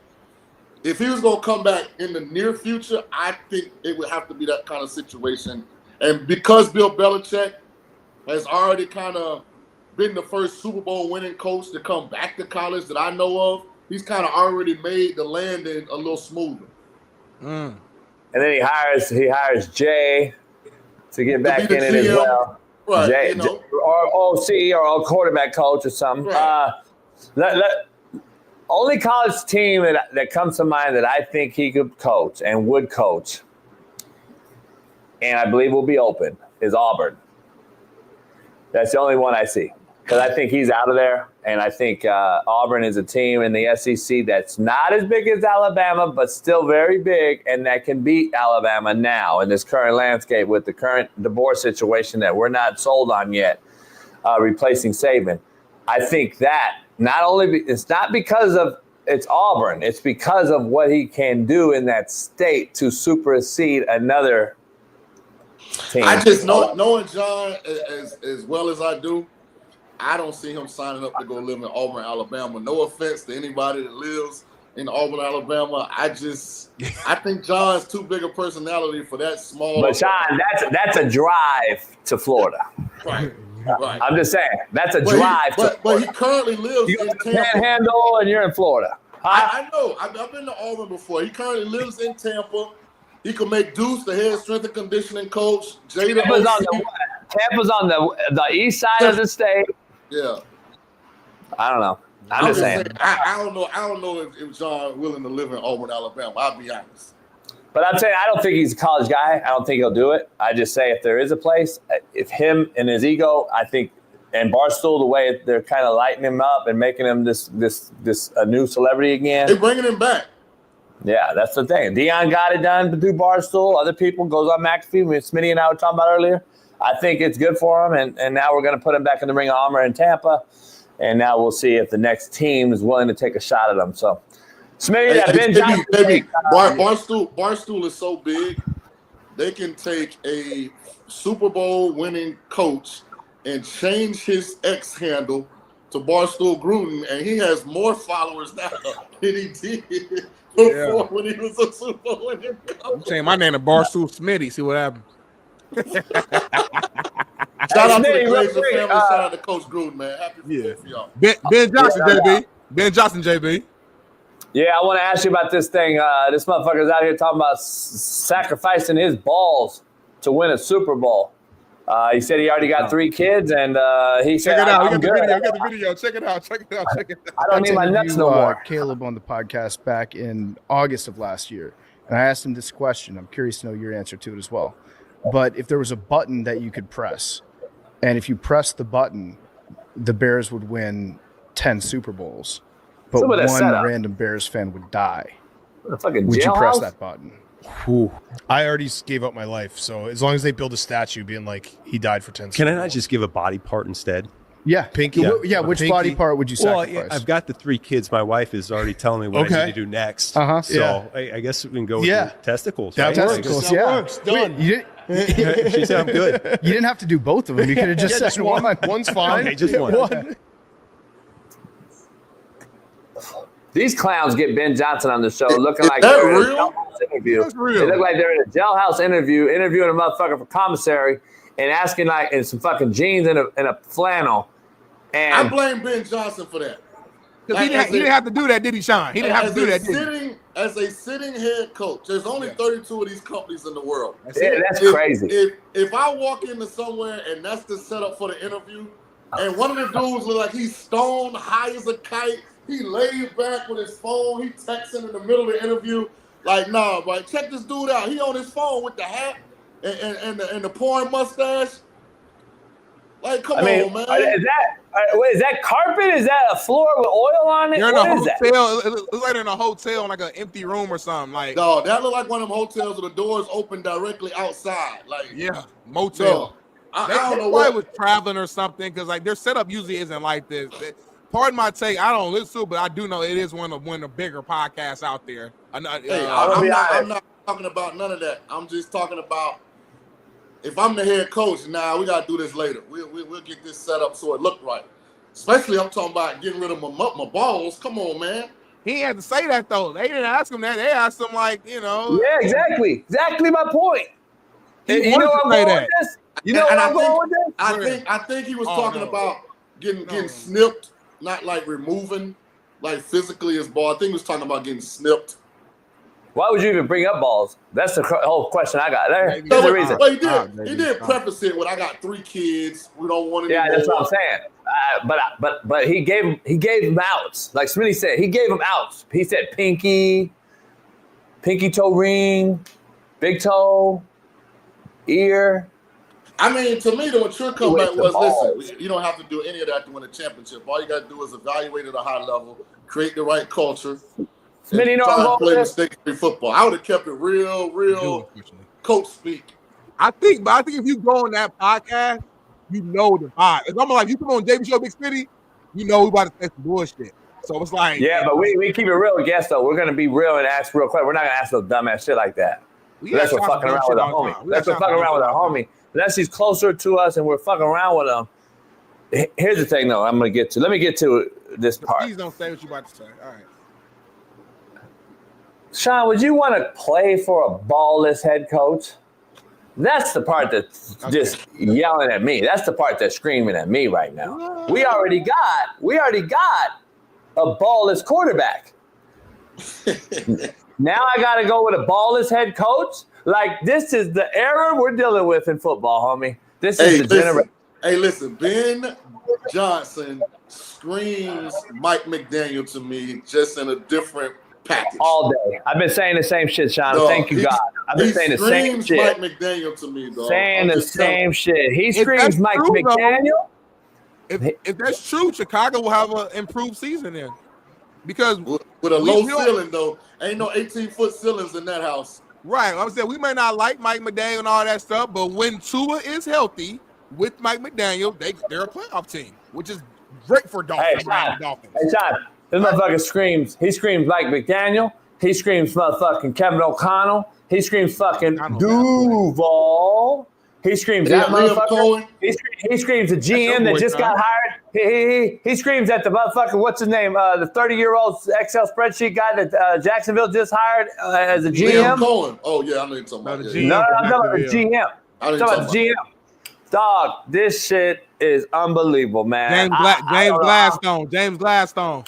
If he was going to come back in the near future, I think it would have to be that kind of situation. And because Bill Belichick has already kind of been the first Super Bowl winning coach to come back to college that I know of, he's kind of already made the landing a little smoother. And then he hires Jay to get back in it as well. Right, Jay, you know. or OC or quarterback coach or something. Right. Only college team that comes to mind that I think he could coach and would coach, and I believe will be open, is Auburn. That's the only one I see. Because I think he's out of there, and I think Auburn is a team in the SEC that's not as big as Alabama, but still very big, and that can beat Alabama now in this current landscape with the current DeBoer situation that we're not sold on yet, replacing Saban. I think that it's not because of it's Auburn, it's because of what he can do in that state to supersede another team. I just knowing John as well as I do, I don't see him signing up to go live in Auburn, Alabama. No offense to anybody that lives in Auburn, Alabama. I think John's too big a personality for that small. But Shaun, that's a drive to Florida. Right. I'm just saying that's a drive. But he currently lives in Tampa. Panhandle, and you're in Florida. I know. I've been to Auburn before. He currently lives in Tampa. He could make Deuce the head strength and conditioning coach. Tampa's on the east side of the state. Yeah. I don't know. I'm just saying. I don't know if John willing to live in Auburn, Alabama. I'll be honest. But I'm saying I don't think he's a college guy. I don't think he'll do it. I just say if there is a place, if him and his ego, I think, and Barstool, the way they're kind of lighting him up and making him this a new celebrity again. They're bringing him back. Yeah, that's the thing. Deion got it done through Barstool. Other people goes on McAfee. Smitty and I were talking about earlier. I think it's good for him, and now we're going to put him back in the Ring of Honor in Tampa, and now we'll see if the next team is willing to take a shot at him. So, Smitty, Ben Johnson. Barstool is so big, they can take a Super Bowl winning coach and change his X handle to Barstool Gruden, and he has more followers now than he did before when he was a Super Bowl winning coach. I'm saying my name is Barstool Smitty. See what happens. Shout out to the Glazer family. Shout out to Coach Gruden, man. Happy birthday for y'all. Ben Johnson, JB. Ben Johnson, JB. Yeah, I want to ask you about this thing. This motherfucker's out here talking about sacrificing his balls to win a Super Bowl. He said he already got 3 kids, and he said, check it out. We got the video. Check it out. I don't need my nuts no more. Caleb on the podcast back in August of last year, and I asked him this question. I'm curious to know your answer to it as well. But if there was a button that you could press, and if you press the button, the Bears would win 10 Super Bowls, but one random Bears fan would die. Would you press that button? Whew. I already gave up my life, so as long as they build a statue being like he died for 10 Can I not just give a body part instead? Yeah. Pinky? Yeah, which Pinky? body part would you sacrifice? Well, I've got the 3 kids. My wife is already telling me what I need to do next. So I guess we can go with the testicles. That works. Yeah. Works. Done. She said I'm good. You didn't have to do both of them. You could have just said one. One's fine. Okay, just one. These clowns get Ben Johnson on the show looking like they're in a real? jailhouse interview. That's real. They look like they're in a jailhouse interview, interviewing a motherfucker for commissary and asking like in some fucking jeans and a flannel. And I blame Ben Johnson for that. Because he didn't have to do that, did he, Shaun? He didn't have to do that, did he? As a sitting head coach, there's only 32 of these companies in the world. That's crazy. If I walk into somewhere and that's the setup for the interview, and one of the dudes look like he's stoned, high as a kite, he laid back with his phone, he texting in the middle of the interview, like, nah, but check this dude out. He on his phone with the hat and the porn mustache. Like, come on, man. Is that carpet? Is that a floor with oil on it? You're in what a is hotel. It looks like they're in a hotel in like an empty room or something. Like, no, that look like one of them hotels where the doors open directly outside. Like, motel. No, I don't know what was traveling or something, because like their setup usually isn't like this. Pardon my take, I don't listen to it, but I do know it is one of the bigger podcasts out there. I'm not talking about none of that. I'm just talking about if I'm the head coach, we got to do this later. We'll get this set up so it look right. Especially I'm talking about getting rid of my balls. Come on, man. He had to say that, though. They didn't ask him that. They asked him, like, Yeah, exactly. Exactly my point. You know I'm going with this? You know and I'm going with this? I think he was talking about getting snipped, not like removing, like physically his ball. I think he was talking about getting snipped. Why would you even bring up balls? That's the whole question I got. There's the reason. Well, he did preface it with, I got 3 kids. We don't want any more. That's what I'm saying. But he gave him outs. Like Smitty said, he gave him outs. He said pinky toe ring, big toe, ear. I mean, to me, the mature comeback was, listen, you don't have to do any of that to win a championship. All you got to do is evaluate at a high level, create the right culture, Smitty, play mistake-free football. I would have kept it real coach speak. I think if you go on that podcast, you know the vibe. It's almost like you come on JB Show Big Smitty, you know we about to say some bullshit. So it's like, but we keep it real with guests though. We're gonna be real and ask real questions. We're not gonna ask no dumbass shit like that. Unless we're fucking around with our homie. Unless we're fucking around with our homie. Unless he's closer to us and we're fucking around with him. Here's the thing, though. Let me get to this part. Please don't say what you're about to say. All right. Shaun, would you want to play for a ballless head coach? That's the part that's just yelling at me. That's the part that's screaming at me right now. We already got a ballless quarterback. Now I got to go with a ballless head coach? Like, this is the era we're dealing with in football, homie. This is the generation. Hey, listen, Ben Johnson screams Mike McDaniel to me, just in a different package. All day. I've been saying the same shit, Shaun. Thank you, God. I've been saying the same shit. Mike McDaniel to me, dog. Saying the same shit. He screams Mike McDaniel. If that's true, Chicago will have an improved season then. Because with a low ceiling, though, ain't no 18-foot ceilings in that house. Right. I'm saying we may not like Mike McDaniel and all that stuff, but when Tua is healthy with Mike McDaniel, they're a playoff team, which is great for Dolphins. Hey, Shaun, this motherfucker screams. He screams Mike McDaniel. He screams motherfucking Kevin O'Connell. He screams fucking Duval. He screams that motherfucker. He screams the GM that just got hired. He screams at the motherfucker, what's his name? The 30-year-old Excel spreadsheet guy that Jacksonville just hired as a GM. Cohen. Oh, yeah, I know you're talking about that. No, I'm talking about the GM. I'm talking about the GM. Dog, this shit is unbelievable, man. James Gladstone.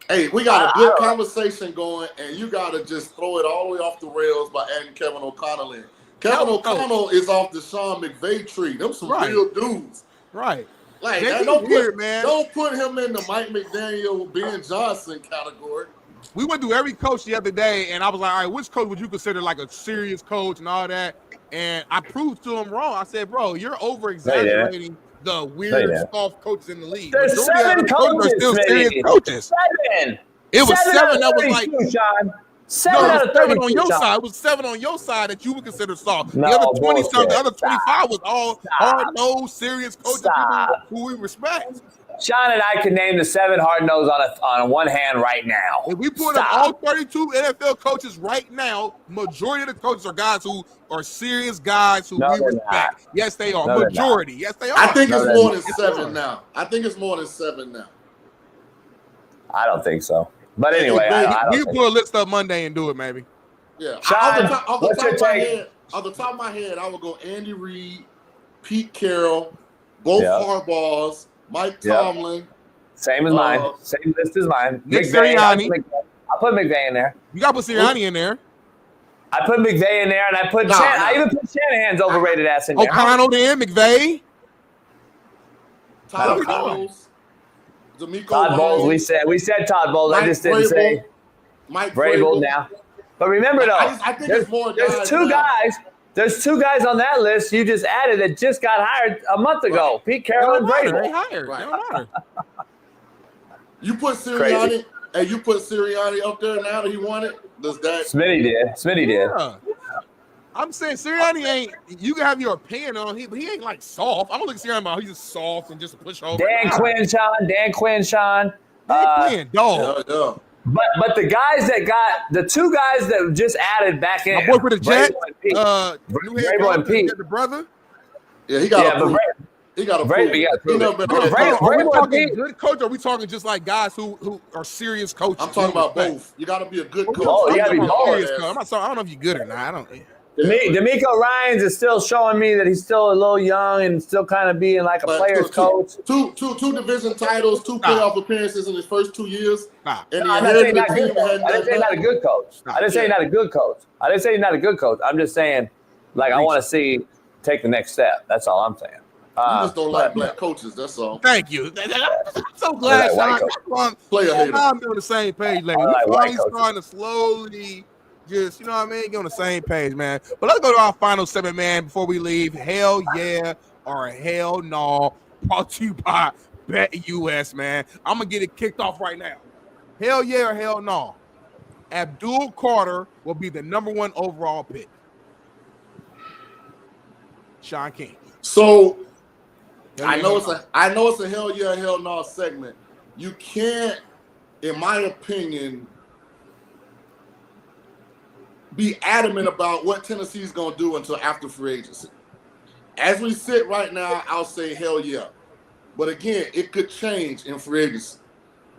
Hey, we got a good conversation going, and you got to just throw it all the way off the rails by adding Kevin O'Connell in. Kevin O'Connell is off the Sean McVay tree. Them some real dudes. Right. Like, don't put him in the Mike McDaniel, Ben Johnson category. We went through every coach the other day, and I was like, all right, which coach would you consider like a serious coach and all that? And I proved to him wrong. I said, bro, you're over-exaggerating the weird, soft coaches in the league. There's 7 coaches, still serious coaches. 7. It was 7 that was like Shaun. 7 out of 32 on your Shaun. side. It was 7 on your side that you would consider soft. No, the other 20 something, the other 25 Stop. was all hard-nosed, serious coaches who we respect. Shaun and I can name the 7 hard nose on one hand right now. If we put up all 32 NFL coaches right now, majority of the coaches are guys who are serious guys who we respect. Not. Yes, they are. No, majority. Yes, they are. I think it's more than 7 now. I think it's more than 7 now. I don't think so. But anyway, we can put a list up Monday and do it, maybe. Yeah. Shaun, off the top of my head, I would go Andy Reid, Pete Carroll, both Harbaughs, Mike Tomlin. Same as mine. Same list as mine. Nick Sirianni. I put McVay in there. You got to put Sirianni in there. I put McVay in there, and I put I even put Shanahan's overrated ass in there. O'Connell then, McVay. Todd Bowles. Todd Bowles. We said Todd Bowles. I just didn't say Mike Vrabel now. But remember though, I think it's more there's two guys. There's 2 guys on that list you just added that just got hired a month ago. Pete Carroll and Vrabel. They hired. They don't matter. You put Sirianni, and you put Sirianni up there now that he won it. Does that? Smitty did. Yeah. I'm saying Sirianni ain't. You can have your opinion on him, but he ain't like soft. I don't think Sirianni about he's just soft and just a pushover. Dan Quinn, Shaun. Dan Quinn, dog. Yeah. But the guys that got the 2 guys that just added back in. My boy for the Jets, Vrabel and Pete. The brother. Yeah, he got a Are we talking good coach, or are we talking just like guys who are serious coaches? I'm talking about both. You got to be a good coach. Oh, you got to be both. I don't know if you're good or not. I don't. D'Amico Ryans is still showing me that he's still a little young and still kind of being like a player's coach. Two division titles, 2 playoff appearances in his first 2 years. I didn't say not a good coach. I didn't say not a good coach. I didn't say not a good coach. I'm just saying, like, I want to see take the next step. That's all I'm saying. You just don't like black coaches. That's all. Thank you. I'm so glad, Shaun. I'm on the same page, lady. We're starting to slowly. Just, you know what I mean? Get on the same page, man. But let's go to our final 7, man, before we leave. Hell yeah or hell no. Brought to you by Bet US, man. I'm going to get it kicked off right now. Hell yeah or hell no. Abdul Carter will be the #1 overall pick. Shaun King. So, I know it's a hell yeah, hell no segment. You can't, in my opinion, be adamant about what Tennessee's going to do until after free agency. As we sit right now, I'll say hell yeah. But again, it could change in free agency.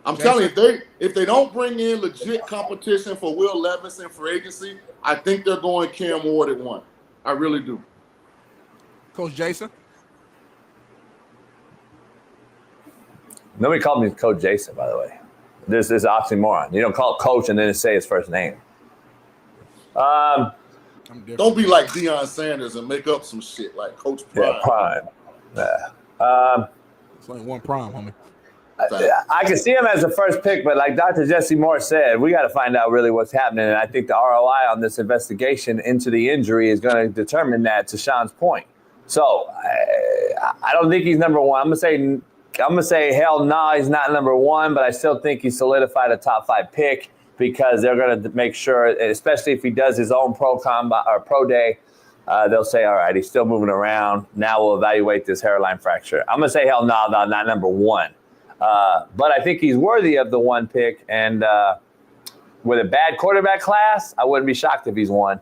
I'm telling you, if they don't bring in legit competition for Will Levis in free agency, I think they're going Cam Ward at 1. I really do. Coach Jason? Nobody called me Coach Jason, by the way. This is oxymoron. You don't call it coach and then say his first name. Don't be like Deion Sanders and make up some shit like Coach Prime. Yeah, Prime. Yeah. It's only one Prime, homie. I can see him as the first pick, but like Dr. Jesse Moore said, we got to find out really what's happening. And I think the ROI on this investigation into the injury is going to determine that, to Shaun's point. So I don't think he's number one. I'm gonna say hell no, he's not number one, but I still think he solidified a top 5 pick because they're gonna make sure, especially if he does his own pro day, they'll say, all right, he's still moving around. Now we'll evaluate this hairline fracture. I'm gonna say hell no, not number one. But I think he's worthy of the 1 pick, and with a bad quarterback class, I wouldn't be shocked if he's 1.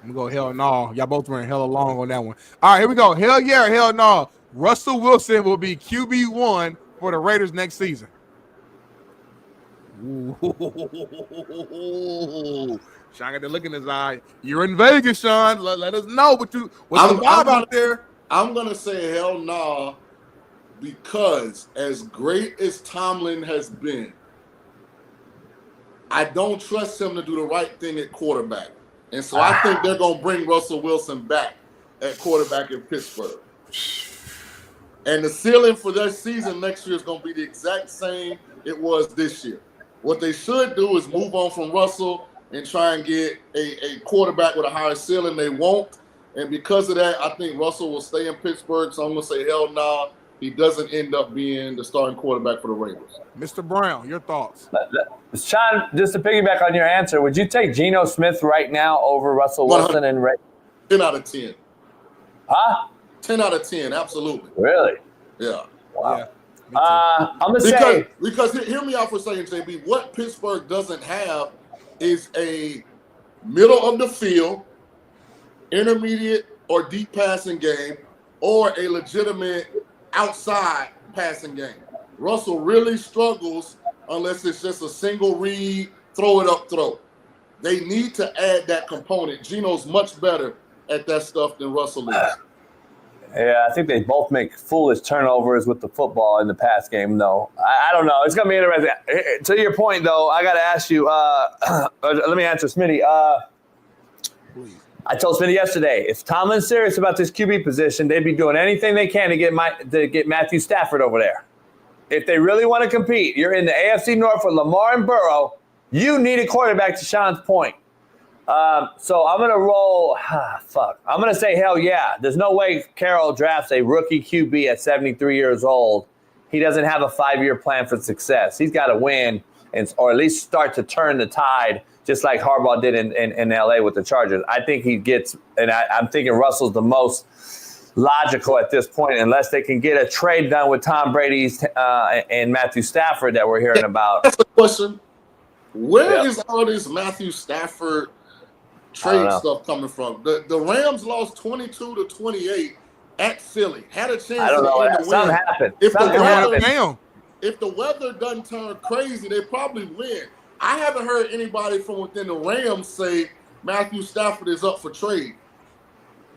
I'm gonna go hell no. Y'all both ran hella long on that one. All right, here we go. Hell yeah, hell no. Russell Wilson will be QB1 for the Raiders next season. Ooh. Shaun got the look in his eye. You're in Vegas, Shaun. Let us know what's the vibe out there. I'm gonna say hell no, because as great as Tomlin has been, I don't trust him to do the right thing at quarterback. And so I think they're going to bring Russell Wilson back at quarterback in Pittsburgh. And the ceiling for their season next year is going to be the exact same it was this year. What they should do is move on from Russell and try and get a quarterback with a higher ceiling. They won't. And because of that, I think Russell will stay in Pittsburgh. So I'm going to say hell no. He doesn't end up being the starting quarterback for the Raiders. Mr. Brown, your thoughts? Shaun, just to piggyback on your answer, would you take Geno Smith right now over Russell Wilson and Ray? 10 out of 10. Huh? 10 out of 10, absolutely. Really? Yeah. Wow. Yeah. I'm going to say. Because hear me out for a second, JB. What Pittsburgh doesn't have is a middle of the field, intermediate or deep passing game, or a legitimate outside passing game. Russell really struggles unless it's just a single read, throw it up, throw. They need to add that component. Geno's much better at that stuff than Russell is. Yeah, I think they both make foolish turnovers with the football in the pass game, though. I don't know. It's going to be interesting. To your point, though, I got to ask you, let me answer Smitty. I told Smitty yesterday, if Tomlin's serious about this QB position, they'd be doing anything they can to get Matthew Stafford over there. If they really want to compete, you're in the AFC North with Lamar and Burrow, you need a quarterback, to Shaun's point. So I'm going to roll, I'm going to say hell yeah. There's no way Carroll drafts a rookie QB at 73 years old. He doesn't have a 5-year plan for success. He's got to win or at least start to turn the tide, just like Harbaugh did in L.A. with the Chargers. I think he gets, and I'm thinking Russell's the most logical at this point, unless they can get a trade done with Tom Brady's and Matthew Stafford that we're hearing about. That's the question. Where is all this Matthew Stafford trade stuff coming from? The Rams lost 22-28 at Philly. Had a chance to win. Something happened. If the weather doesn't turn crazy, they probably win. I haven't heard anybody from within the Rams say Matthew Stafford is up for trade.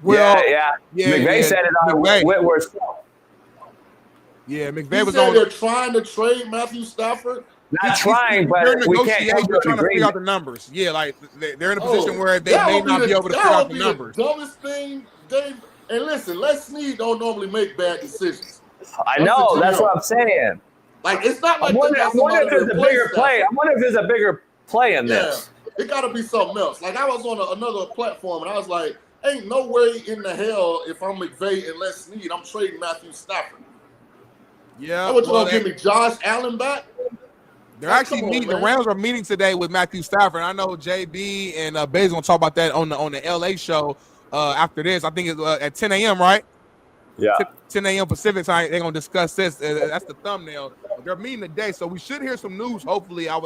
Well, yeah. McVay said it on Whitworth's show. Yeah, McVay was on. They're trying to trade Matthew Stafford. Not trying, but we can't they're trying to figure out the numbers. Yeah, like they're in a position where they may not be able to figure out the numbers. The dumbest thing, Dave. And listen, Les Snead don't normally make bad decisions. I know. That's what I'm saying. Like, it's not like I wonder if there's a bigger play. I wonder if there's a bigger play in this. It got to be something else. Like, I was on another platform, and I was like, ain't no way in the hell if I'm McVay and Les Snead, I'm trading Matthew Stafford. Yeah. What, you going to give me Josh Allen back? They're actually meeting. The Rams are meeting today with Matthew Stafford. I know JB and Bay's going to talk about that on the LA show after this. I think it's at 10 a.m., right? Yeah. 10 a.m. Pacific time. They're going to discuss this. That's the thumbnail. They're meeting today, so we should hear some news. Hopefully, I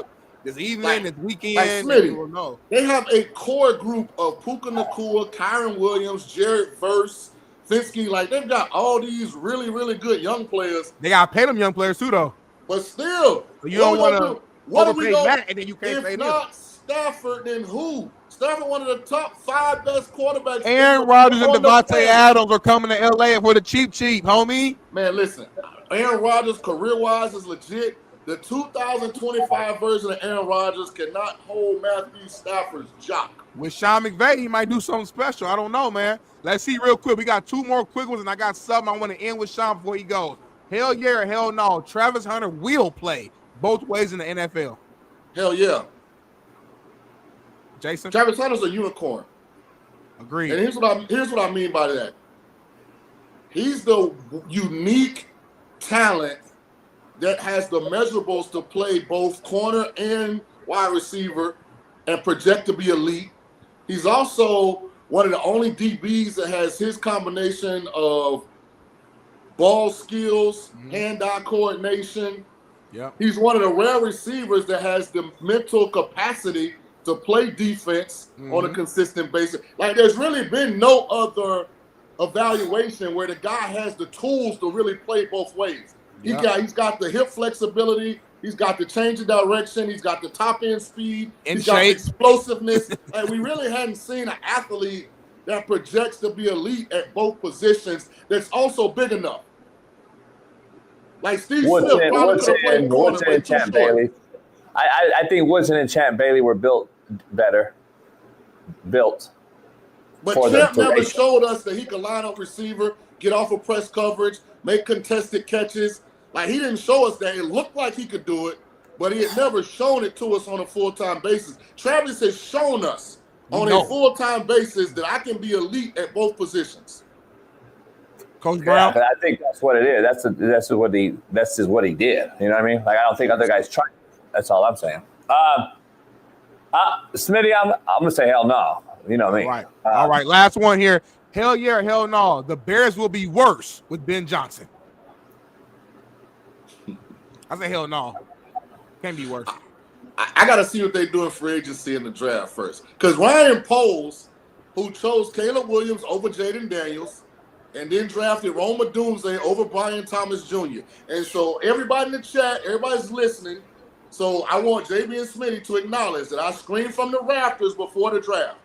this evening, this weekend. Like Smitty, we'll know. They have a core group of Puka Nacua, Kyron Williams, Jared Verse, Finsky. Like, they've got all these really, really good young players. They got to pay them young players too, though. But still, you don't want to overpay that, and then you can't pay if them. not Stafford, then who? Stafford, one of the top 5 best quarterbacks. Aaron Rodgers and Devontae Adams are coming to LA for the cheap, homie. Man, listen, Aaron Rodgers, career-wise, is legit. The 2025 version of Aaron Rodgers cannot hold Matthew Stafford's jock. With Sean McVay, he might do something special. I don't know, man. Let's see real quick. We got 2 more quick ones, and I got something I want to end with Sean before he goes. Hell yeah or hell no, Travis Hunter will play both ways in the NFL. Hell yeah. Jason? Travis Hunter's a unicorn. Agreed. And here's what I mean by that. He's the unique talent that has the measurables to play both corner and wide receiver and project to be elite. He's also one of the only DBs that has his combination of ball skills, hand-eye coordination. Yep. He's one of the rare receivers that has the mental capacity to play defense on a consistent basis. Like, there's really been no other evaluation where the guy has the tools to really play both ways. He's got the hip flexibility. He's got the change of direction. He's got the top end speed. He's got the explosiveness. And we really hadn't seen an athlete that projects to be elite at both positions that's also big enough. Like Steve Smith probably could have played corner, but too short. Bailey. I think Woodson and Champ Bailey were built better. But Champ never showed us that he could line up receiver, get off of press coverage, make contested catches. Like, he didn't show us that. It looked like he could do it, but he had never shown it to us on a full-time basis. Travis has shown us on a full-time basis that I can be elite at both positions. Coach Brown? I think that's what it is. That's what he did. You know what I mean? Like, I don't think other guys tried. That's all I'm saying. Smitty, I'm gonna say hell no. You know me. All right. Last one here. Hell yeah or hell no. The Bears will be worse with Ben Johnson. I say hell no. Can't be worse. I got to see what they do in free agency in the draft first. Because Ryan Poles, who chose Caleb Williams over Jaden Daniels, and then drafted Roma Doomsday over Brian Thomas Jr. And so everybody in the chat, everybody's listening. So I want JB and Smitty to acknowledge that I screamed from the rafters before the draft.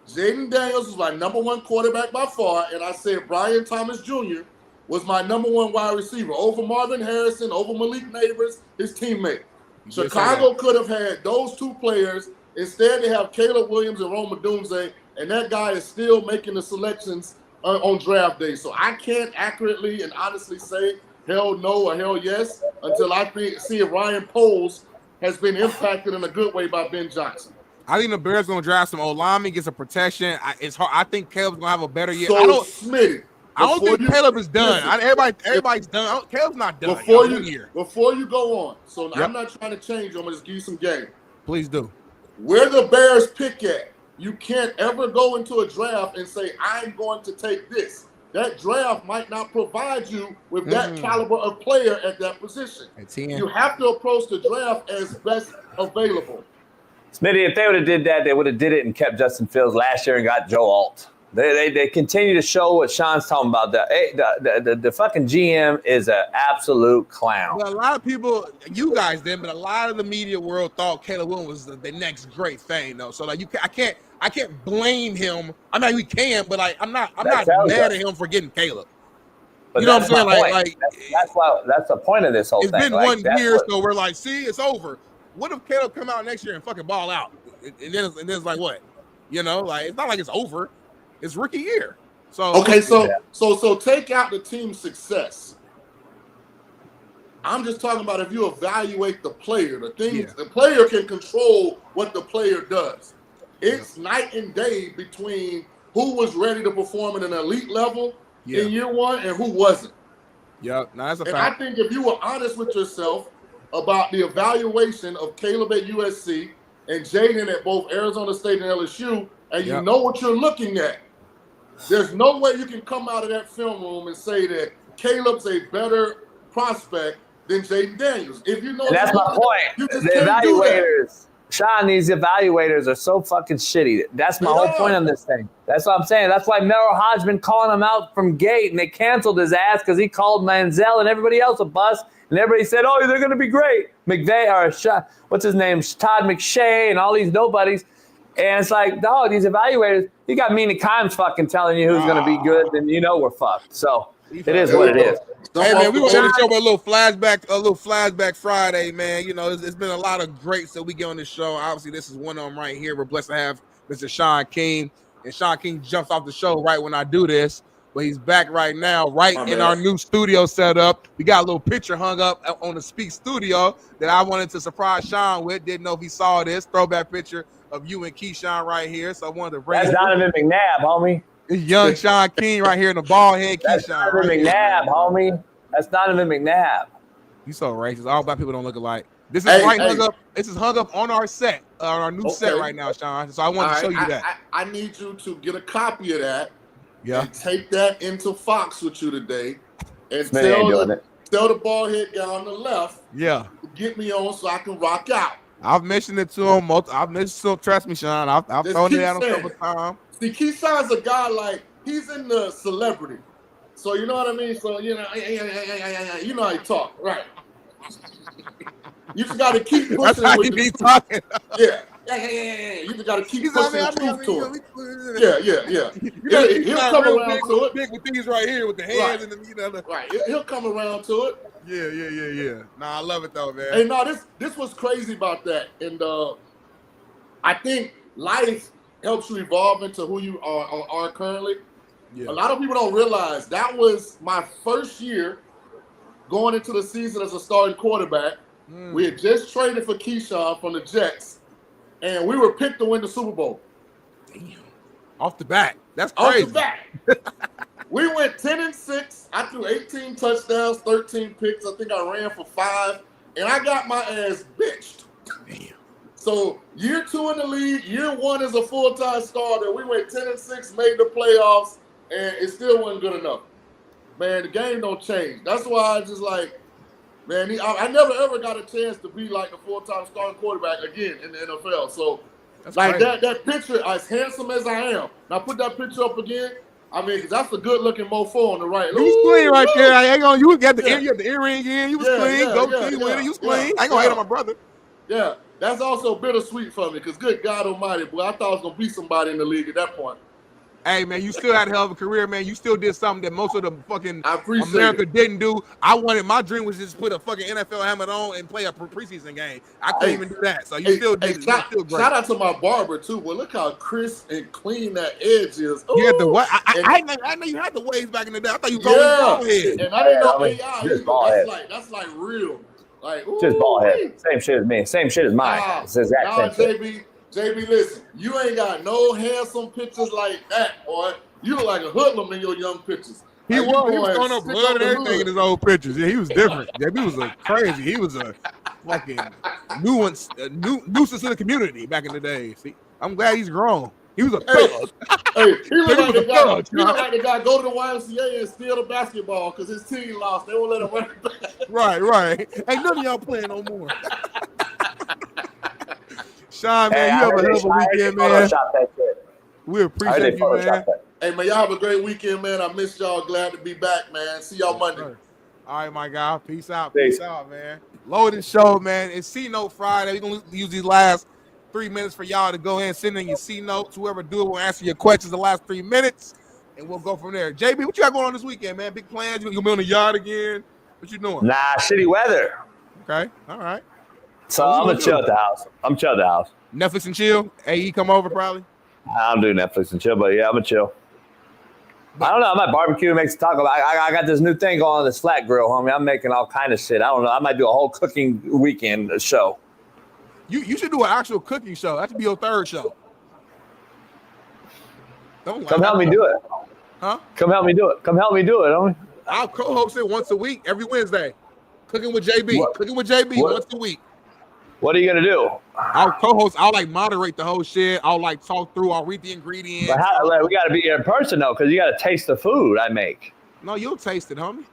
Jaden Daniels was my #1 quarterback by far, and I said Brian Thomas Jr. was my #1 wide receiver over Marvin Harrison, over Malik Neighbors, his teammate. Chicago could have had those 2 players. Instead, they have Caleb Williams and Roma Doomsday, and that guy is still making the selections on draft day. So I can't accurately and honestly say hell no or hell yes until I see if Ryan Poles has been impacted in a good way by Ben Johnson. I think the Bears going to draft some O-linemen, get some protection. It's hard. I think Caleb's going to have a better year. Smitty, I don't think Caleb is done. Everybody's done. Caleb's not done. Before you go on, so I'm not trying to change you. I'm going to just give you some game. Please do. Where the Bears pick at, you can't ever go into a draft and say, I'm going to take this. That draft might not provide you with that caliber of player at that position. You have to approach the draft as best available. Smitty, if they would have did that, they would have did it and kept Justin Fields last year and got Joe Alt. They continue to show what Shaun's talking about. The fucking GM is an absolute clown. Well, a lot of people, you guys did, but a lot of the media world thought Caleb Williams was the next great thing, though. So like, I can't blame him. I mean, we can, but like, I'm not mad at him for getting Caleb. But you know what I'm saying? That's the point of this whole thing. It's been 1 year, so we're like, see, it's over. What if Caleb come out next year and fucking ball out? And then it's like what? You know, like it's not like it's over. It's rookie year. So so take out the team's success. I'm just talking about if you evaluate the player. The player can control what the player does. It's night and day between who was ready to perform at an elite level in year 1 and who wasn't. Yeah, that's a fact. And I think if you were honest with yourself about the evaluation of Caleb at USC and Jaden at both Arizona State and LSU, and you know what you're looking at, there's no way you can come out of that film room and say that Caleb's a better prospect than Jaden Daniels. If you know, and that's my point. The evaluators, Shaun, these evaluators are so fucking shitty. That's my whole point on this thing. That's what I'm saying. That's why Merrill Hodge been calling him out from gate, and they canceled his ass because he called Manziel and everybody else a bust. And everybody said, "Oh, they're going to be great." McVay or what's his name, Todd McShay, and all these nobodies. And it's like, dog, these evaluators. You got Mina Kimes fucking telling you who's going to be good, then you know we're fucked. So it is what it is. Hey man, we want to show a little flashback Friday, man. You know, it's been a lot of greats that we get on this show. Obviously, this is one of them right here. We're blessed to have Mr. Shaun King, and Shaun King jumps off the show right when I do this, but he's back right now, our new studio setup. We got a little picture hung up on the Speak Studio that I wanted to surprise Shaun with. Didn't know if he saw this throwback picture of you and Keyshawn right here, so I wanted to bring. That's Donovan McNabb, homie. It's young Shaun King right here in the ball head. That's Donovan McNabb, homie. That's Donovan McNabb. You so racist. All black people don't look alike. This is hung up. This is hung up on our set, on our new set right now, Shaun. So I want to show you that. I need you to get a copy of that. Yeah. And take that into Fox with you today, and tell the ball head guy on the left. Yeah. To get me on so I can rock out. I've mentioned it to him. I've mentioned to him. Trust me, Shaun. I've thrown it at him a couple times. See, Keyshawn's a guy like he's in the celebrity, so you know what I mean. So you know how he talk, right? You just got to keep pushing. That's how he be talking. Yeah. You just got to keep pushing the truth to him. Yeah. He'll come around to it. Big with these right here with the hands and the Right. He'll come around to it. Yeah. Nah, I love it though, man. Hey, no, this was crazy about that, and I think life helps you evolve into who you are currently. Yeah. A lot of people don't realize that was my first year going into the season as a starting quarterback. We had just traded for Keyshawn from the Jets, and we were picked to win the Super Bowl. Damn. Off the bat. That's crazy. Off the bat. We went 10-6. I threw 18 touchdowns, 13 picks. I think I ran for 5, and I got my ass bitched. Damn. So year 2 in the league, year 1 as a full-time starter, we went 10-6, made the playoffs, and it still wasn't good enough. Man, the game don't change. That's why I just like, man, I never ever got a chance to be like a full-time starting quarterback again in the NFL. So that's like that picture, as handsome as I am, now put that picture up again. I mean, because that's a good-looking mofo on the right. You was clean right there. I ain't gonna. You got the earring in. You was clean. Go clean with it. You was clean. I ain't gonna hate on my brother. Yeah, that's also bittersweet for me because good God Almighty, boy, I thought I was gonna be somebody in the league at that point. Hey, man, you still had a hell of a career, man. You still did something that most of the fucking America didn't do. My dream was just put a fucking NFL helmet on and play a preseason game. I couldn't even do that. So you still did. Shout out to my barber, too. Well, look how crisp and clean that edge is. You had the what? I know you had the waves back in the day. I thought you was always bald head. And I didn't know AI. That's like real. Like, just bald head. Same shit as me. Same shit as mine. It's exact same shit. JB, listen, you ain't got no handsome pictures like that, boy. You look like a hoodlum in your young pictures. He was throwing up blood and everything in his old pictures. Yeah, he was different. JB was crazy. He was a fucking nuisance in the community back in the day. See, I'm glad he's grown. He was a thug. Hey, he looked like the guy go to the YMCA and steal the basketball because his team lost. They won't let him run it back. Right. Ain't none of y'all playing no more. Shaun, man, you have a hell of a weekend, man. We appreciate you, man. Hey, man, y'all have a great weekend, man. I missed y'all. Glad to be back, man. See y'all Monday. All right, my guy. Peace out, man. Loaded show, man. It's C-Note Friday. We're going to use these last 3 minutes for y'all to go ahead and send in your C-Notes. Whoever do it will answer your questions the last 3 minutes, and we'll go from there. JB, what you got going on this weekend, man? Big plans? You going to be on the yacht again? What you doing? Nah, shitty weather. Okay, all right. So I'm gonna chill at the house. Netflix and chill. AE come over probably. I'm doing Netflix and chill, but yeah, I'm gonna chill. I don't know. I might barbecue, make some taco. I got this new thing going on, this flat grill, homie. I'm making all kind of shit. I don't know. I might do a whole cooking weekend show. You should do an actual cooking show. That should be your third show. Come help me do it. Huh? Come help me do it, homie. I'll co-host it once a week, every Wednesday. Cooking with JB. Once a week. What are you gonna do? I'll co-host. I'll moderate the whole shit. I'll talk through. I'll read the ingredients. But we got to be in person though, because you got to taste the food I make. No, you'll taste it, homie.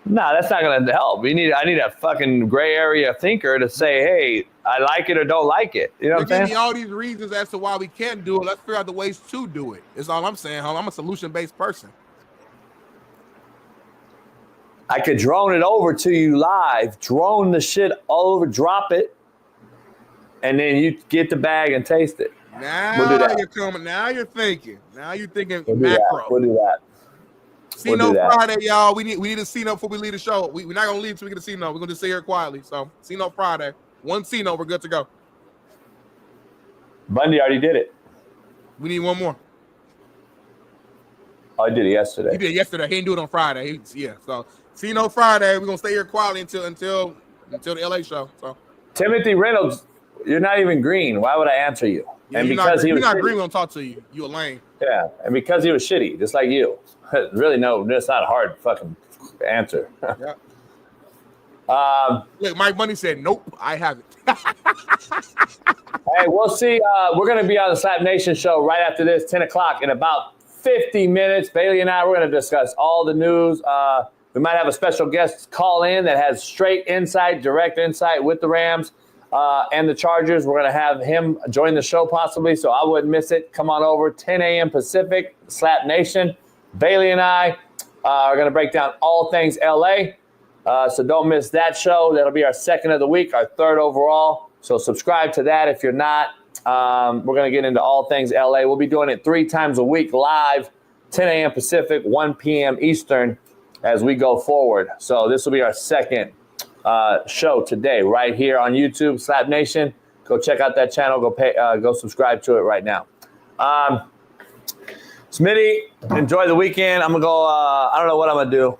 No, that's not going to help. I need a fucking gray area thinker to say, hey, I like it or don't like it. You know what I'm saying? Give me all these reasons as to why we can't do it. Let's figure out the ways to do it. That's all I'm saying, homie. I'm a solution-based person. I could drone it over to you live, drone the shit all over, drop it, and then you get the bag and taste it. Now you're coming. Now you're thinking. Now you're thinking We'll macro. We'll do that. C-Note Friday, y'all. We need a C-Note before we leave the show. We're not going to leave until we get a C-Note. We're going to just sit here quietly. So C-Note Friday. One C-Note, we're good to go. Bundy already did it. We need one more. Oh, I did it yesterday. He did it yesterday. He didn't do it on Friday. So C-Note Friday. We're going to stay here quietly until the LA show. So Timothy Reynolds, you're not even green. Why would I answer you? yeah, And you're because not he was green, shitty. we're going to talk to you. You a lame. Yeah, and because he was shitty, just like you. Really, no, it's not a hard fucking answer. Yeah. Look, Mike Money said, nope, I haven't. Hey, we'll see. We're going to be on the Slap Nation show right after this, 10 o'clock, in about 50 minutes. Bailey and I, we're going to discuss all the news. We might have a special guest call in that has straight insight, direct insight with the Rams and the Chargers. We're going to have him join the show possibly, so I wouldn't miss it. Come on over, 10 a.m. Pacific, Slap Nation. Bailey and I are going to break down all things LA. So don't miss that show. That'll be our second of the week, our third overall. So subscribe to that if you're not. We're going to get into all things LA. We'll be doing it 3 times a week live, 10 a.m. Pacific, 1 p.m. Eastern as we go forward. So this will be our second show today right here on YouTube, Slap Nation. Go check out that channel. Go subscribe to it right now. Smitty, enjoy the weekend. I'm going to go, I don't know what I'm going to do,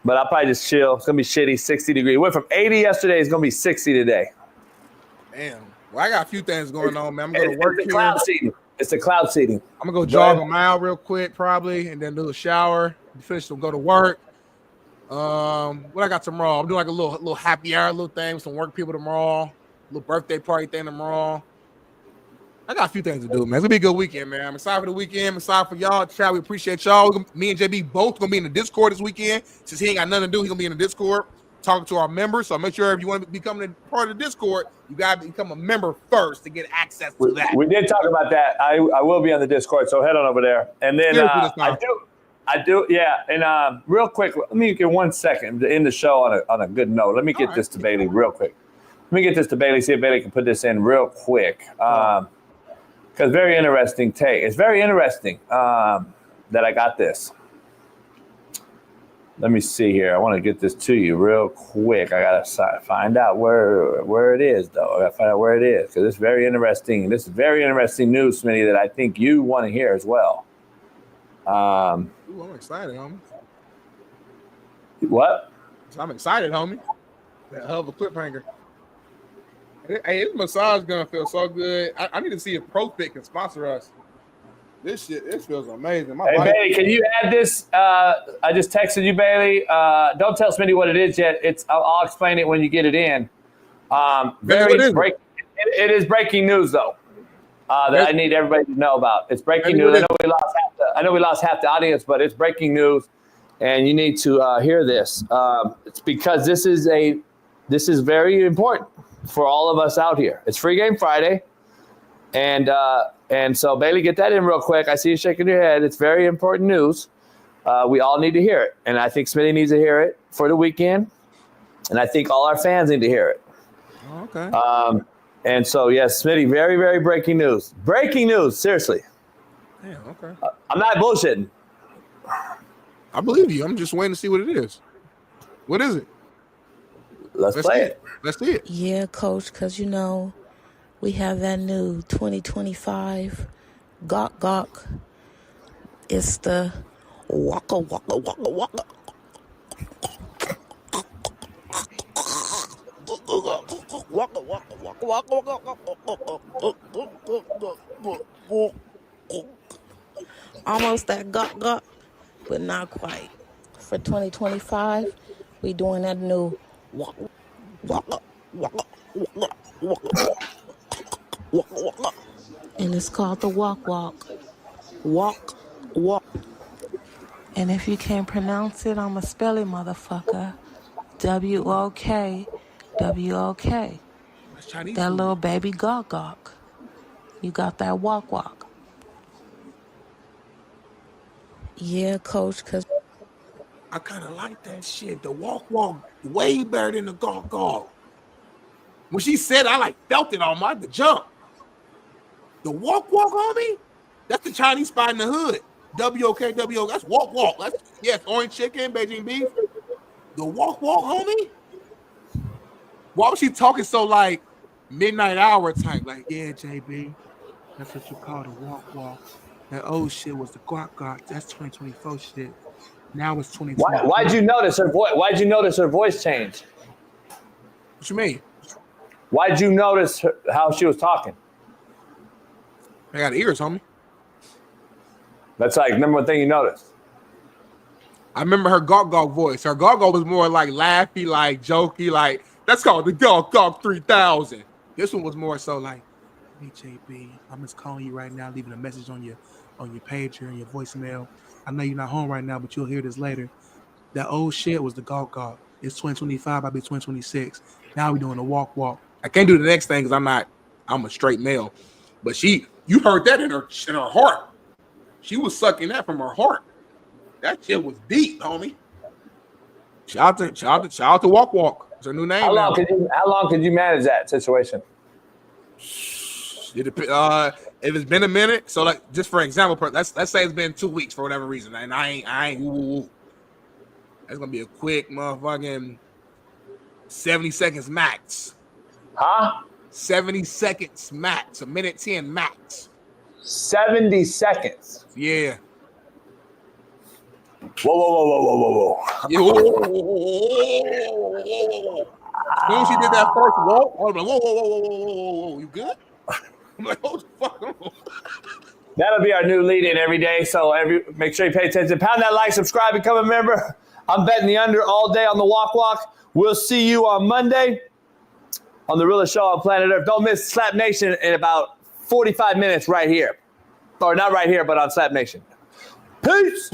but I'll probably just chill. It's going to be shitty, 60 degrees. Went from 80 yesterday. It's going to be 60 today. Damn. Well, I got a few things going on, man. I'm going to work It's the cloud seeding. It's the cloud seeding. I'm going to go jog a mile real quick probably and then do a shower. Finish and go to work. What I got tomorrow? I'm doing like a little happy hour, little thing with some work people tomorrow. Little birthday party thing tomorrow. I got a few things to do, man. It's gonna be a good weekend, man. I'm excited for the weekend. I'm excited for y'all. Chat, we appreciate y'all. Me and JB both gonna be in the Discord this weekend. Since he ain't got nothing to do, he's gonna be in the Discord talking to our members. So make sure if you want to become a part of the Discord, you gotta become a member first to get access to that. We did talk about that. I will be on the Discord, so head on over there. And then I do, yeah. And real quick, let me get 1 second to end the show on a good note. Let me get this to Bailey real quick. Let me get this to Bailey, see if Bailey can put this in real quick. Because very interesting take. It's very interesting that I got this. Let me see here. I want to get this to you real quick. I got to find out where it is, though. I got to find out where it is because it's very interesting. This is very interesting news, Smitty, that I think you want to hear as well. Ooh, I'm excited, homie. What? I'm excited, homie. That hell of a cliffhanger. Hey, this massage gun feels so good. I need to see if ProFit can sponsor us. This feels amazing. Hey, Bailey, can you add this? I just texted you, Bailey. Don't tell Smitty what it is yet. I'll explain it when you get it in. It is breaking news, though, that I need everybody to know about. It's breaking news. I know we lost half the audience, but it's breaking news, and you need to hear this. It's because this is very important for all of us out here. It's Free Game Friday, and so Bailey, get that in real quick. I see you shaking your head. It's very important news. We all need to hear it, and I think Smitty needs to hear it for the weekend, and I think all our fans need to hear it. Okay. And so yes, Smitty, very, very breaking news. Breaking news, seriously. Damn, okay. I'm not bullshitting. I believe you. I'm just waiting to see what it is. What is it? Let's play it. Let's see it. Yeah, Coach, because, we have that new 2025 Gawk. It's the Waka Waka Waka Waka. Waka Waka Waka Waka. Almost that Gawk, but not quite. For 2025, we doing that new Waka Waka Waka Waka Waka. And it's called the Walk. And if you can't pronounce it, I'ma spell it, motherfucker. W-O-K, W-O-K. That little baby gawk. You got that walk. Yeah, coach, because I kind of like that shit. The walk way better than the gawk. When she said, I felt it on the jump. The walk, homie. That's the Chinese spot in the hood. W-O-K, W-O. That's walk. Yes, orange chicken, Beijing beef. The walk, homie. Why was she talking so midnight hour type? Yeah, JB. That's what you call the walk. That old shit was the gawk. That's 2024 shit. Now it's 2020. Why'd you notice her voice? Why'd you notice her voice change? What you mean? Why'd you notice how she was talking? I got ears, homie. That's number one thing you noticed. I remember her gawk voice. Her gawk was more laughy, jokey, that's called the gawk 3000. This one was more so hey JB, I'm just calling you right now, leaving a message on your pager and your voicemail. I know you're not home right now, but you'll hear this later. That old shit was the gawk. It's 2025, I'll be 2026. Now we're doing the walk. I can't do the next thing because I'm a straight male. But you heard that in her heart. She was sucking that from her heart. That shit was deep, homie. Shout out to Walk. It's her new name. How long could you manage that situation? If it's been a minute, so just for example, let's say it's been 2 weeks for whatever reason, and I ain't. That's gonna be a quick motherfucking 70 seconds max. Huh? 70 seconds max. A minute 10 max. 70 seconds. Yeah. Whoa. Yeah, whoa. As soon as she did that first walk, I was like, whoa. You good? I'm like, oh, fuck. That'll be our new lead-in every day. So make sure you pay attention. Pound that like, subscribe, become a member. I'm betting the under all day on the walk. We'll see you on Monday on the realest show on planet Earth. Don't miss Slap Nation in about 45 minutes right here. Or not right here, but on Slap Nation. Peace.